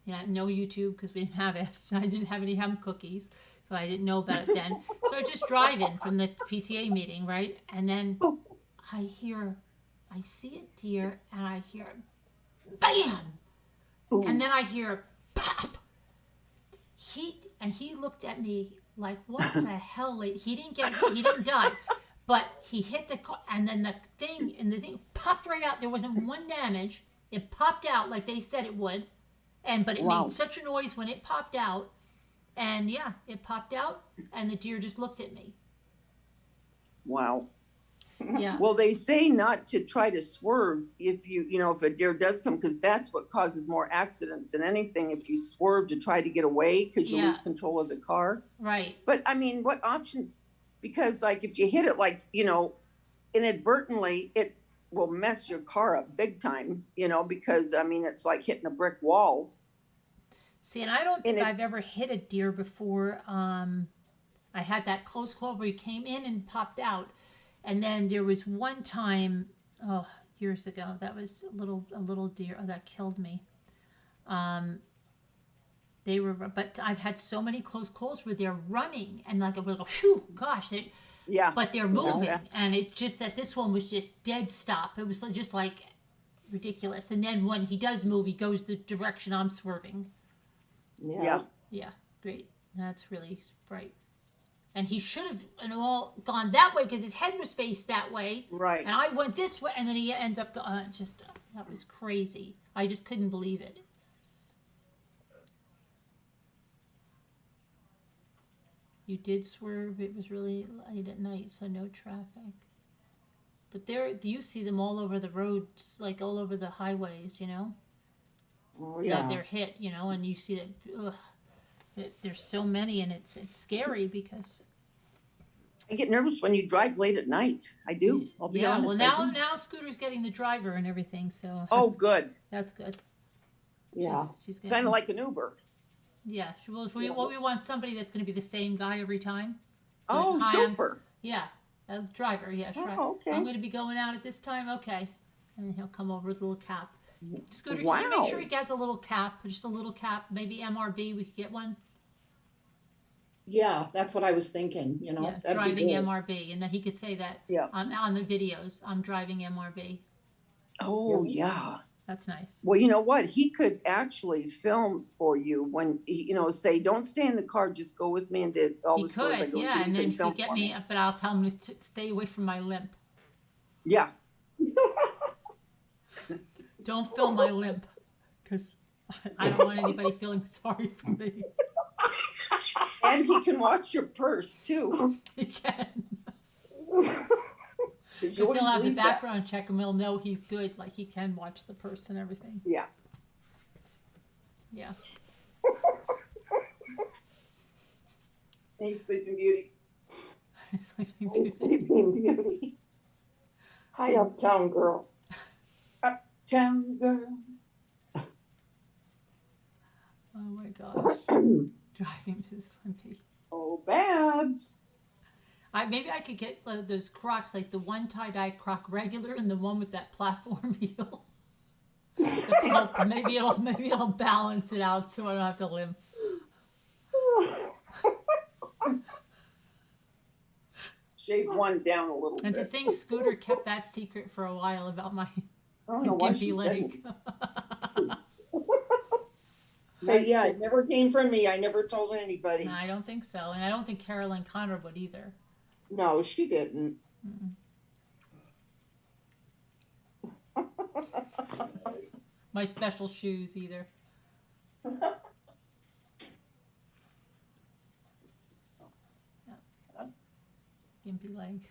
no YouTube because we didn't have it. I didn't have any ham cookies, so I didn't know about it then. So I'm just driving from the PTA meeting, right? And then I see a deer and I hear bam! And then I hear pop. He looked at me like, what the hell? He didn't die, but he hit the car, and then the thing popped right out. There wasn't one damage. It popped out like they said it would, but it made such a noise when it popped out, and yeah, it popped out, and the deer just looked at me. Wow. Yeah. Well, they say not to try to swerve if if a deer does come, because that's what causes more accidents than anything. If you swerve to try to get away because you lose control of the car. Right. But I mean, what options? Because like if you hit it like, inadvertently, it will mess your car up big time, because I mean, it's like hitting a brick wall. See, and I don't think I've ever hit a deer before. I had that close call where he came in and popped out. And then there was one time, years ago, that was a little deer that killed me. But I've had so many close calls where they're running and like a little, shoo, gosh, but they're moving, and it just that this one was just dead stop. It was just like ridiculous. And then when he does move, he goes the direction I'm swerving. Yeah. Yeah, great. That's really bright. And he should have gone that way because his head was faced that way. Right. And I went this way, and then he ends up going, that was crazy. I just couldn't believe it. You did swerve. It was really late at night, so no traffic. But you see them all over the roads, like all over the highways, you know? Oh, That yeah. they're hit, you know, and you see that there's so many, and it's scary because I get nervous when you drive late at night. I do. I'll be yeah. honest. Well, I do. now Scooter's getting the driver and everything, so Oh, good. that's good. Yeah. She's Kind getting of like an Uber. yeah. Well, we want somebody that's going to be the same guy every time. Oh, Hi, chauffeur. Yeah, a driver. Yeah, sure. Oh, okay. I'm going to be going out at this time. Okay, and he'll come over with a little cap. Scooter, Wow. can you make sure he has a little cap, just a little cap, maybe MRB? We could get one. Yeah, that's what I was thinking, you know. Yeah, that'd be driving good. MRB, and then he could say that Yeah. on the videos. I'm driving MRB. Oh, yeah. That's nice. Well, you know what? He could actually film for you when, say, don't stay in the car, just go with me and did all He the stores I could, go to. yeah, and then can he film could get for me, but I'll tell him to stay away from my limp. Yeah. Don't film my limp, because I don't want anybody feeling sorry for me. And he can watch your purse too. He can. 'Cause you Because always he'll have the leave that. background check and we'll know he's good. Like he can watch the purse and everything. Yeah. Yeah. Hey, Sleeping Beauty. Sleeping Hey, Beauty. Sleeping Beauty. Hi, uptown girl. Town girl. Oh my gosh. Driving to Slimpy. Oh, Babs. Maybe I could get those Crocs, like the one tie-dye Croc regular and the one with that platform heel. Maybe it'll balance it out so I don't have to limp. Shave one down a little And to bit. think Scooter kept that secret for a while about my I don't know why she gimpy said leg. But yeah, it never came from me. I never told anybody. No, I don't think so, and I don't think Carolyn Connor would either. No, she didn't. My special shoes either. Gimpy leg.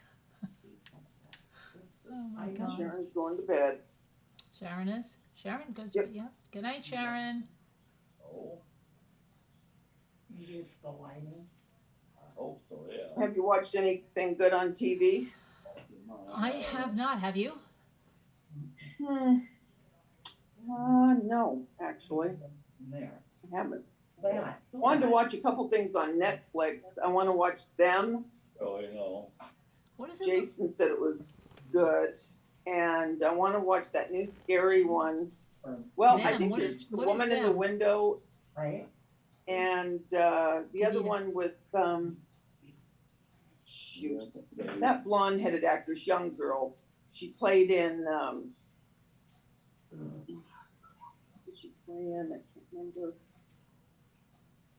Oh my god. Sharon's going to bed. Sharon is? Sharon goes to Yep. yeah. Good night, Sharon. Oh, It's the lighting. I hope so, yeah. Have you watched anything good on TV? I have not. Have you? No, actually. There. I haven't. That. I wanted to watch a couple things on Netflix. I want to watch them. Oh, I know. What is it? Jason said it was good. And I want to watch that new scary one. Well, I Them, think what there's is- the what is woman in the them? window Right? and the other Davida. one with shoot, that blonde headed actress, young girl. She played in what did she play in? I can't remember.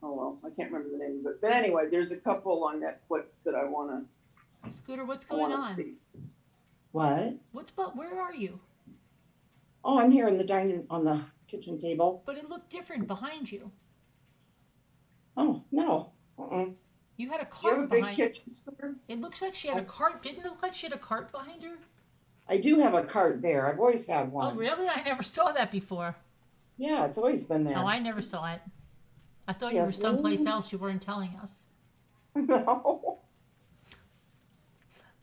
Oh well, I can't remember the name of it. But anyway, there's a couple on Netflix that I wanna Scooter, what's going on? see. What? Where are you? Oh, I'm here in the on the kitchen table. But it looked different behind you. Oh, no. Uh-uh. You had a Do you have a cart big behind. kitchen, Scooter? It looks like she had a cart. Didn't it look like she had a cart behind her? I do have a cart there. I've always had Oh, one. really? I never saw that before. Yeah, it's always been there. No, I never saw it. I thought you were Yes, someplace really? else you weren't telling us. No.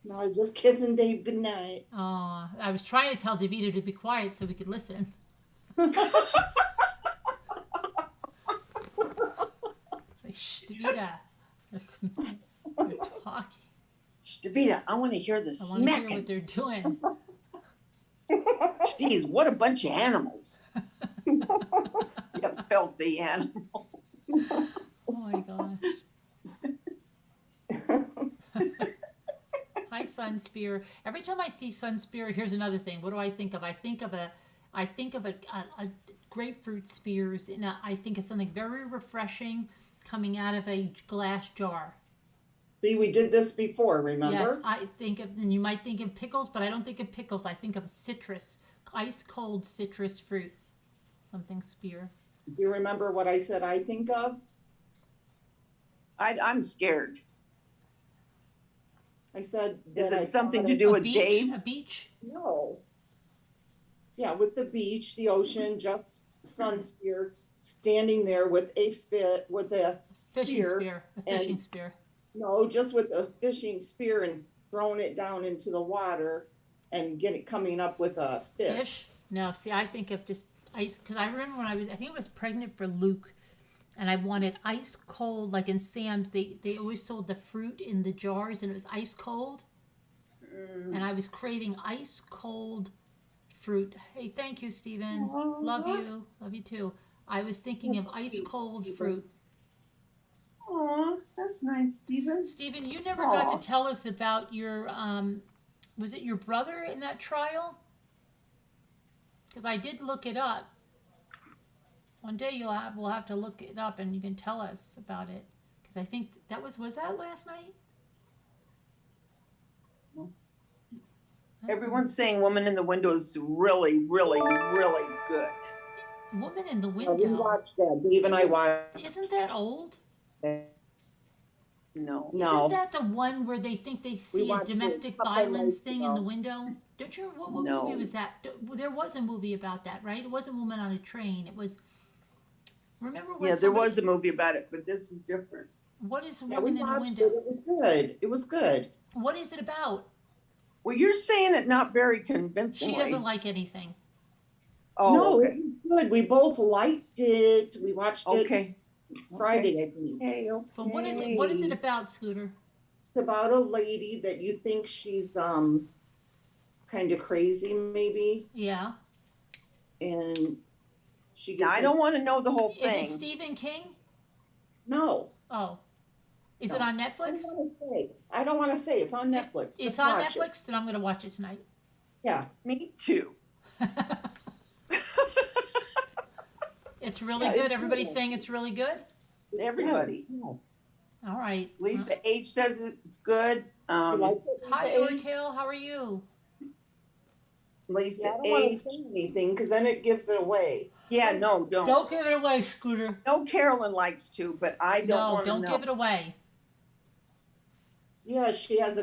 No, I'm just kissing Dave goodnight. Oh, I was trying to tell Davida to be quiet so we could listen. It's like, shh, Davida. They're talking. Shh, Davida, I want to hear the I want to hear smacking. what they're doing. Jeez, what a bunch of animals. You filthy animal. Oh my gosh. Hi, Sunspear. Every time I see Sunspear, here's another thing. What do I think of? I think of a grapefruit spears, and I think of something very refreshing coming out of a glass jar. See, we did this before, remember? Yes, I think of, and you might think of pickles, but I don't think of pickles. I think of citrus, ice cold citrus fruit, something spear. Do you remember what I said I think of? I'm scared. I said. Is that I it something thought to it- do A with beach? Dave? A beach? No. Yeah, with the beach, the ocean, just sun spear, standing there with a Fishing spear. spear. A and- fishing spear. No, just with a fishing spear and throwing it down into the water and coming up with a fish. Fish? No, see, I think of just ice, because I remember when I think I was pregnant for Luke, and I wanted ice cold, like in Sam's, they always sold the fruit in the jars, and it was ice cold, and I was craving ice cold fruit. Hey, thank you, Stephen. Love you. Love you too. I was thinking of ice cold fruit. Aw, that's nice, Stephen. Stephen, you never got Aw. to tell us about your, was it your brother in that trial? Because I did look it up. One day we'll have to look it up and you can tell us about it. Because I think that was that last night? Everyone's saying Woman in the Window is really, really, really good. Woman in the We Window. watched that. Dave and I watched. Isn't that old? No. No. Isn't that the one where they think they see a watched it a domestic couple violence nights thing in ago. the window? Don't you? What No. movie was that? There was a movie about that, right? It wasn't Woman on a Train. It was. Remember when? Yeah, there was a movie about it, but this is different. What is Yeah, we Woman in a watched Window? it. It was good. It was good. What is it about? Well, you're saying it not very convincingly. She doesn't like anything. Oh, No, okay. it was good. We both liked it. We watched it Okay. Friday, I believe. Okay, okay. But what is it? What is it about, Scooter? It's about a lady that you think she's kind of crazy, maybe, Yeah. and she Now, gets. I don't want to know the whole Is thing. it Stephen King? No. Oh. Is No. it on I Netflix? don't want to say. I don't want to say. It's on Netflix. It's Just on watch it. Netflix, then I'm going to watch it tonight. Yeah. Me too. It's really Yeah, good. it's Everybody's good. saying it's really good? Everybody. Yes. All right. Lisa H says it's good. You like it, Hi, Lisa H? Orkill. How are you? Yeah, Lisa I don't want H. to say anything because then it gives it away. Yeah, no, don't. Don't give it away, Scooter. No, Carolyn likes to, but I don't No, want to know. don't give it away. Yeah, she has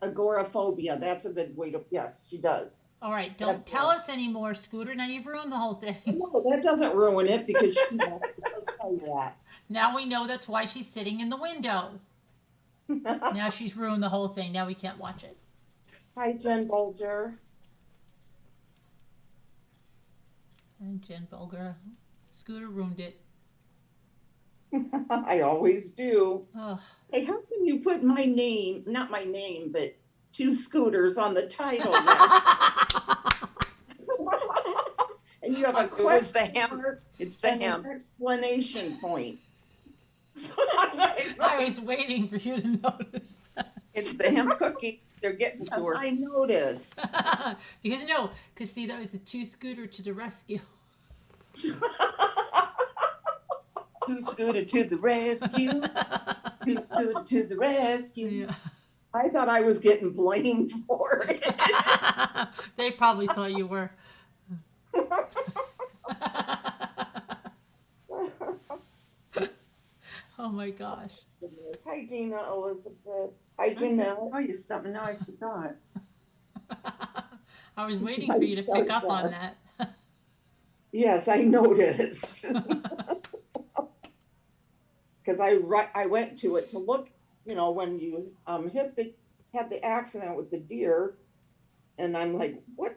agoraphobia. That's a good way to. Yes, she does. All right. Don't That's tell right. us anymore, Scooter. Now you've ruined the whole thing. No, that doesn't ruin it because she has to tell you that. Now we know that's why she's sitting in the window. Now she's ruined the whole thing. Now we can't watch it. Hi, Jen Bulger. And Jen Bulger. Scooter ruined it. I always do. Ugh. Hey, how can you put my name, not my name, but two scooters on the title now? And you have a It was the question hem. mark It's the and hem. an exclamation point. I was waiting for you to notice that. It's the hem cookie. They're getting to her. I noticed. because see, that was the two Scooter to the rescue. Two Scooter to the rescue. Two Scooter to the rescue. Yeah. I thought I was getting blamed for it. They probably thought you were. Oh my gosh. Hi, Dina Elizabeth. Hi, Janelle. Tell you something. Now I forgot. I was waiting for you to pick up on that. Yes, I noticed. Because I went to it to look, when you had the accident with the deer, and I'm like, what?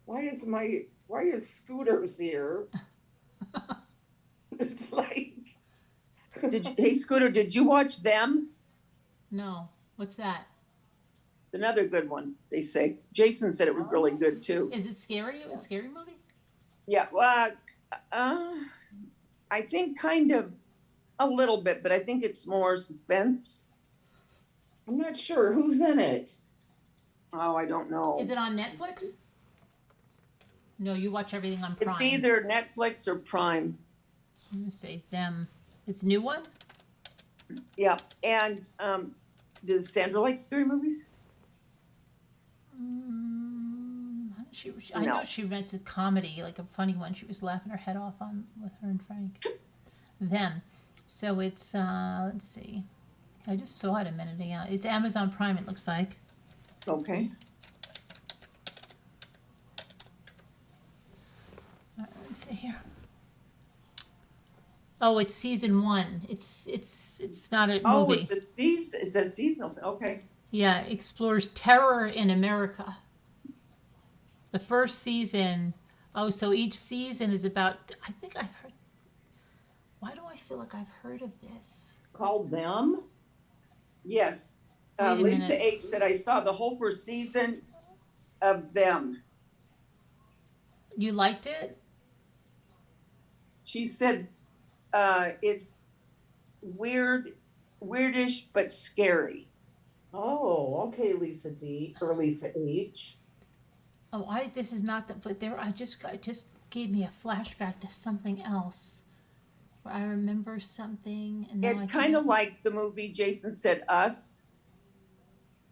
Why is Scooters here? It's like. Hey, Scooter, did you watch Them? No. What's that? Another good one, they say. Jason said it was really good too. Is it scary? A scary movie? Yeah, well, I think kind of a little bit, but I think it's more suspense. I'm not sure who's in it. Oh, I don't know. Is it on Netflix? No, you watch everything on Prime. It's either Netflix or Prime. Let me see. Them. It's a new one? Yeah, and does Sandra like scary movies? I know No. she writes a comedy, like a funny one. She was laughing her head off on with her and Frank. Them. So it's let's see. I just saw it a minute ago. It's Amazon Prime, it looks like. Okay. Let's see here. Oh, it's season 1. It's not a Oh, movie. it says seasonal. Okay. Yeah, explores terror in America. The first season. Oh, so each season is about. I think I've heard. Why do I feel like I've heard of this? Called Them? Yes. Wait a Lisa minute. H said I saw the whole first season of Them. You liked it? She said it's weirdish but scary. Oh, okay, Lisa D, or Lisa H. Oh, this is not that. But there, it just gave me a flashback to something else. Where I remember something, and now It's I kind can't- of like the movie Jason said Us.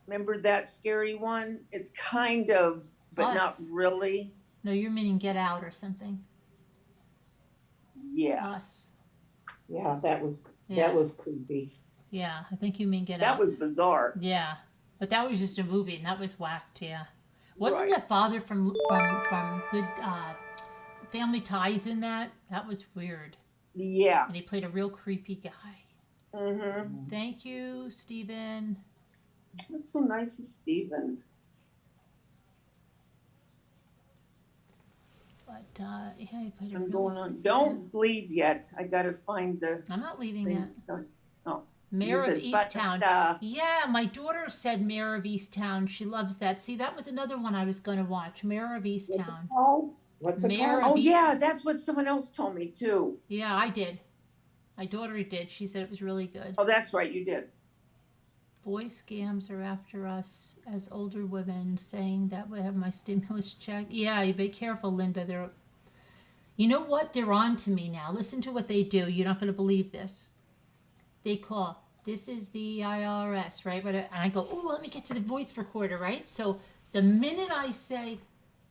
Remember that scary one? It's kind of, but not Us. really. No, you're meaning Get Out or something. Yeah. Us. Yeah, that was creepy. Yeah, I think you mean Get That Out. was bizarre. Yeah, but that was just a movie, and that was whacked. Yeah, wasn't Right. the father from Good Family Ties in that? That was weird, Yeah. and he played a real creepy guy. Mm-hmm. Thank you, Stephen. That's so nice of Steven. But yeah, he played a I'm real. going on. Don't leave yet. I gotta find the I'm not leaving yet. thing. Oh. Mayor of You said, Easttown. but, Yeah, my daughter said Mayor of Easttown. She loves that. See, that was another one I was going to watch. Mayor of Easttown. What's it Mayor called? oh of yeah, that's what someone else told me too. Yeah, I did. My daughter did. She said it was really good. Oh, that's right, you did. Boy scams are after us as older women, saying that we have my stimulus check. Yeah, you be careful, Linda. They're, you know what? They're on to me now. Listen to what they do. You're not going to believe this. They call. This is the IRS, right? And I go, oh, let me get to the voice recorder, right? So the minute I say,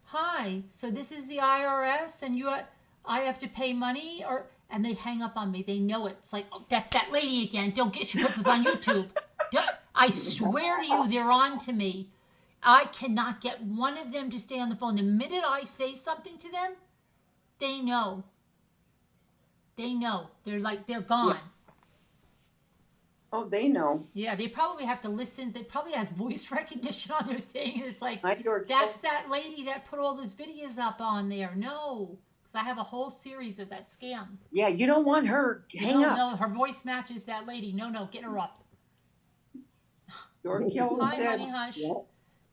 hi, so this is the IRS, and I have to pay money, and they hang up on me. They know it. It's like, oh, that's that lady again. Don't get. She puts us on YouTube. I swear to you, they're on to me. I cannot get one of them to stay on the phone. The minute I say something to them, they know. They know. They're like, they're gone. Yeah. Oh, they know. Yeah, they probably have to listen. They probably has voice recognition on their thing. And it's like, You're that's that lady that put all those videos up on there. No, because I have a whole series of that scam. Yeah, you don't want her. Hang up. No, her voice matches that lady. No, get her off. Your kill Hi, said, honey, hush. Yeah.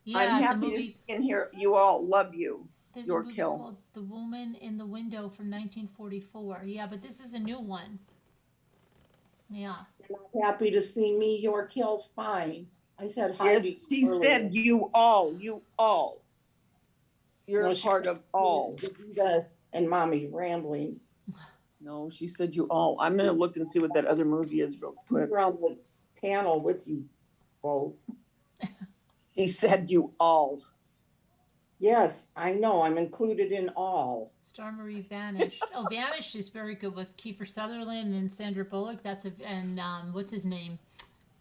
Yeah, I'm the happy to movie. see and hear you all love you. There's Your a movie Kill. called The Woman in the Window from 1944. Yeah, but this is a new one. Yeah. You're not happy to see me, your kill, fine. I said hi to you She earlier. said you all. You're No, a she part of all. Davida and mommy rambling. No, she said you all. I'm gonna look and see what that other movie is real quick. We're on the panel with you both. She said you all. Yes, I know, I'm included in all. Star Marie Vanished. Oh, Vanished is very good with Kiefer Sutherland and Sandra Bullock. And what's his name?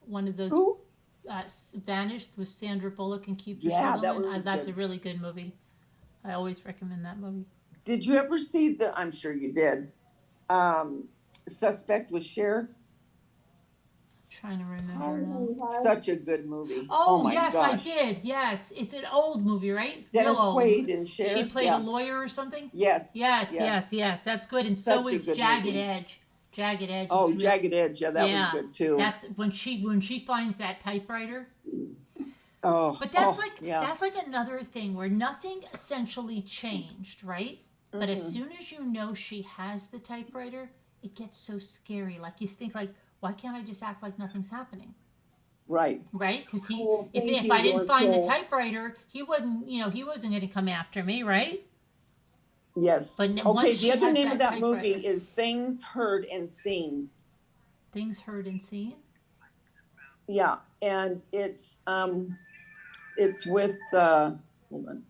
One of those. Who? Vanished with Sandra Bullock and Kiefer Yeah, that Sutherland. was That's good. a really good movie. I always recommend that movie. Did you ever see I'm sure you did. Suspect with Cher? Trying to remember now. Such a good movie. Oh, my yes, gosh. I did. Yes, it's an old movie, right? Dennis Real old. Quaid and Cher. She played yeah. a lawyer or something. Yes. Yes. That's good. And so Such a is good Jagged movie. Edge. Jagged Edge. Oh, is real- Jagged Edge. Yeah, that Yeah, was good too. That's when she finds that typewriter. Oh, But that's yeah. that's like another thing where nothing essentially changed, right? But as Mm-hmm. soon as you know she has the typewriter, it gets so scary. Like you think, like, why can't I just act like nothing's happening? Right. Right? Because Oh, if thank I you, didn't find the Dorothy. typewriter, he wasn't going to come after me, right? Yes. But Okay, once she the other has name of that that movie typewriter- is Things Heard and Seen. Things heard and seen. Yeah, and it's with hold on.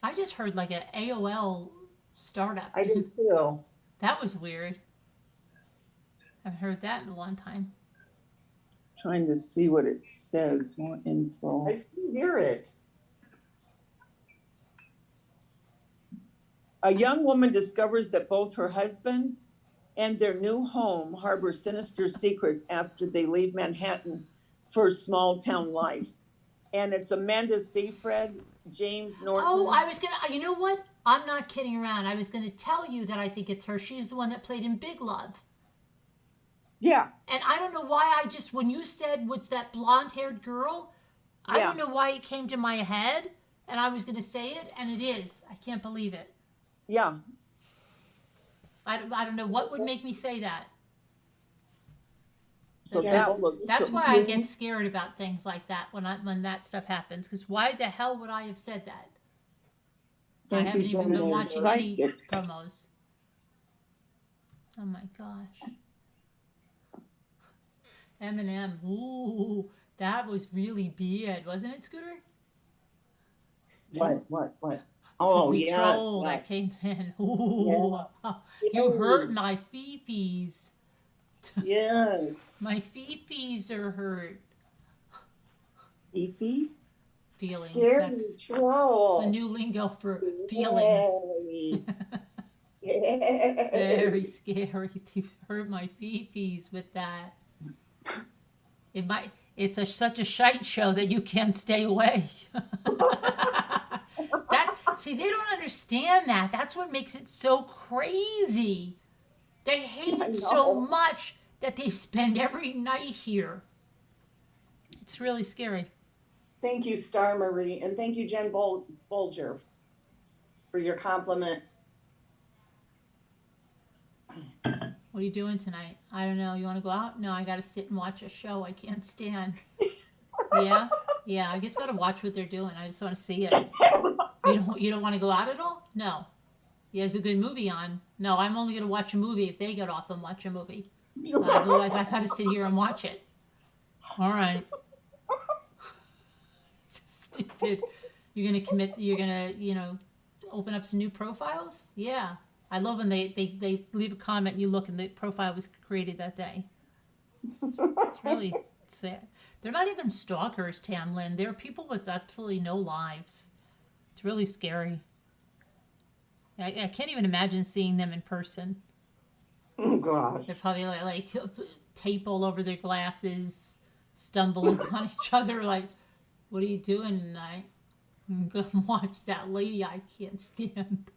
I just heard like a AOL startup. I did too. That was weird. I've heard that in a long time. Trying to see what it says, more info. I didn't hear it. A young woman discovers that both her husband and their new home harbor sinister secrets after they leave Manhattan for small town life. And it's Amanda Seyfried, James Norton. Oh, I was gonna. You know what? I'm not kidding around. I was gonna tell you that I think it's her. She's the one that played in Big Love. Yeah, And I don't know why I just, when you said what's that blonde-haired girl, I Yeah. don't know why it came to my head, and I was gonna say it, and it is. I can't believe it. yeah. I don't know what would make me say that. So that looks. That's why I get scared about things like that when that stuff happens. Because why the hell would I have said that? I Thank haven't you, even been Jenna. watching any Psychic. promos. Oh my gosh. Eminem. Ooh, that was really bad, wasn't it, Scooter? What? Oh, The yes. troll that came in. Ooh, Yes. you hurt my fifis. Yes. My fifis are hurt. Fifi? Feelings. Scary That's troll. the new lingo for feelings. Yay. Very scary. You hurt my fifis with that. Such a shite show that you can't stay away. See, they don't understand that. That's what makes it so crazy. They hate I it so know. much that they spend every night here. It's really scary. Thank you, Star Marie, and thank you, Jen Bolger, for your compliment. What are you doing tonight? I don't know. You want to go out? No, I got to sit and watch a show I can't stand. Yeah? Yeah, I just got to watch what they're doing. I just want to see it. You don't want to go out at all? No. There's a good movie on. No, I'm only going to watch a movie if they get off and watch a movie. Otherwise, I got to sit here and watch it. All right. Stupid. You're going to commit, you're going to, open up some new profiles? Yeah. I love when they leave a comment and you look and the profile was created that day. It's really sad. They're not even stalkers, Tamlin. They're people with absolutely no lives. It's really scary. I can't even imagine seeing them in person. Oh, gosh. They're probably like tape all over their glasses, stumbling on each other like, what are you doing tonight? I'm going to watch that lady I can't stand.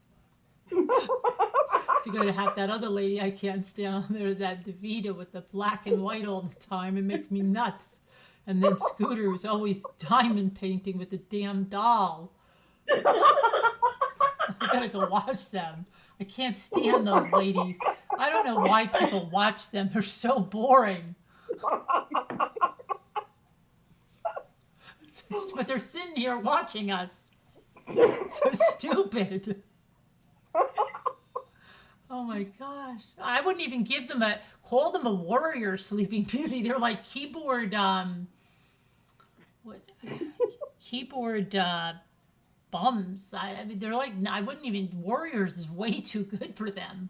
You're going to have that other lady I can't stand on there, that DeVita with the black and white all the time. It makes me nuts. And then Scooter is always diamond painting with the damn doll. I gotta go watch them. I can't stand those ladies. I don't know why people watch them. They're so boring. But they're sitting here watching us. So stupid. Oh my gosh. I wouldn't even call them a warrior, Sleeping Beauty. They're like keyboard bums. I mean, they're like, I wouldn't even, warriors is way too good for them.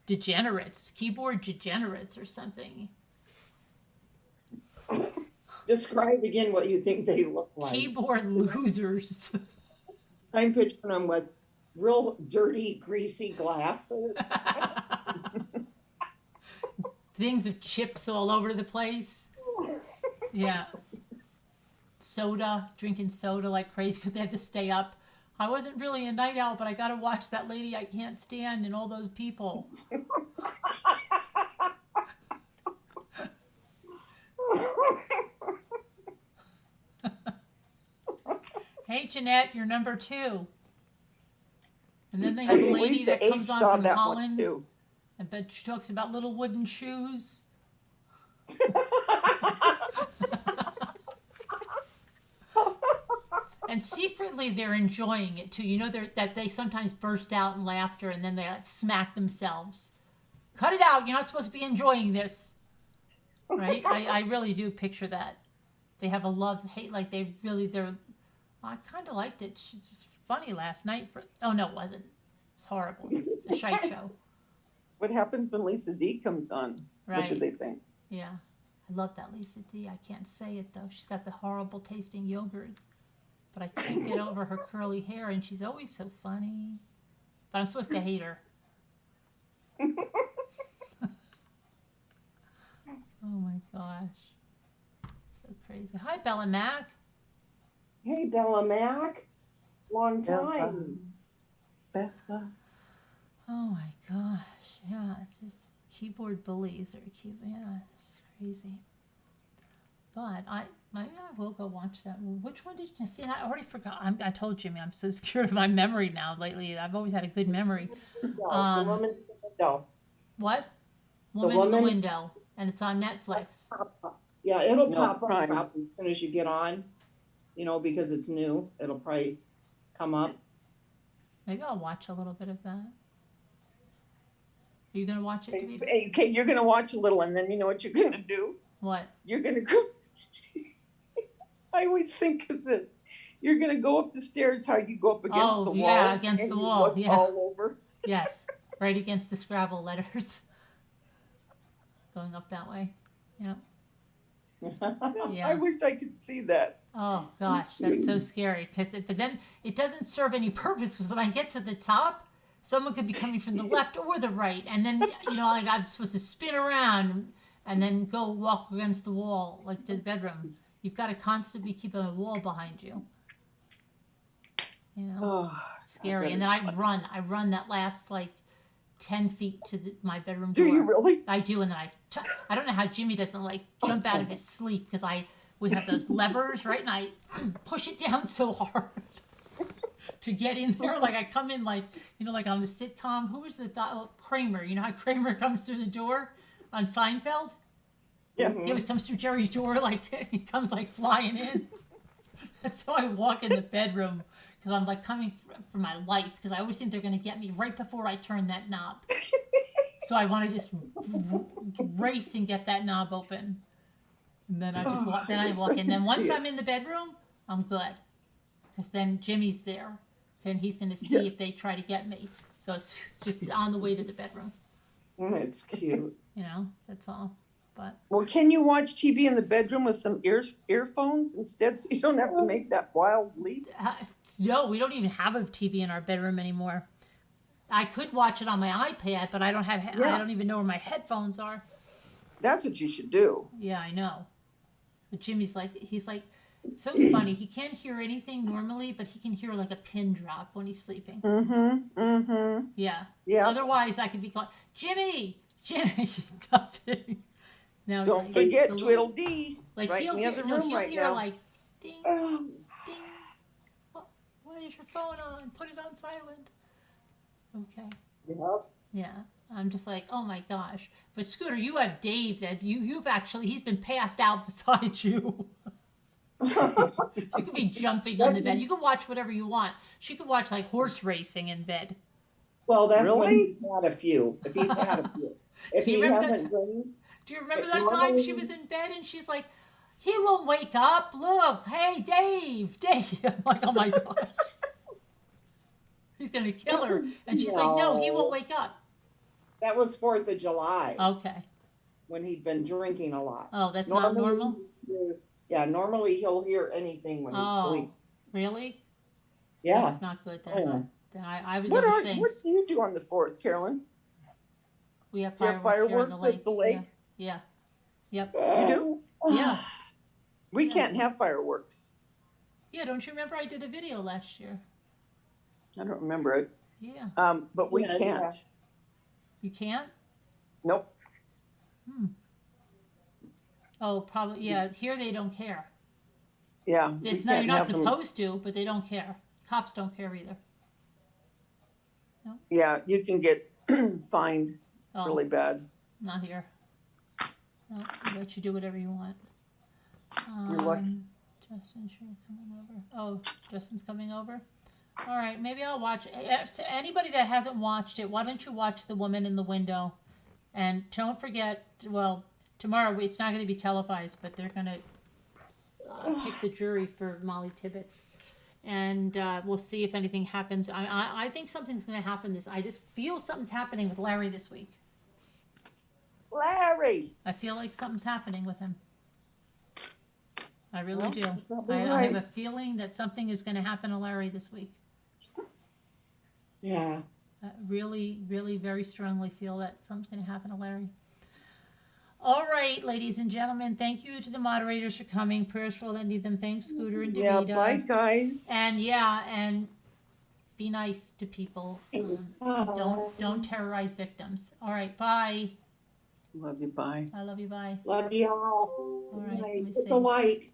Degenerates, keyboard degenerates or something. Describe again what you think they look like. Keyboard losers. I'm picturing them with real dirty, greasy glasses. Things of chips all over the place. Yeah. Soda, drinking soda like crazy because they have to stay up. I wasn't really a night owl, but I got to watch that lady I can't stand and all those people. Hey, Jeanette, you're number 2. And then they have a lady Lisa that H. comes on saw from that one, Holland. too. I bet she talks about little wooden shoes. And secretly they're enjoying it too. You know that they sometimes burst out in laughter and then they like smack themselves. Cut it out. You're not supposed to be enjoying this. Right? I really do picture that. They have a love-hate, like they're I kind of liked it. She was funny last night. Oh no, it wasn't. It's horrible. It's a shite show. What happens when Lisa D comes on? What do Right. they think? Yeah. I love that Lisa D. I can't say it though. She's got the horrible tasting yogurt. But I can't get over her curly hair, and she's always so funny. But I'm supposed to hate her. Oh my gosh. So crazy. Hi, Bella Mac. Hey, Bella Mac. Long Bella. time. Bella. Oh my gosh. Yeah, it's just keyboard bullies or yeah, it's crazy. But maybe I will go watch that movie. Which one did you see? I already forgot. I told Jimmy I'm so scared of my memory now lately. I've always had a good memory. The woman in the window. What? Woman in the Woman- Window, and it's on Netflix. Yeah, it'll No, pop up Prime. probably as soon as you get on, because it's new. It'll probably come up. Maybe I'll watch a little bit of that. Are you gonna watch it, Davida? Hey, okay, you're gonna watch a little, and then you know what you're gonna do? What? You're gonna go. I always think of this. You're gonna go up the stairs, how you go up against the wall. Yeah, against and the you wall. look Yeah. all over. Yes, right against the Scrabble letters. Going up that way. Yeah. Yeah. I wish I could see that. Oh gosh, that's so scary. But then it doesn't serve any purpose because when I get to the top, someone could be coming from the left or the right, and then like I'm supposed to spin around and then go walk against the wall, like the bedroom. You've got to constantly keep a wall behind you. Oh, It's scary. bet And then it's I run that last like 10 feet to my bedroom do door. you really? I do, and then I don't know how Jimmy doesn't like jump out of his sleep because we have those levers, right? And I push it down so hard to get in there. Like I come in like like on the sitcom. Who was the guy? Oh, Kramer. You know how Kramer comes through the door on Seinfeld? Yeah. He always comes through Jerry's door like he comes like flying in. That's how I walk in the bedroom because I'm like coming for my life because I always think they're going to get me right before I turn that knob. So I want to just race and get that knob open. And then I just walk. Then I walk in. Then once I'm in the bedroom, I'm good. Because then Jimmy's there, and he's going to see if they try to get me. So it's just on the way to the bedroom. It's cute. That's all. But Well, can you watch TV in the bedroom with some earphones instead, so you don't have to make that wild leap? no, we don't even have a TV in our bedroom anymore. I could watch it on my iPad, but I don't have. I don't even know where my headphones are. That's what you should do. Yeah, I know. But Jimmy's he's like, it's so funny. He can't hear anything normally, but he can hear like a pin drop when he's sleeping. Yeah. Yeah. Otherwise, I could be called Jimmy. Nothing. Now it's Don't like, forget the little- Tweedledee. Like right he'll in the hear, other no, room he'll right hear now. like ding, ding. Why is your phone on? Put it on silent. Okay. Yep. Yeah. I'm just like, oh my gosh. But Scooter, you have Dave that you've actually he's been passed out beside you. You could be jumping on the bed. You could watch whatever you want. She could watch like horse racing in bed. Well, that's when Really? he's had a few. If he's had a few. If Do you he remember hasn't dreamed, Do you remember It that time normally- she was in bed and she's like, he won't wake up. Look, hey, Dave. I'm like, oh my gosh. He's going to kill her. And she's like, no, he won't wake up. that was 4th of July Okay. when he'd been drinking a lot. Oh, that's not normal? Yeah, normally he'll hear anything when he's Oh, asleep. really? Yeah. That's not good then. Oh, yeah. Then I was What never saying. do you do on the 4th, Carolyn? We have Do you have fireworks here on fireworks at the lake? Yeah. Yep. You do? Yeah. We Yeah. can't have fireworks. Yeah, don't you remember I did a video last year? I don't remember it. Yeah. But we Yeah, can't. You can't? Nope. Oh, probably. Yeah. Here they don't care. Yeah. It's we not, you're can't not have them. supposed to, but they don't care. Cops don't care either. Yeah, you can get fined Oh, really bad. not here. No, they let you do whatever you want. You're lucky. Justin, sure, coming over. Oh, Justin's coming over. All right, maybe I'll watch. Anybody that hasn't watched it, why don't you watch The Woman in the Window? And don't forget, well, tomorrow it's not going to be televised, but they're going to pick the jury for Molly Tibbetts. And we'll see if anything happens. I think something's going to happen. I just feel something's happening with Larry this week. Larry. I feel like something's happening with him. I really Well, do. that's probably I have right. a feeling that something is going to happen to Larry this week. Yeah. Really, really, very strongly feel that something's going to happen to Larry. All right, ladies and gentlemen, thank you to the moderators for coming. Prayers for all that need them. Thanks, Scooter and Yeah, Davida. bye, guys. And and be nice to people. Don't terrorize victims. All right, bye. Love you, bye. I love you. Bye. Love y'all. All right, let me Put the see. light.